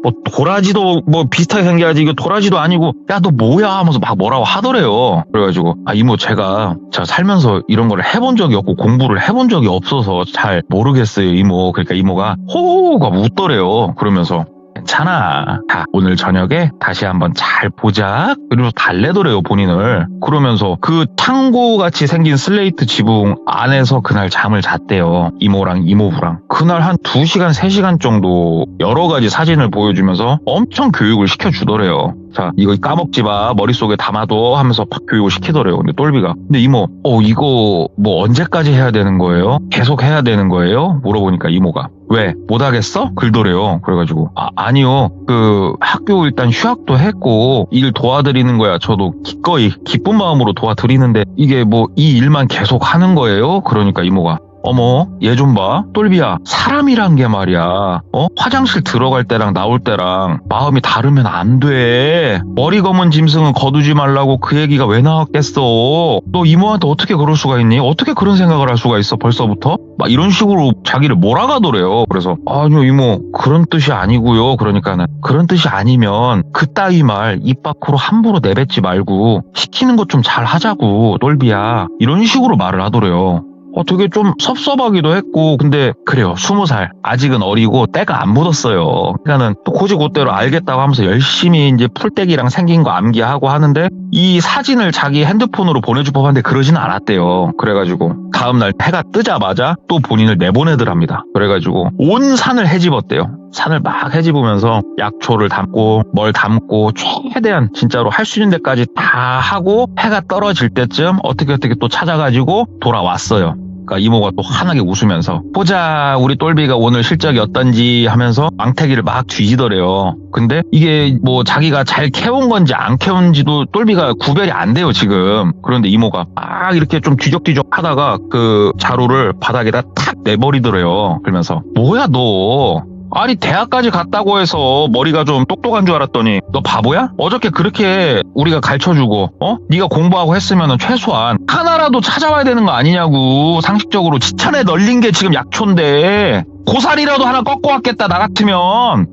뭐 도라지도 뭐 비슷하게 생겨야지 이거 도라지도 아니고 야 너 뭐야 하면서 막 뭐라고 하더래요. 그래가지고 이모 제가 살면서 이런 걸 해본 적이 없고 공부를 해본 적이 없어서 잘 모르겠어요 이모. 그러니까 이모가 호호가 웃더래요. 그러면서 괜찮아. 자, 오늘 저녁에 다시 한번 잘 보자. 그러면서 달래더래요, 본인을. 그러면서 그 창고같이 생긴 슬레이트 지붕 안에서 그날 잠을 잤대요. 이모랑 이모부랑. 그날 한 2시간, 3시간 정도 여러 가지 사진을 보여주면서 엄청 교육을 시켜주더래요. 자, 이거 까먹지 마. 머릿속에 담아둬. 하면서 팍 교육을 시키더래요. 근데 똘비가. 근데 이모, 이거 뭐 언제까지 해야 되는 거예요? 계속 해야 되는 거예요? 물어보니까 이모가. 왜? 못하겠어? 글더래요. 그래가지고 아니요. 그 학교 일단 휴학도 했고 일 도와드리는 거야. 저도 기꺼이 기쁜 마음으로 도와드리는데 이게 뭐 이 일만 계속 하는 거예요? 그러니까 이모가 어머 얘 좀 봐. 똘비야 사람이란 게 말이야 화장실 들어갈 때랑 나올 때랑 마음이 다르면 안 돼. 머리 검은 짐승은 거두지 말라고 그 얘기가 왜 나왔겠어. 너 이모한테 어떻게 그럴 수가 있니? 어떻게 그런 생각을 할 수가 있어 벌써부터? 막 이런 식으로 자기를 몰아가더래요. 그래서 아니요 이모 그런 뜻이 아니고요. 그러니까는 그런 뜻이 아니면 그따위 말 입 밖으로 함부로 내뱉지 말고 시키는 것 좀 잘 하자고 똘비야. 이런 식으로 말을 하더래요. 되게 좀 섭섭하기도 했고 근데 그래요 20살 아직은 어리고 때가 안 묻었어요. 그러니까는 또 고지고대로 알겠다고 하면서 열심히 이제 풀떼기랑 생긴 거 암기하고 하는데 이 사진을 자기 핸드폰으로 보내줄 법한데 그러지는 않았대요. 그래가지고 다음날 해가 뜨자마자 또 본인을 내보내더랍니다. 그래가지고 온 산을 헤집었대요. 산을 막 헤집으면서 약초를 담고 뭘 담고 최대한 진짜로 할 수 있는 데까지 다 하고 해가 떨어질 때쯤 어떻게 또 찾아가지고 돌아왔어요. 그러니까 이모가 또 환하게 웃으면서 보자 우리 똘비가 오늘 실적이 어떤지 하면서 망태기를 막 뒤지더래요. 근데 이게 뭐 자기가 잘 캐온 건지 안 캐온지도 똘비가 구별이 안 돼요 지금. 그런데 이모가 막 이렇게 좀 뒤적뒤적 하다가 그 자루를 바닥에다 탁 내버리더래요. 그러면서 뭐야 너 아니 대학까지 갔다고 해서 머리가 좀 똑똑한 줄 알았더니 너 바보야? 어저께 그렇게 우리가 가르쳐주고 네가 공부하고 했으면 최소한 하나라도 찾아와야 되는 거 아니냐고. 상식적으로 지천에 널린 게 지금 약초인데 고사리라도 하나 꺾고 왔겠다 나 같으면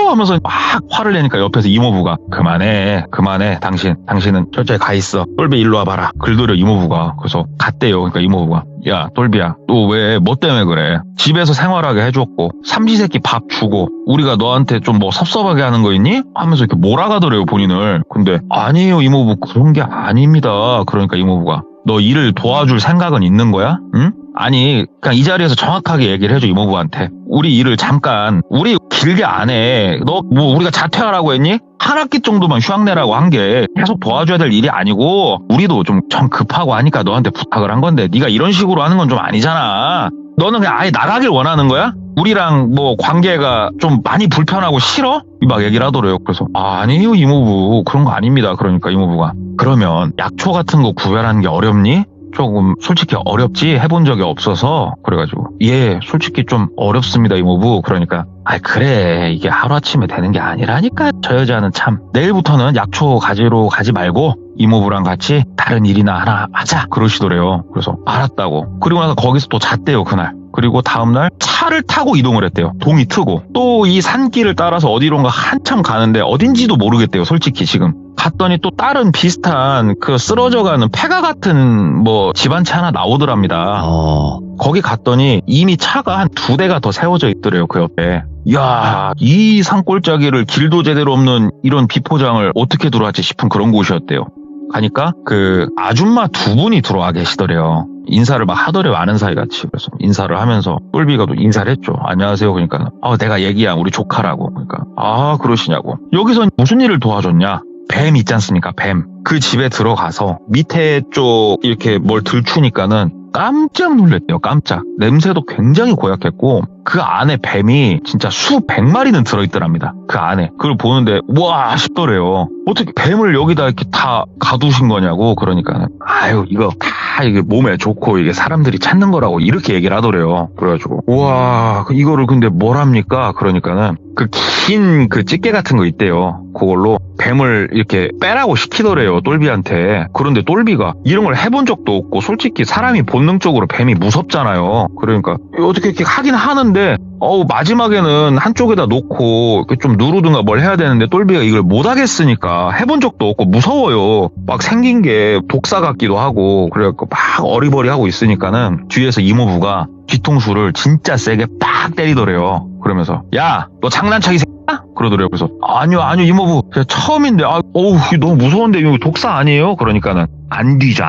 하면서 막 화를 내니까 옆에서 이모부가 그만해 당신은 저쪽에 가 있어. 똘비 일로 와봐라. 글더려 이모부가. 그래서 갔대요. 그러니까 이모부가 야 똘비야 너 왜 뭐 때문에 그래? 집에서 생활하게 해줬고 삼시세끼 밥 주고 우리가 너한테 좀 뭐 섭섭하게 하는 거 있니? 하면서 이렇게 몰아가더래요 본인을. 근데 아니에요 이모부 그런 게 아닙니다. 그러니까 이모부가 너 일을 도와줄 생각은 있는 거야? 응? 아니 그냥 이 자리에서 정확하게 얘기를 해줘 이모부한테. 우리 일을 잠깐 우리 길게 안 해. 너 뭐 우리가 자퇴하라고 했니? 한 학기 정도만 휴학 내라고 한 게 계속 도와줘야 될 일이 아니고 우리도 좀 급하고 하니까 너한테 부탁을 한 건데 네가 이런 식으로 하는 건 좀 아니잖아. 너는 그냥 아예 나가길 원하는 거야? 우리랑 뭐 관계가 좀 많이 불편하고 싫어? 막 얘기를 하더래요. 그래서 아니요 이모부 그런 거 아닙니다. 그러니까 이모부가 그러면 약초 같은 거 구별하는 게 어렵니? 조금 솔직히 어렵지 해본 적이 없어서 그래가지고 예 솔직히 좀 어렵습니다 이모부. 그러니까 그래 이게 하루아침에 되는 게 아니라니까 저 여자는 참 내일부터는 약초 가지러 가지 말고 이모부랑 같이 다른 일이나 하나 하자 그러시더래요. 그래서 알았다고. 그리고 나서 거기서 또 잤대요 그날. 그리고 다음날 차를 타고 이동을 했대요. 동이 트고. 또 이 산길을 따라서 어디론가 한참 가는데 어딘지도 모르겠대요 솔직히 지금. 갔더니 또 다른 비슷한 그 쓰러져가는 폐가 같은 뭐 집안차 하나 나오더랍니다. 거기 갔더니 이미 차가 한 2대가 더 세워져 있더래요 그 옆에. 이야 이 산골짜기를 길도 제대로 없는 이런 비포장을 어떻게 들어왔지 싶은 그런 곳이었대요. 가니까 그 아줌마 2분이 들어와 계시더래요. 인사를 막 하더래요 아는 사이같이. 그래서 인사를 하면서 똘비가 또 인사를 했죠. 안녕하세요. 그러니까 내가 얘기한 우리 조카라고. 그러니까 그러시냐고. 여기서 무슨 일을 도와줬냐. 뱀 있지 않습니까? 뱀. 그 집에 들어가서 밑에 쪽 이렇게 뭘 들추니까는 깜짝 놀랐대요. 깜짝. 냄새도 굉장히 고약했고 그 안에 뱀이 진짜 수백 마리는 들어있더랍니다. 그 안에. 그걸 보는데 와 싶더래요. 어떻게 뱀을 여기다 이렇게 다 가두신 거냐고. 그러니까 이거 다 이게 몸에 좋고 이게 사람들이 찾는 거라고 이렇게 얘기를 하더래요. 그래가지고 우와 이거를 근데 뭘 합니까? 그러니까는 그 긴 그 집게 같은 거 있대요. 그걸로 뱀을 이렇게 빼라고 시키더래요 똘비한테. 그런데 똘비가 이런 걸 해본 적도 없고 솔직히 사람이 본능적으로 뱀이 무섭잖아요. 그러니까 어떻게 이렇게 하긴 하는데 마지막에는 한쪽에다 놓고 좀 누르든가 뭘 해야 되는데 똘비가 이걸 못하겠으니까 해본 적도 없고 무서워요. 막 생긴 게 독사 같기도 하고 그래갖고 막 어리버리하고 있으니까는 뒤에서 이모부가 뒤통수를 진짜 세게 빡 때리더래요. 그러면서 야 너 장난치기 새끼야? 그러더래요. 그래서 아니요 이모부 처음인데 너무 무서운데 이거 독사 아니에요? 그러니까는 안 뒤져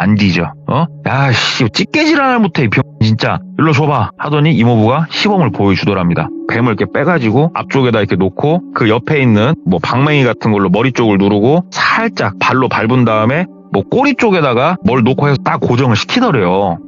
야씨 찌개질 하나 못해 이 병 진짜 일로 줘봐 하더니 이모부가 시범을 보여주더랍니다. 뱀을 이렇게 빼가지고 앞쪽에다 이렇게 놓고 그 옆에 있는 뭐 방망이 같은 걸로 머리 쪽을 누르고 살짝 발로 밟은 다음에 뭐 꼬리 쪽에다가 뭘 놓고 해서 딱 고정을 시키더래요.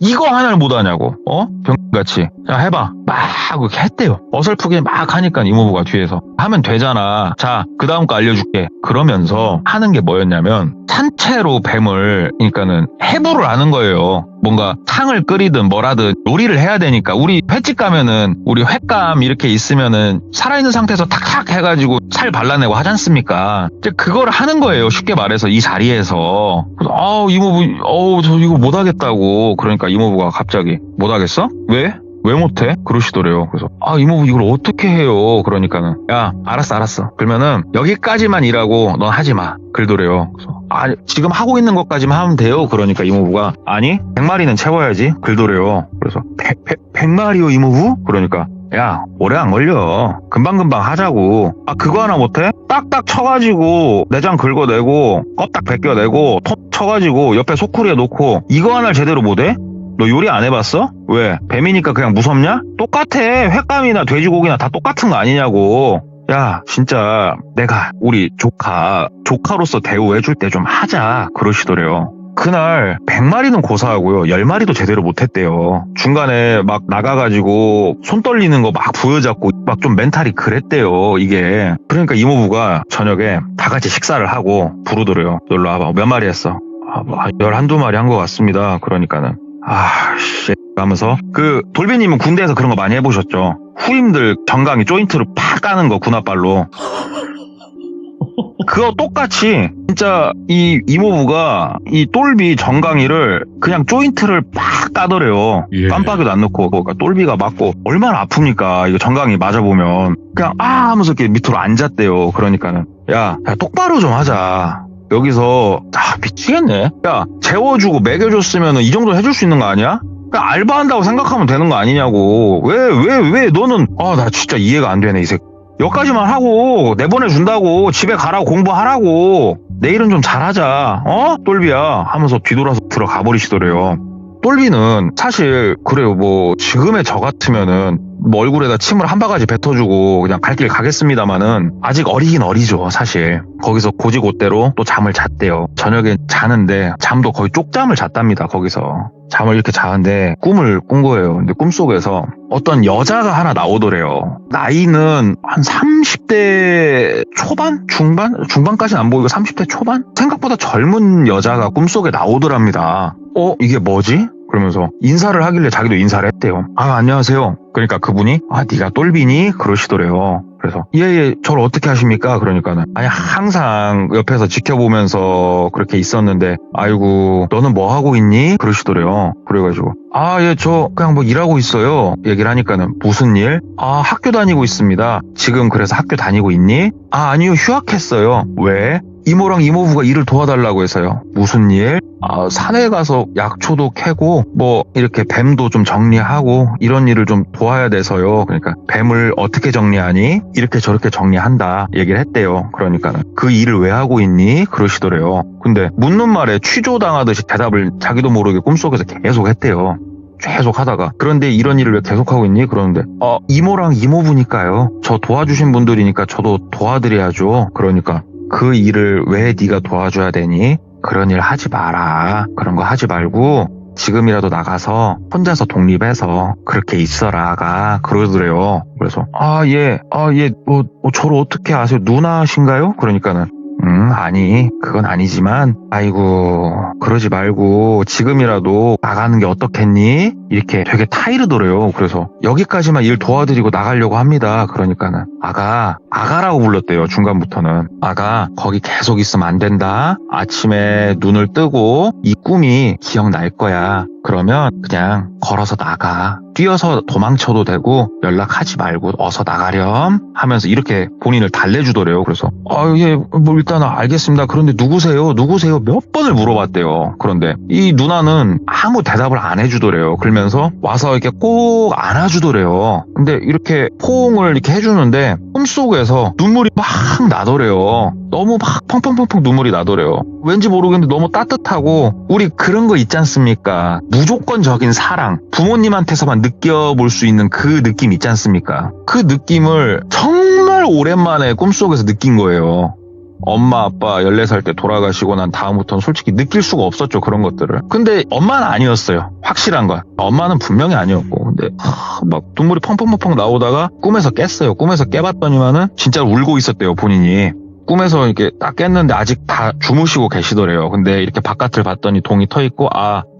이거 하나를 못하냐고 병같이 자 해봐 막 그렇게 했대요. 어설프게 막 하니까 이모부가 뒤에서 하면 되잖아. 자 그 다음 거 알려줄게. 그러면서 하는 게 뭐였냐면 산채로 뱀을 그러니까는 해부를 하는 거예요. 뭔가 탕을 끓이든 뭐라든 요리를 해야 되니까 우리 횟집 가면은 우리 횟감 이렇게 있으면은 살아있는 상태에서 탁탁 해가지고 살 발라내고 하지 않습니까? 이제 그걸 하는 거예요. 쉽게 말해서 이 자리에서. 그래서 이모부 저 이거 못하겠다고. 그러니까 이모부가 갑자기 못하겠어? 왜? 왜 못해? 그러시더래요. 그래서 이모부 이걸 어떻게 해요? 그러니까는 야 알았어. 그러면은 여기까지만 일하고 넌 하지 마. 그러더래요. 그래서 지금 하고 있는 것까지만 하면 돼요. 그러니까 이모부가 아니 100마리는 채워야지. 그러더래요. 그래서 100마리요 이모부? 그러니까 야 오래 안 걸려. 금방금방 하자고. 그거 하나 못해? 딱딱 쳐가지고 내장 긁어내고 껍딱 벗겨내고 톱 쳐가지고 옆에 소쿠리에 놓고 이거 하나를 제대로 못해? 너 요리 안 해봤어? 왜? 뱀이니까 그냥 무섭냐? 똑같아. 횟감이나 돼지고기나 다 똑같은 거 아니냐고. 야 진짜 내가 우리 조카로서 대우해줄 때 좀 하자. 그러시더래요. 그날 100마리는 고사하고요 10마리도 제대로 못했대요. 중간에 막 나가가지고 손 떨리는 거 막 부여잡고 막 좀 멘탈이 그랬대요 이게. 그러니까 이모부가 저녁에 다 같이 식사를 하고 부르더래요. 놀러 와봐. 몇 마리 했어? 11~12마리 한 것 같습니다. 그러니까는 씨 하면서 그 돌비님은 군대에서 그런 거 많이 해보셨죠? 후임들 정강이 조인트를 팍 까는 거 군홧발로. 그거 똑같이 진짜 이 이모부가 이 똘비 정강이를 그냥 조인트를 팍 까더래요. 예. 깜빡이도 안 넣고. 그러니까 똘비가 맞고 얼마나 아픕니까 이거 정강이 맞아보면. 그냥 하면서 이렇게 밑으로 앉았대요. 그러니까는 야 똑바로 좀 하자. 여기서 미치겠네. 야 재워주고 먹여줬으면 이 정도 해줄 수 있는 거 아니야? 그냥 알바한다고 생각하면 되는 거 아니냐고. 왜 너는 나 진짜 이해가 안 되네 이 새끼. 여기까지만 하고 내보내준다고. 집에 가라고 공부하라고. 내일은 좀 잘하자 똘비야 하면서 뒤돌아서 들어가 버리시더래요. 똘비는 사실 그래요. 뭐 지금의 저 같으면은 뭐 얼굴에다 침을 한 바가지 뱉어주고 그냥 갈 길 가겠습니다마는 아직 어리긴 어리죠 사실. 거기서 고지고대로 또 잠을 잤대요. 저녁에 자는데 잠도 거의 쪽잠을 잤답니다. 거기서 잠을 이렇게 자는데 꿈을 꾼 거예요. 근데 꿈속에서 어떤 여자가 하나 나오더래요. 나이는 한 30대 초반? 중반까지는 안 보이고 30대 초반? 생각보다 젊은 여자가 꿈속에 나오더랍니다. 이게 뭐지? 그러면서 인사를 하길래 자기도 인사를 했대요. 안녕하세요. 그러니까 그분이 네가 똘비니? 그러시더래요. 그래서 예, 저를 어떻게 하십니까? 그러니까는 아니 항상 옆에서 지켜보면서 그렇게 있었는데 아이고 너는 뭐 하고 있니? 그러시더래요. 그래가지고 예, 저 그냥 뭐 일하고 있어요. 얘기를 하니까는 무슨 일? 학교 다니고 있습니다. 지금 그래서 학교 다니고 있니? 아니요, 휴학했어요. 왜? 이모랑 이모부가 일을 도와달라고 해서요. 무슨 일? 산에 가서 약초도 캐고 뭐 이렇게 뱀도 좀 정리하고 이런 일을 좀 도와야 돼서요. 그러니까 뱀을 어떻게 정리하니? 이렇게 저렇게 정리한다 얘기를 했대요. 그러니까는 그 일을 왜 하고 있니? 그러시더래요. 근데 묻는 말에 취조당하듯이 대답을 자기도 모르게 꿈속에서 계속 했대요. 계속 하다가 그런데 이런 일을 왜 계속하고 있니? 그러는데 이모랑 이모부니까요. 저 도와주신 분들이니까 저도 도와드려야죠. 그러니까 그 일을 왜 네가 도와줘야 되니? 그런 일 하지 마라. 그런 거 하지 말고 지금이라도 나가서 혼자서 독립해서 그렇게 있어라가 그러더래요. 그래서 예, 뭐 저를 어떻게 아세요? 누나신가요? 그러니까는 아니 그건 아니지만 아이고 그러지 말고 지금이라도 나가는 게 어떻겠니? 이렇게 되게 타이르더래요. 그래서 여기까지만 일 도와드리고 나가려고 합니다. 그러니까는 아가라고 불렀대요. 중간부터는 아가 거기 계속 있으면 안 된다. 아침에 눈을 뜨고 이 꿈이 기억날 거야. 그러면 그냥 걸어서 나가. 뛰어서 도망쳐도 되고 연락하지 말고 어서 나가렴 하면서 이렇게 본인을 달래주더래요. 그래서 예, 뭐 일단 알겠습니다. 그런데 누구세요? 몇 번을 물어봤대요. 그런데 이 누나는 아무 대답을 안 해주더래요. 그러면서 와서 이렇게 꼭 안아주더래요. 근데 이렇게 포옹을 이렇게 해주는데 꿈속에서 눈물이 막 나더래요. 너무 막 펑펑펑펑 눈물이 나더래요. 왠지 모르겠는데 너무 따뜻하고 우리 그런 거 있지 않습니까? 무조건적인 사랑, 부모님한테서만 느껴볼 수 있는 그 느낌 있지 않습니까? 그 느낌을 정말 오랜만에 꿈속에서 느낀 거예요. 엄마 아빠 14살 때 돌아가시고 난 다음부터는 솔직히 느낄 수가 없었죠. 그런 것들을. 근데 엄마는 아니었어요. 확실한 건 엄마는 분명히 아니었고 근데 막 눈물이 펑펑펑펑 나오다가 꿈에서 깼어요. 꿈에서 깨봤더니만은 진짜 울고 있었대요. 본인이. 꿈에서 이렇게 딱 깼는데 아직 다 주무시고 계시더래요. 근데 이렇게 바깥을 봤더니 동이 터 있고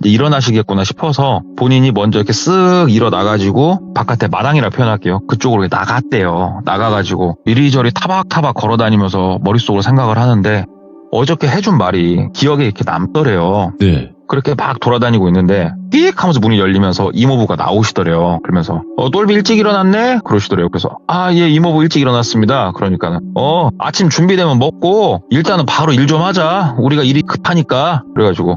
이제 일어나시겠구나 싶어서 본인이 먼저 이렇게 쓱 일어나가지고 바깥에 마당이라 표현할게요. 그쪽으로 나갔대요. 나가가지고 이리저리 타박타박 걸어다니면서 머릿속으로 생각을 하는데 어저께 해준 말이 기억에 이렇게 남더래요. 네. 그렇게 막 돌아다니고 있는데 삑 하면서 문이 열리면서 이모부가 나오시더래요. 그러면서 똘비 일찍 일어났네? 그러시더래요. 그래서 예, 이모부 일찍 일어났습니다. 그러니까는 아침 준비되면 먹고 일단은 바로 일 좀 하자. 우리가 일이 급하니까. 그래가지고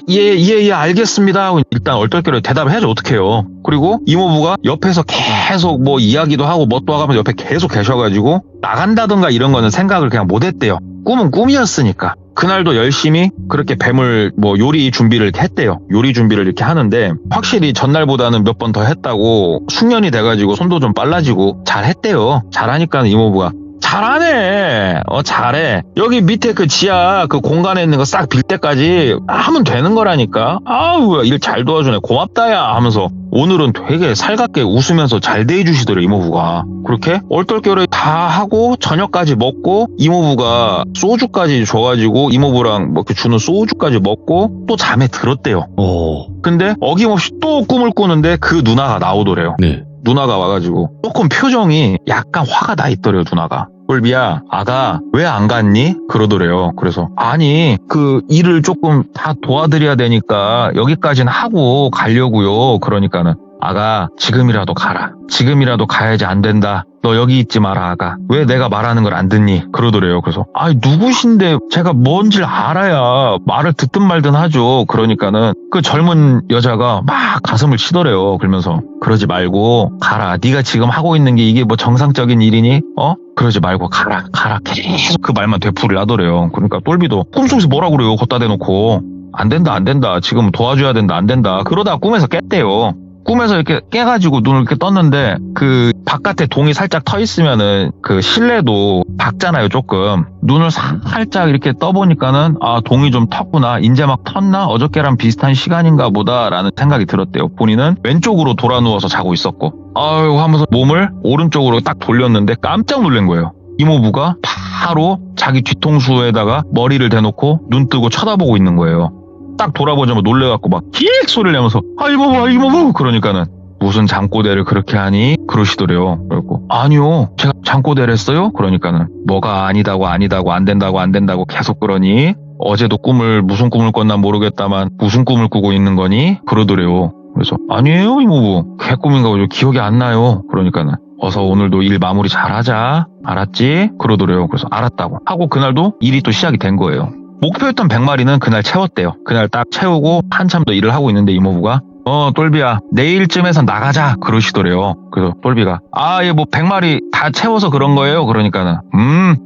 예 알겠습니다. 일단 얼떨결에 대답을 해야지 어떡해요. 그리고 이모부가 옆에서 계속 뭐 이야기도 하고 뭣도 하면서 옆에 계속 계셔가지고 나간다든가 이런 거는 생각을 그냥 못했대요. 꿈은 꿈이었으니까. 그날도 열심히 그렇게 뱀을 뭐 요리 준비를 이렇게 했대요. 요리 준비를 이렇게 하는데 확실히 전날보다는 몇 번 더 했다고 숙련이 돼가지고 손도 좀 빨라지고 잘했대요. 잘하니까 이모부가 잘하네. 잘해. 여기 밑에 그 지하 그 공간에 있는 거 싹 빌 때까지 하면 되는 거라니까. 일 잘 도와주네. 고맙다야 하면서 오늘은 되게 살갑게 웃으면서 잘 대해주시더래 이모부가. 그렇게 얼떨결에 다 하고 저녁까지 먹고 이모부가 소주까지 줘가지고 이모부랑 뭐 주는 소주까지 먹고 또 잠에 들었대요. 근데 어김없이 또 꿈을 꾸는데 그 누나가 나오더래요. 네. 누나가 와가지고 조금 표정이 약간 화가 나 있더래요. 누나가. 똘비야 아가 왜 안 갔니? 그러더래요. 그래서 아니 그 일을 조금 다 도와드려야 되니까 여기까지는 하고 가려고요. 그러니까는 아가 지금이라도 가라. 지금이라도 가야지 안 된다. 너 여기 있지 마라 아가. 왜 내가 말하는 걸 안 듣니? 그러더래요. 그래서 누구신데 제가 뭔지를 알아야 말을 듣든 말든 하죠. 그러니까는 그 젊은 여자가 막 가슴을 치더래요. 그러면서 그러지 말고 가라. 네가 지금 하고 있는 게 이게 뭐 정상적인 일이니? 그러지 말고 가라. 계속 그 말만 되풀이를 하더래요. 그러니까 똘비도 꿈속에서 뭐라고 그래요. 걷다 대놓고 안 된다. 지금 도와줘야 된다. 안 된다. 그러다 꿈에서 깼대요. 꿈에서 이렇게 깨가지고 눈을 이렇게 떴는데 그 바깥에 동이 살짝 터 있으면은 그 실내도 밝잖아요, 조금. 눈을 살짝 이렇게 떠보니까는 아, 동이 좀 텄구나. 이제 막 텄나? 어저께랑 비슷한 시간인가 보다라는 생각이 들었대요. 본인은 왼쪽으로 돌아 누워서 자고 있었고 아유 하면서 몸을 오른쪽으로 딱 돌렸는데 깜짝 놀란 거예요. 이모부가 바로 자기 뒤통수에다가 머리를 대놓고 눈 뜨고 쳐다보고 있는 거예요. 딱 돌아보자마자 놀래갖고 막 킥 소리를 내면서 아 이모부 그러니까는 무슨 잠꼬대를 그렇게 하니? 그러시더래요. 그래갖고 아니요 제가 잠꼬대를 했어요? 그러니까는 뭐가 아니다고 안 된다고 계속 그러니 어제도 무슨 꿈을 꿨나 모르겠다만 무슨 꿈을 꾸고 있는 거니? 그러더래요. 그래서 아니에요 이모부 개꿈인가 보죠. 기억이 안 나요. 그러니까는 어서 오늘도 일 마무리 잘하자. 알았지? 그러더래요. 그래서 알았다고 하고 그날도 일이 또 시작이 된 거예요. 목표였던 100마리는 그날 채웠대요. 그날 딱 채우고 한참 더 일을 하고 있는데 이모부가 똘비야 내일쯤에선 나가자 그러시더래요. 그래서 똘비가 얘 뭐 100마리 다 채워서 그런 거예요. 그러니까는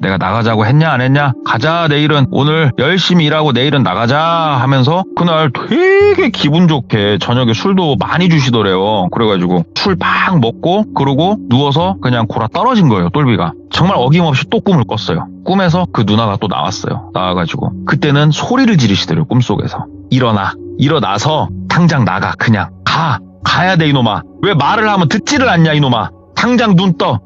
내가 나가자고 했냐 안 했냐? 가자 내일은 오늘 열심히 일하고 내일은 나가자 하면서 그날 되게 기분 좋게 저녁에 술도 많이 주시더래요. 그래가지고 술 팍 먹고 그러고 누워서 그냥 골아 떨어진 거예요. 똘비가 정말 어김없이 또 꿈을 꿨어요. 꿈에서 그 누나가 또 나왔어요. 나와가지고 그때는 소리를 지르시더래요. 꿈속에서 일어나서 당장 나가. 그냥 가야 돼 이놈아. 왜 말을 하면 듣지를 않냐 이놈아. 당장 눈 떠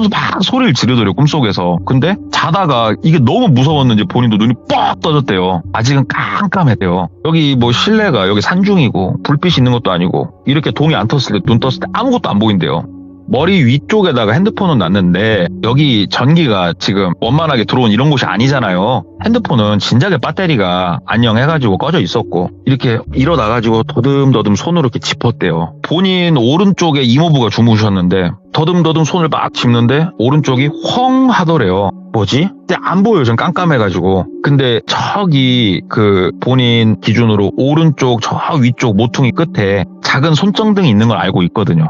막 소리를 지르더래요. 꿈속에서. 근데 자다가 이게 너무 무서웠는지 본인도 눈이 뻑 떠졌대요. 아직은 깜깜했대요. 여기 뭐 실내가 여기 산중이고 불빛이 있는 것도 아니고 이렇게 동이 안 떴을 때 눈 떴을 때 아무것도 안 보인대요. 머리 위쪽에다가 핸드폰은 놨는데 여기 전기가 지금 원만하게 들어온 이런 곳이 아니잖아요. 핸드폰은 진작에 배터리가 안녕해가지고 꺼져 있었고 이렇게 일어나가지고 더듬더듬 손으로 이렇게 짚었대요. 본인 오른쪽에 이모부가 주무셨는데 더듬더듬 손을 막 짚는데 오른쪽이 헝 하더래요. 뭐지? 근데 안 보여요. 전 깜깜해가지고. 근데 저기 그 본인 기준으로 오른쪽 저 위쪽 모퉁이 끝에 작은 손전등이 있는 걸 알고 있거든요.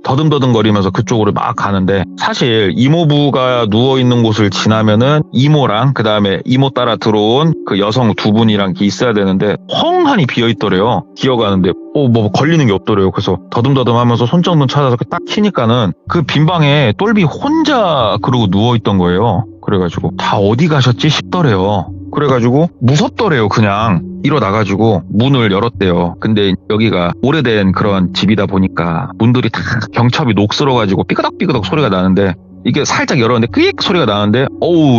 더듬더듬거리면서 그쪽으로 막 가는데 사실 이모부가 누워있는 곳을 지나면은 이모랑 그 다음에 이모 따라 들어온 그 여성 두 분이랑 있어야 되는데 헝하니 비어있더래요. 기어가는데 뭐 걸리는 게 없더래요. 그래서 더듬더듬 하면서 손전등 찾아서 딱 키니까는 그 빈방에 똘비 혼자 그러고 누워있던 거예요. 그래가지고 다 어디 가셨지 싶더래요. 그래가지고 무섭더래요. 그냥 일어나가지고 문을 열었대요. 근데 여기가 오래된 그런 집이다 보니까 문들이 다 경첩이 녹슬어가지고 삐그덕삐그덕 소리가 나는데 이게 살짝 열었는데 끄익 소리가 나는데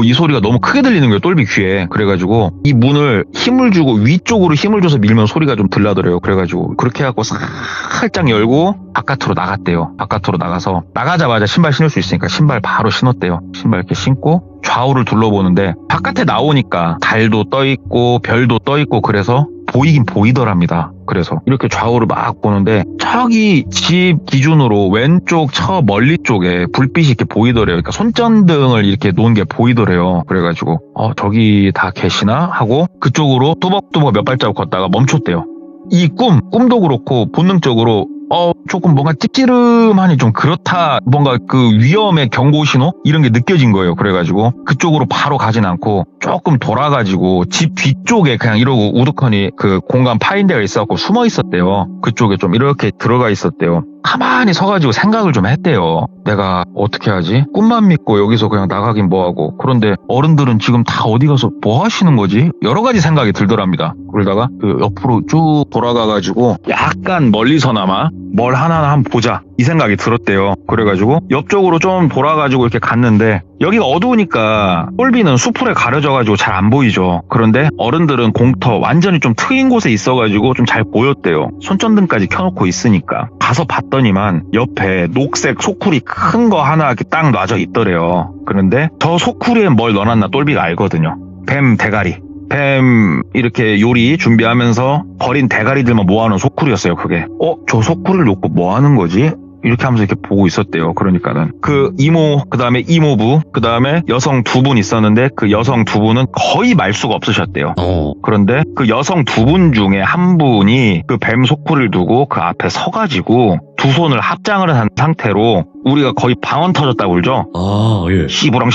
이 소리가 너무 크게 들리는 거예요. 똘비 귀에. 그래가지고 이 문을 힘을 주고 위쪽으로 힘을 줘서 밀면 소리가 좀 들라더래요. 그래가지고 그렇게 해갖고 살짝 열고 바깥으로 나갔대요. 바깥으로 나가서 나가자마자 신발 신을 수 있으니까 신발 바로 신었대요. 신발 이렇게 신고 좌우를 둘러보는데 바깥에 나오니까 달도 떠있고 별도 떠있고 그래서 보이긴 보이더랍니다. 그래서 이렇게 좌우를 막 보는데 저기 집 기준으로 왼쪽 저 멀리 쪽에 불빛이 이렇게 보이더래요. 그러니까 손전등을 이렇게 놓은 게 보이더래요. 그래가지고 저기 다 계시나 하고 그쪽으로 뚜벅뚜벅 몇 발자국 걷다가 멈췄대요. 이 꿈도 그렇고 본능적으로 조금 뭔가 찝찝하니 좀 그렇다. 뭔가 그 위험의 경고 신호? 이런 게 느껴진 거예요. 그래가지고 그쪽으로 바로 가진 않고 조금 돌아가지고 집 뒤쪽에 그냥 이러고 우두커니 그 공간 파인 데가 있어갖고 숨어 있었대요. 그쪽에 좀 이렇게 들어가 있었대요. 가만히 서가지고 생각을 좀 했대요. 내가 어떻게 하지? 꿈만 믿고 여기서 그냥 나가긴 뭐하고. 그런데 어른들은 지금 다 어디 가서 뭐 하시는 거지? 여러 가지 생각이 들더랍니다. 그러다가 그 옆으로 쭉 돌아가가지고 약간 멀리서나마 뭘 하나하나 한번 보자 이 생각이 들었대요. 그래가지고 옆쪽으로 좀 돌아가지고 이렇게 갔는데 여기가 어두우니까 똘비는 수풀에 가려져가지고 잘 안 보이죠. 그런데 어른들은 공터 완전히 좀 트인 곳에 있어가지고 좀 잘 보였대요. 손전등까지 켜놓고 있으니까. 가서 봤더니만 옆에 녹색 소쿠리 큰 거 하나 이렇게 딱 놔져 있더래요. 그런데 저 소쿠리에 뭘 넣어놨나 똘비가 알거든요. 뱀 대가리. 뱀 이렇게 요리 준비하면서 버린 대가리들만 모아놓은 소쿠리였어요. 그게 저 소쿠리를 놓고 뭐 하는 거지? 이렇게 하면서 이렇게 보고 있었대요. 그러니까는 그 이모 그 다음에 이모부 그 다음에 여성 두 분 있었는데 그 여성 두 분은 거의 말수가 없으셨대요. 그런데 그 여성 두 분 중에 한 분이 그 뱀 소쿠리를 두고 그 앞에 서가지고 두 손을 합장을 한 상태로 우리가 거의 방언 터졌다고 그러죠. 예. 시부렁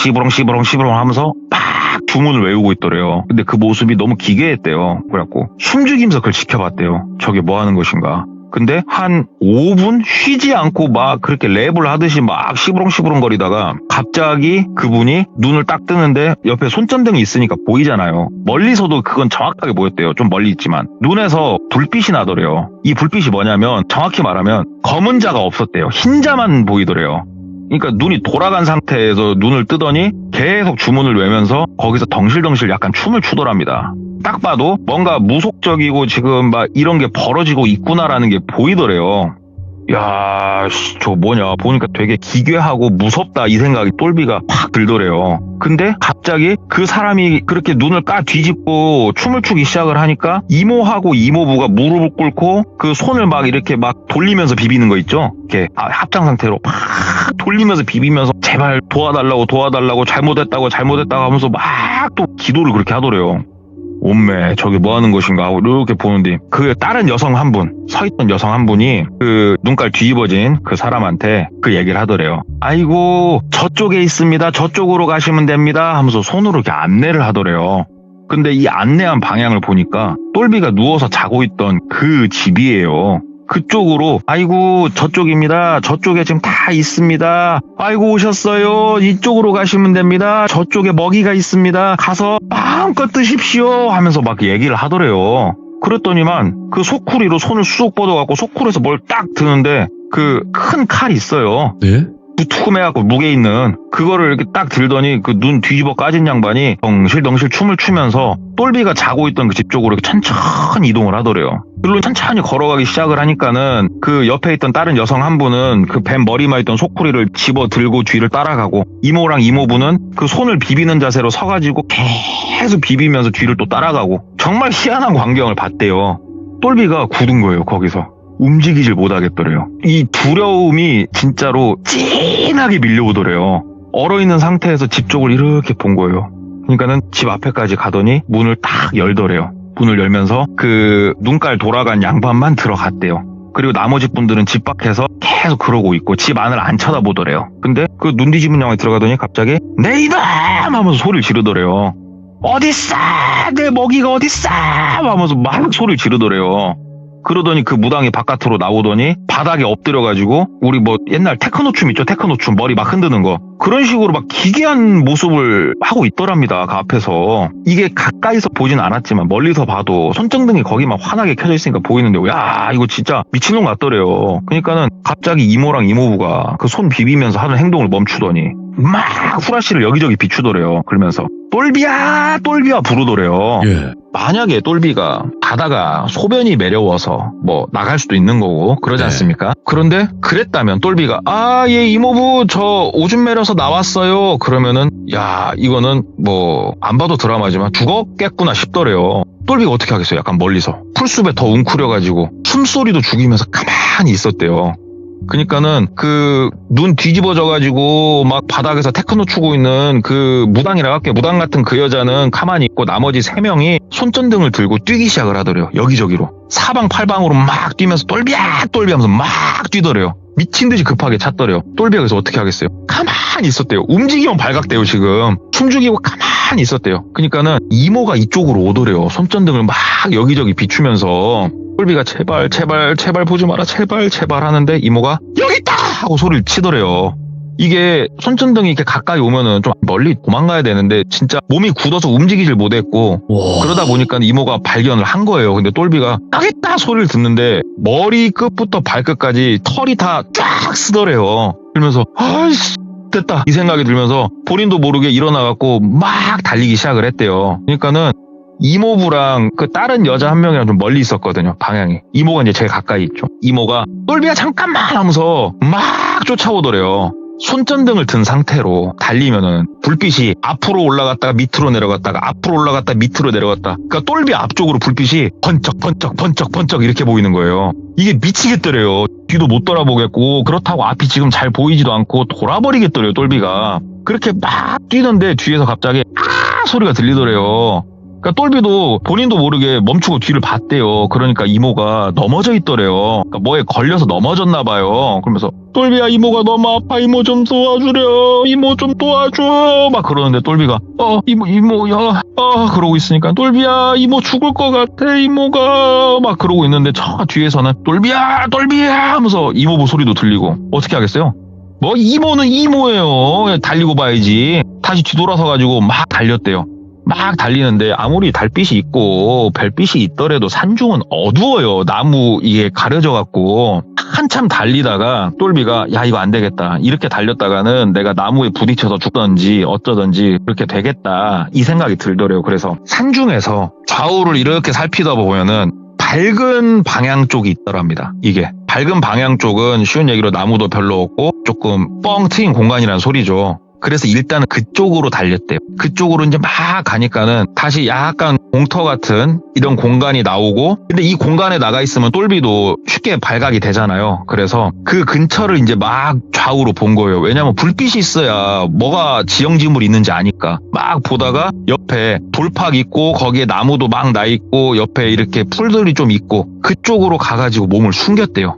하면서 막 주문을 외우고 있더래요. 근데 그 모습이 너무 기괴했대요. 그래갖고 숨죽이면서 그걸 지켜봤대요. 저게 뭐 하는 것인가. 근데 한 5분 쉬지 않고 막 그렇게 랩을 하듯이 막 시부렁 거리다가 갑자기 그분이 눈을 딱 뜨는데 옆에 손전등이 있으니까 보이잖아요. 멀리서도 그건 정확하게 보였대요. 좀 멀리 있지만. 눈에서 불빛이 나더래요. 이 불빛이 뭐냐면 정확히 말하면 검은 자가 없었대요. 흰 자만 보이더래요. 그러니까 눈이 돌아간 상태에서 눈을 뜨더니 계속 주문을 외면서 거기서 덩실덩실 약간 춤을 추더랍니다. 딱 봐도 뭔가 무속적이고 지금 막 이런 게 벌어지고 있구나라는 게 보이더래요. 야, 저 뭐냐 보니까 되게 기괴하고 무섭다 이 생각이 똘비가 확 들더래요. 근데 갑자기 그 사람이 그렇게 눈을 까 뒤집고 춤을 추기 시작을 하니까 이모하고 이모부가 무릎을 꿇고 그 손을 막 이렇게 막 돌리면서 비비는 거 있죠. 이렇게 합장 상태로 막 돌리면서 비비면서 제발 도와달라고 잘못했다고 하면서 막 또 기도를 그렇게 하더래요. 엄매 저게 뭐 하는 것인가 하고 이렇게 보는데 그 다른 여성 한 분, 서있던 여성 한 분이 그 눈깔 뒤집어진 그 사람한테 그 얘기를 하더래요. 아이고 저쪽에 있습니다. 저쪽으로 가시면 됩니다 하면서 손으로 이렇게 안내를 하더래요. 근데 이 안내한 방향을 보니까 똘비가 누워서 자고 있던 그 집이에요. 그쪽으로 아이고 저쪽입니다. 저쪽에 지금 다 있습니다. 아이고 오셨어요. 이쪽으로 가시면 됩니다. 저쪽에 먹이가 있습니다. 가서 마음껏 드십시오 하면서 막 얘기를 하더래요. 그랬더니만 그 소쿠리로 손을 쑥 뻗어갖고 소쿠리에서 뭘 딱 드는데 그 큰 칼이 있어요. 네? 두툼해갖고 무게 있는 그거를 이렇게 딱 들더니 그 눈 뒤집어 까진 양반이 덩실덩실 춤을 추면서 똘비가 자고 있던 그 집 쪽으로 이렇게 천천히 이동을 하더래요. 그리고 천천히 걸어가기 시작을 하니까는 그 옆에 있던 다른 여성 한 분은 그 뱀 머리만 있던 소쿠리를 집어 들고 뒤를 따라가고 이모랑 이모부는 그 손을 비비는 자세로 서가지고 계속 비비면서 뒤를 또 따라가고 정말 희한한 광경을 봤대요. 똘비가 굳은 거예요 거기서. 움직이질 못하겠더래요. 이 두려움이 진짜로 찐하게 밀려오더래요. 얼어있는 상태에서 집 쪽을 이렇게 본 거예요. 그러니까는 집 앞에까지 가더니 문을 딱 열더래요. 문을 열면서 그 눈깔 돌아간 양반만 들어갔대요. 그리고 나머지 분들은 집 밖에서 계속 그러고 있고 집 안을 안 쳐다보더래요. 근데 그 눈 뒤집은 양반이 들어가더니 갑자기 내 이놈 하면서 소리를 지르더래요. 어딨어 내 먹이가 어딨어 하면서 막 소리를 지르더래요. 그러더니 그 무당이 바깥으로 나오더니 바닥에 엎드려가지고 우리 뭐 옛날 테크노 춤 있죠. 테크노 춤 머리 막 흔드는 거 그런 식으로 막 기괴한 모습을 하고 있더랍니다. 그 앞에서. 이게 가까이서 보진 않았지만 멀리서 봐도 손전등이 거기 막 환하게 켜져 있으니까 보이는데 야 이거 진짜 미친놈 같더래요. 그러니까는 갑자기 이모랑 이모부가 그 손 비비면서 하는 행동을 멈추더니 막 후라시를 여기저기 비추더래요. 그러면서 똘비야 부르더래요. 예. 만약에 똘비가 가다가 소변이 매려워서 뭐 나갈 수도 있는 거고 그러지 네. 않습니까? 그런데 그랬다면 똘비가 예 이모부 저 오줌 매려서 나왔어요. 그러면은 야 이거는 뭐 안 봐도 드라마지만 죽었겠구나 싶더래요. 똘비가 어떻게 하겠어요? 약간 멀리서 풀숲에 더 웅크려가지고 숨소리도 죽이면서 가만히 있었대요. 그러니까는 그 눈 뒤집어져가지고 막 바닥에서 테크노 추고 있는 그 무당이라 할게 무당 같은 그 여자는 가만히 있고 나머지 3명이 손전등을 들고 뛰기 시작을 하더래요. 여기저기로 사방팔방으로 막 뛰면서 똘비야 하면서 막 뛰더래요. 미친 듯이 급하게 찾더래요. 똘비가 그래서 어떻게 하겠어요? 가만히 있었대요. 움직이면 발각돼요. 지금 춤죽이고 가만히 있었대요. 그러니까는 이모가 이쪽으로 오더래요. 손전등을 막 여기저기 비추면서 똘비가 제발 보지 마라 제발 하는데 이모가 여기 있다 하고 소리를 치더래요. 이게 손전등이 이렇게 가까이 오면은 좀 멀리 도망가야 되는데 진짜 몸이 굳어서 움직이질 못했고 와. 그러다 보니까 이모가 발견을 한 거예요. 근데 똘비가 여기 있다 소리를 듣는데 머리 끝부터 발끝까지 털이 다 쫙 쓰더래요. 그러면서 아이씨 됐다 이 생각이 들면서 본인도 모르게 일어나갖고 막 달리기 시작을 했대요. 그러니까는 이모부랑 그 다른 여자 한 명이랑 좀 멀리 있었거든요. 방향이. 이모가 이제 제일 가까이 있죠. 이모가 똘비야 잠깐만 하면서 막 쫓아오더래요. 손전등을 든 상태로 달리면은 불빛이 앞으로 올라갔다가 밑으로 내려갔다가 앞으로 올라갔다가 밑으로 내려갔다. 그러니까 똘비 앞쪽으로 불빛이 번쩍 이렇게 보이는 거예요. 이게 미치겠더래요. 뒤도 못 돌아보겠고 그렇다고 앞이 지금 잘 보이지도 않고 돌아버리겠더래요. 똘비가. 그렇게 막 뛰던데 뒤에서 갑자기 소리가 들리더래요. 그러니까 똘비도 본인도 모르게 멈추고 뒤를 봤대요. 그러니까 이모가 넘어져 있더래요. 그러니까 뭐에 걸려서 넘어졌나 봐요. 그러면서 똘비야, 이모가 너무 아파. 이모 좀 도와주려. 이모 좀 도와줘. 막 그러는데 똘비가 이모야 그러고 있으니까 똘비야, 이모 죽을 것 같아. 이모가 막 그러고 있는데 저 뒤에서는 똘비야 하면서 이모부 소리도 들리고 어떻게 하겠어요? 뭐 이모는 이모예요. 달리고 봐야지. 다시 뒤돌아서 가지고 막 달렸대요. 막 달리는데 아무리 달빛이 있고 별빛이 있더라도 산중은 어두워요. 나무 이게 가려져 갖고 한참 달리다가 똘비가 야, 이거 안 되겠다. 이렇게 달렸다가는 내가 나무에 부딪혀서 죽던지 어쩌던지 그렇게 되겠다. 이 생각이 들더래요. 그래서 산중에서 좌우를 이렇게 살피다 보면은 밝은 방향 쪽이 있더랍니다. 이게 밝은 방향 쪽은 쉬운 얘기로 나무도 별로 없고 조금 뻥 트인 공간이라는 소리죠. 그래서 일단은 그쪽으로 달렸대요. 그쪽으로 이제 막 가니까는 다시 약간 공터 같은 이런 공간이 나오고, 근데 이 공간에 나가 있으면 똘비도 쉽게 발각이 되잖아요. 그래서 그 근처를 이제 막 좌우로 본 거예요. 왜냐면 불빛이 있어야 뭐가 지형지물이 있는지 아니까. 막 보다가 옆에 돌팍 있고 거기에 나무도 막 나 있고 옆에 이렇게 풀들이 좀 있고 그쪽으로 가가지고 몸을 숨겼대요.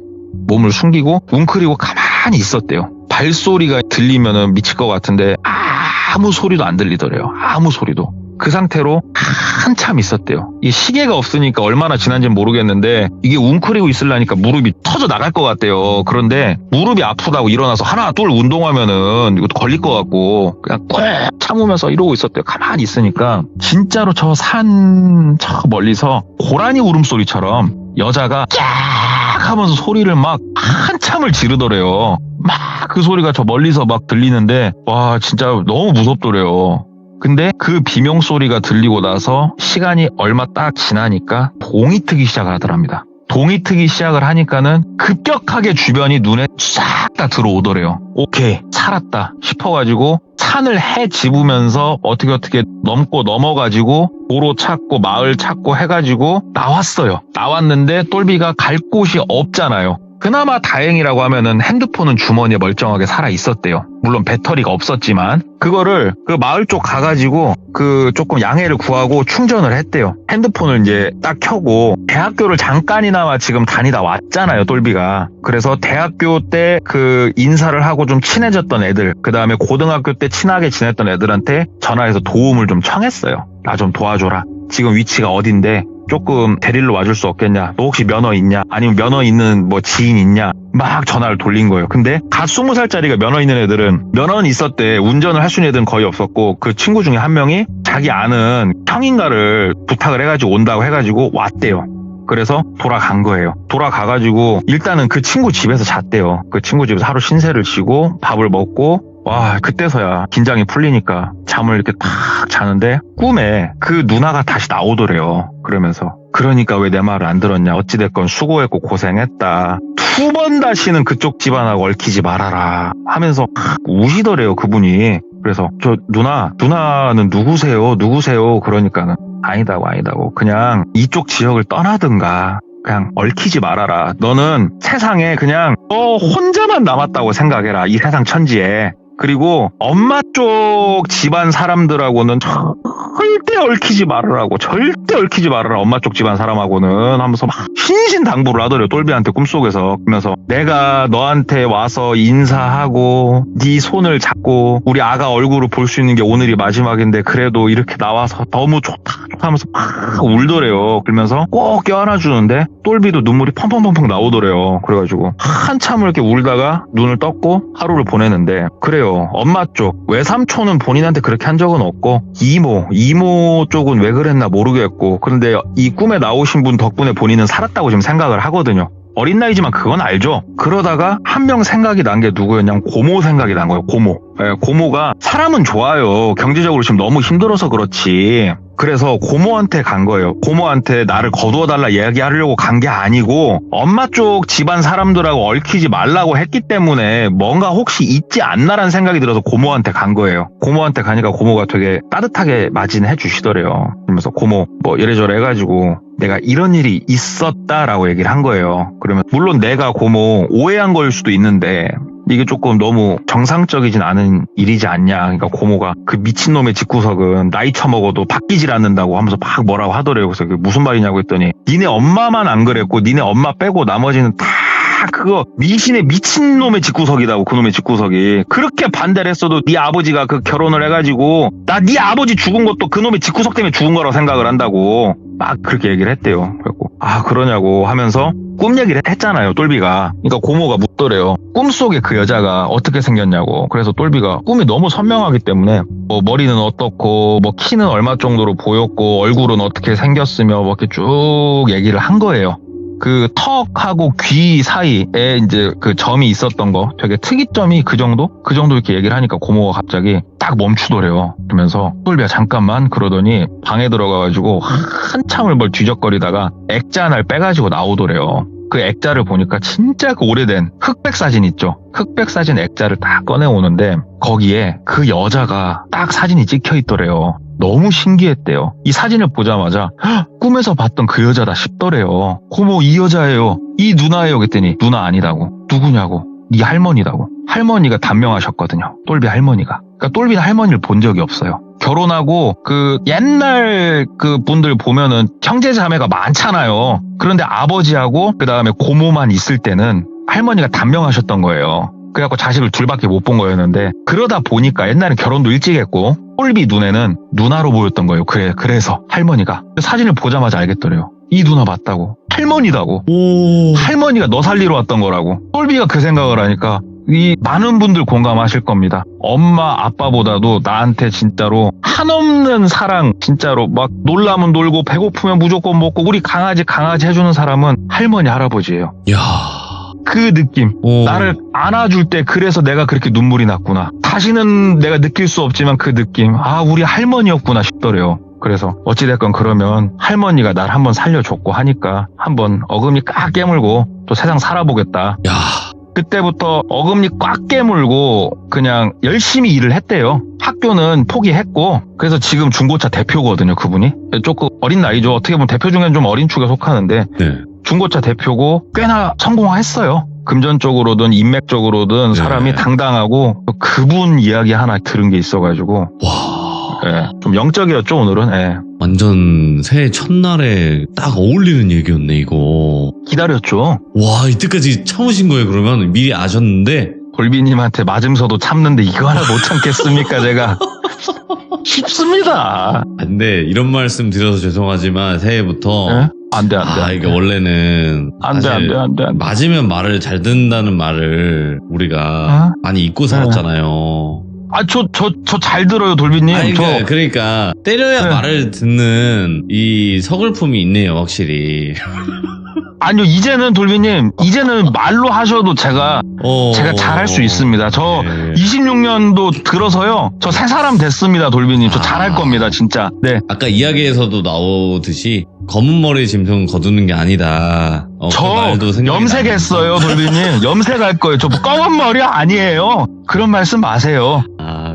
몸을 숨기고 웅크리고 가만히 있었대요. 발소리가 들리면은 미칠 것 같은데 아무 소리도 안 들리더래요. 아무 소리도. 그 상태로 한참 있었대요. 이 시계가 없으니까 얼마나 지난지는 모르겠는데 이게 웅크리고 있으려니까 무릎이 터져 나갈 것 같대요. 그런데 무릎이 아프다고 일어나서 하나 둘 운동하면은 이거 걸릴 것 같고 그냥 꾹 참으면서 이러고 있었대요. 가만히 있으니까 진짜로 저 산 저 멀리서 고라니 울음소리처럼 여자가 깍 하면서 소리를 막 한참을 지르더래요. 막 그 소리가 저 멀리서 막 들리는데 와, 진짜 너무 무섭더래요. 근데 그 비명 소리가 들리고 나서 시간이 얼마 딱 지나니까 동이 트기 시작을 하더랍니다. 동이 트기 시작을 하니까는 급격하게 주변이 눈에 싹 다 들어오더래요. 오케이, 살았다 싶어가지고 산을 헤집으면서 어떻게 넘고 넘어가지고 도로 찾고 마을 찾고 해가지고 나왔어요. 나왔는데 똘비가 갈 곳이 없잖아요. 그나마 다행이라고 하면은 핸드폰은 주머니에 멀쩡하게 살아 있었대요. 물론 배터리가 없었지만 그거를 그 마을 쪽 가가지고 그 조금 양해를 구하고 충전을 했대요. 핸드폰을 이제 딱 켜고 대학교를 잠깐이나마 지금 다니다 왔잖아요, 똘비가. 그래서 대학교 때 그 인사를 하고 좀 친해졌던 애들, 그 다음에 고등학교 때 친하게 지냈던 애들한테 전화해서 도움을 좀 청했어요. 나 좀 도와줘라. 지금 위치가 어딘데 조금 데리러 와줄 수 없겠냐? 너 혹시 면허 있냐? 아니면 면허 있는 뭐 지인 있냐? 막 전화를 돌린 거예요. 근데 갓 20살짜리가 면허 있는 애들은 면허는 있었대. 운전을 할 수 있는 애들은 거의 없었고 그 친구 중에 한 명이 자기 아는 형인가를 부탁을 해가지고 온다고 해가지고 왔대요. 그래서 돌아간 거예요. 돌아가가지고 일단은 그 친구 집에서 잤대요. 그 친구 집에서 하루 신세를 지고 밥을 먹고 와, 그때서야 긴장이 풀리니까 잠을 이렇게 탁 자는데 꿈에 그 누나가 다시 나오더래요. 그러면서 그러니까 왜 내 말을 안 들었냐. 어찌됐건 수고했고 고생했다. 2번 다시는 그쪽 집안하고 얽히지 말아라 하면서 우시더래요, 그분이. 그래서 저 누나는 누구세요? 그러니까는 아니다고 그냥 이쪽 지역을 떠나든가 그냥 얽히지 말아라. 너는 세상에 그냥 너 혼자만 남았다고 생각해라. 이 세상 천지에. 그리고 엄마 쪽 집안 사람들하고는 절대 얽히지 말으라고. 절대 얽히지 말아라. 엄마 쪽 집안 사람하고는 하면서 막 신신당부를 하더래요. 똘비한테 꿈속에서. 그러면서 내가 너한테 와서 인사하고 네 손을 잡고 우리 아가 얼굴을 볼 수 있는 게 오늘이 마지막인데 그래도 이렇게 나와서 너무 좋다 하면서 막 울더래요. 그러면서 꼭 껴안아주는데 똘비도 눈물이 펑펑펑펑 나오더래요. 그래가지고 한참을 이렇게 울다가 눈을 떴고 하루를 보내는데 그래요. 엄마 쪽 외삼촌은 본인한테 그렇게 한 적은 없고 이모 쪽은 왜 그랬나 모르겠고 그런데 이 꿈에 나오신 분 덕분에 본인은 살았다고 지금 생각을 하거든요. 어린 나이지만 그건 알죠. 그러다가 한 명 생각이 난 게 누구였냐면 고모 생각이 난 거예요. 고모가 사람은 좋아요. 경제적으로 지금 너무 힘들어서 그렇지. 그래서 고모한테 간 거예요. 고모한테 나를 거두어달라 이야기하려고 간 게 아니고 엄마 쪽 집안 사람들하고 얽히지 말라고 했기 때문에 뭔가 혹시 있지 않나라는 생각이 들어서 고모한테 간 거예요. 고모한테 가니까 고모가 되게 따뜻하게 맞이해 주시더래요. 그러면서 고모 뭐 이래저래 해가지고 내가 이런 일이 있었다라고 얘기를 한 거예요. 그러면 물론 내가 고모 오해한 거일 수도 있는데 이게 조금 너무 정상적이진 않은 일이지 않냐. 그러니까 고모가 그 미친놈의 집구석은 나이 처먹어도 바뀌질 않는다고 하면서 막 뭐라고 하더래요. 그래서 그게 무슨 말이냐고 했더니 니네 엄마만 안 그랬고 니네 엄마 빼고 나머지는 다 그거 미신의 미친놈의 집구석이다고. 그놈의 집구석이 그렇게 반대를 했어도 네 아버지가 그 결혼을 해가지고 나 네 아버지 죽은 것도 그놈의 집구석 때문에 죽은 거라고 생각을 한다고 막 그렇게 얘기를 했대요. 그래갖고 그러냐고 하면서 꿈 얘기를 했잖아요, 똘비가. 그러니까 고모가 묻더래요. 꿈속에 그 여자가 어떻게 생겼냐고. 그래서 똘비가 꿈이 너무 선명하기 때문에 뭐 머리는 어떻고 뭐 키는 얼마 정도로 보였고 얼굴은 어떻게 생겼으며 뭐 이렇게 쭉 얘기를 한 거예요. 그 턱하고 귀 사이에 이제 그 점이 있었던 거, 되게 특이점이 그 정도 이렇게 얘기를 하니까 고모가 갑자기 딱 멈추더래요. 그러면서 똘비야 잠깐만 그러더니 방에 들어가가지고 한참을 뭘 뒤적거리다가 액자 하나를 빼가지고 나오더래요. 그 액자를 보니까 진짜 그 오래된 흑백 사진 있죠. 흑백 사진 액자를 딱 꺼내오는데 거기에 그 여자가 딱 사진이 찍혀 있더래요. 너무 신기했대요. 이 사진을 보자마자 꿈에서 봤던 그 여자다 싶더래요. 고모 이 여자예요. 이 누나예요. 그랬더니 누나 아니다고. 누구냐고. 네 할머니다고. 할머니가 단명하셨거든요. 똘비 할머니가. 그러니까 똘비는 할머니를 본 적이 없어요. 결혼하고 그 옛날 그 분들 보면은 형제 자매가 많잖아요. 그런데 아버지하고 그 다음에 고모만 있을 때는 할머니가 단명하셨던 거예요. 그래갖고 자식을 둘밖에 못 본 거였는데 그러다 보니까 옛날엔 결혼도 일찍 했고 똘비 눈에는 누나로 보였던 거예요. 그래서 할머니가 사진을 보자마자 알겠더래요. 이 누나 맞다고. 할머니다고. 오. 할머니가 너 살리러 왔던 거라고. 똘비가 그 생각을 하니까 이 많은 분들 공감하실 겁니다. 엄마 아빠보다도 나한테 진짜로 한없는 사랑, 진짜로 막 놀라면 놀고 배고프면 무조건 먹고 우리 강아지 해주는 사람은 할머니 할아버지예요. 야. 그 느낌. 오. 나를 안아줄 때 그래서 내가 그렇게 눈물이 났구나. 다시는 내가 느낄 수 없지만 그 느낌. 우리 할머니였구나 싶더래요. 그래서 어찌됐건 그러면 할머니가 날 한번 살려줬고 하니까 한번 어금니 꽉 깨물고 또 세상 살아보겠다. 야. 그때부터 어금니 꽉 깨물고 그냥 열심히 일을 했대요. 학교는 포기했고 그래서 지금 중고차 대표거든요. 그분이. 조금 어린 나이죠. 어떻게 보면 대표 중에는 좀 어린 축에 속하는데 네. 중고차 대표고 꽤나 성공했어요. 금전적으로든 인맥적으로든 사람이 네. 당당하고 그분 이야기 하나 들은 게 있어가지고 와. 네, 좀 영적이었죠 오늘은. 네. 완전 새해 첫날에 딱 어울리는 얘기였네 이거. 기다렸죠. 와, 이때까지 참으신 거예요 그러면? 미리 아셨는데? 골비님한테 맞으면서도 참는데 이거 하나 못 참겠습니까 제가. 쉽습니다. 근데 이런 말씀 드려서 죄송하지만 새해부터 네? 안 돼. 이게 원래는 안 돼. 사실 맞으면 말을 잘 듣는다는 말을 우리가 많이 잊고 살았잖아요. 저 잘 들어요, 돌비님. 그러니까 때려야 말을 듣는 이 서글픔이 있네요, 확실히. 아니요, 이제는 돌비님, 말로 하셔도 제가 잘할 수 있습니다. 저 26년도 들어서요, 저 새 사람 됐습니다, 돌비님. 저 잘할 겁니다, 진짜. 네. 아까 이야기에서도 나오듯이 검은 머리 짐승 거두는 게 아니다. 저 염색했어요, 돌비님. 염색할 거예요. 저 검은 머리 아니에요. 그런 말씀 마세요.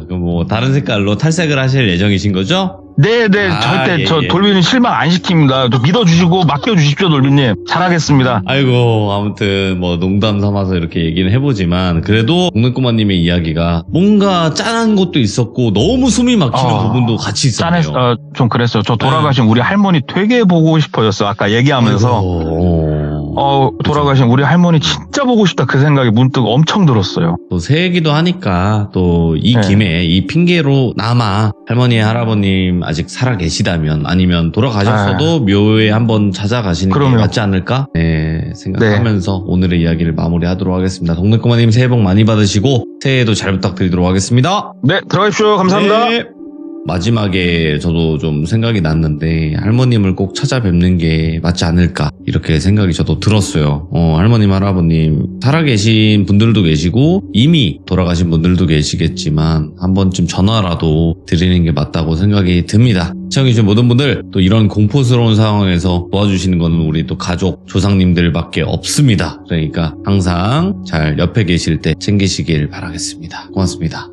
그럼 뭐 다른 색깔로 탈색을 하실 예정이신 거죠? 네, 절대 저 돌비님 실망 안 시킵니다. 저 믿어주시고 맡겨주십시오, 돌비님. 잘하겠습니다. 아이고, 아무튼 뭐 농담 삼아서 이렇게 얘기는 해보지만 그래도 동네꼬마님의 이야기가 뭔가 짠한 것도 있었고 너무 숨이 막히는 부분도 같이 있었네요. 좀 그랬어요. 저 돌아가신 우리 할머니 되게 보고 싶어졌어요. 아까 얘기하면서. 돌아가신 우리 할머니 진짜 보고 싶다 그 생각이 문득 엄청 들었어요. 또 새해기도 하니까 또 이 김에 이 핑계로나마 할머니 할아버님 아직 살아 계시다면 아니면 돌아가셨어도 묘에 한번 찾아가시는 게 맞지 않을까 생각하면서 오늘의 이야기를 마무리하도록 하겠습니다. 동네꼬마님 새해 복 많이 받으시고 새해에도 잘 부탁드리도록 하겠습니다. 네, 들어가십시오. 감사합니다. 네. 마지막에 저도 좀 생각이 났는데 할머님을 꼭 찾아뵙는 게 맞지 않을까 이렇게 생각이 저도 들었어요. 할머님 할아버님 살아계신 분들도 계시고 이미 돌아가신 분들도 계시겠지만 한 번쯤 전화라도 드리는 게 맞다고 생각이 듭니다. 시청해주신 모든 분들 또 이런 공포스러운 상황에서 도와주시는 거는 우리 또 가족 조상님들밖에 없습니다. 그러니까 항상 잘 옆에 계실 때 챙기시길 바라겠습니다. 고맙습니다.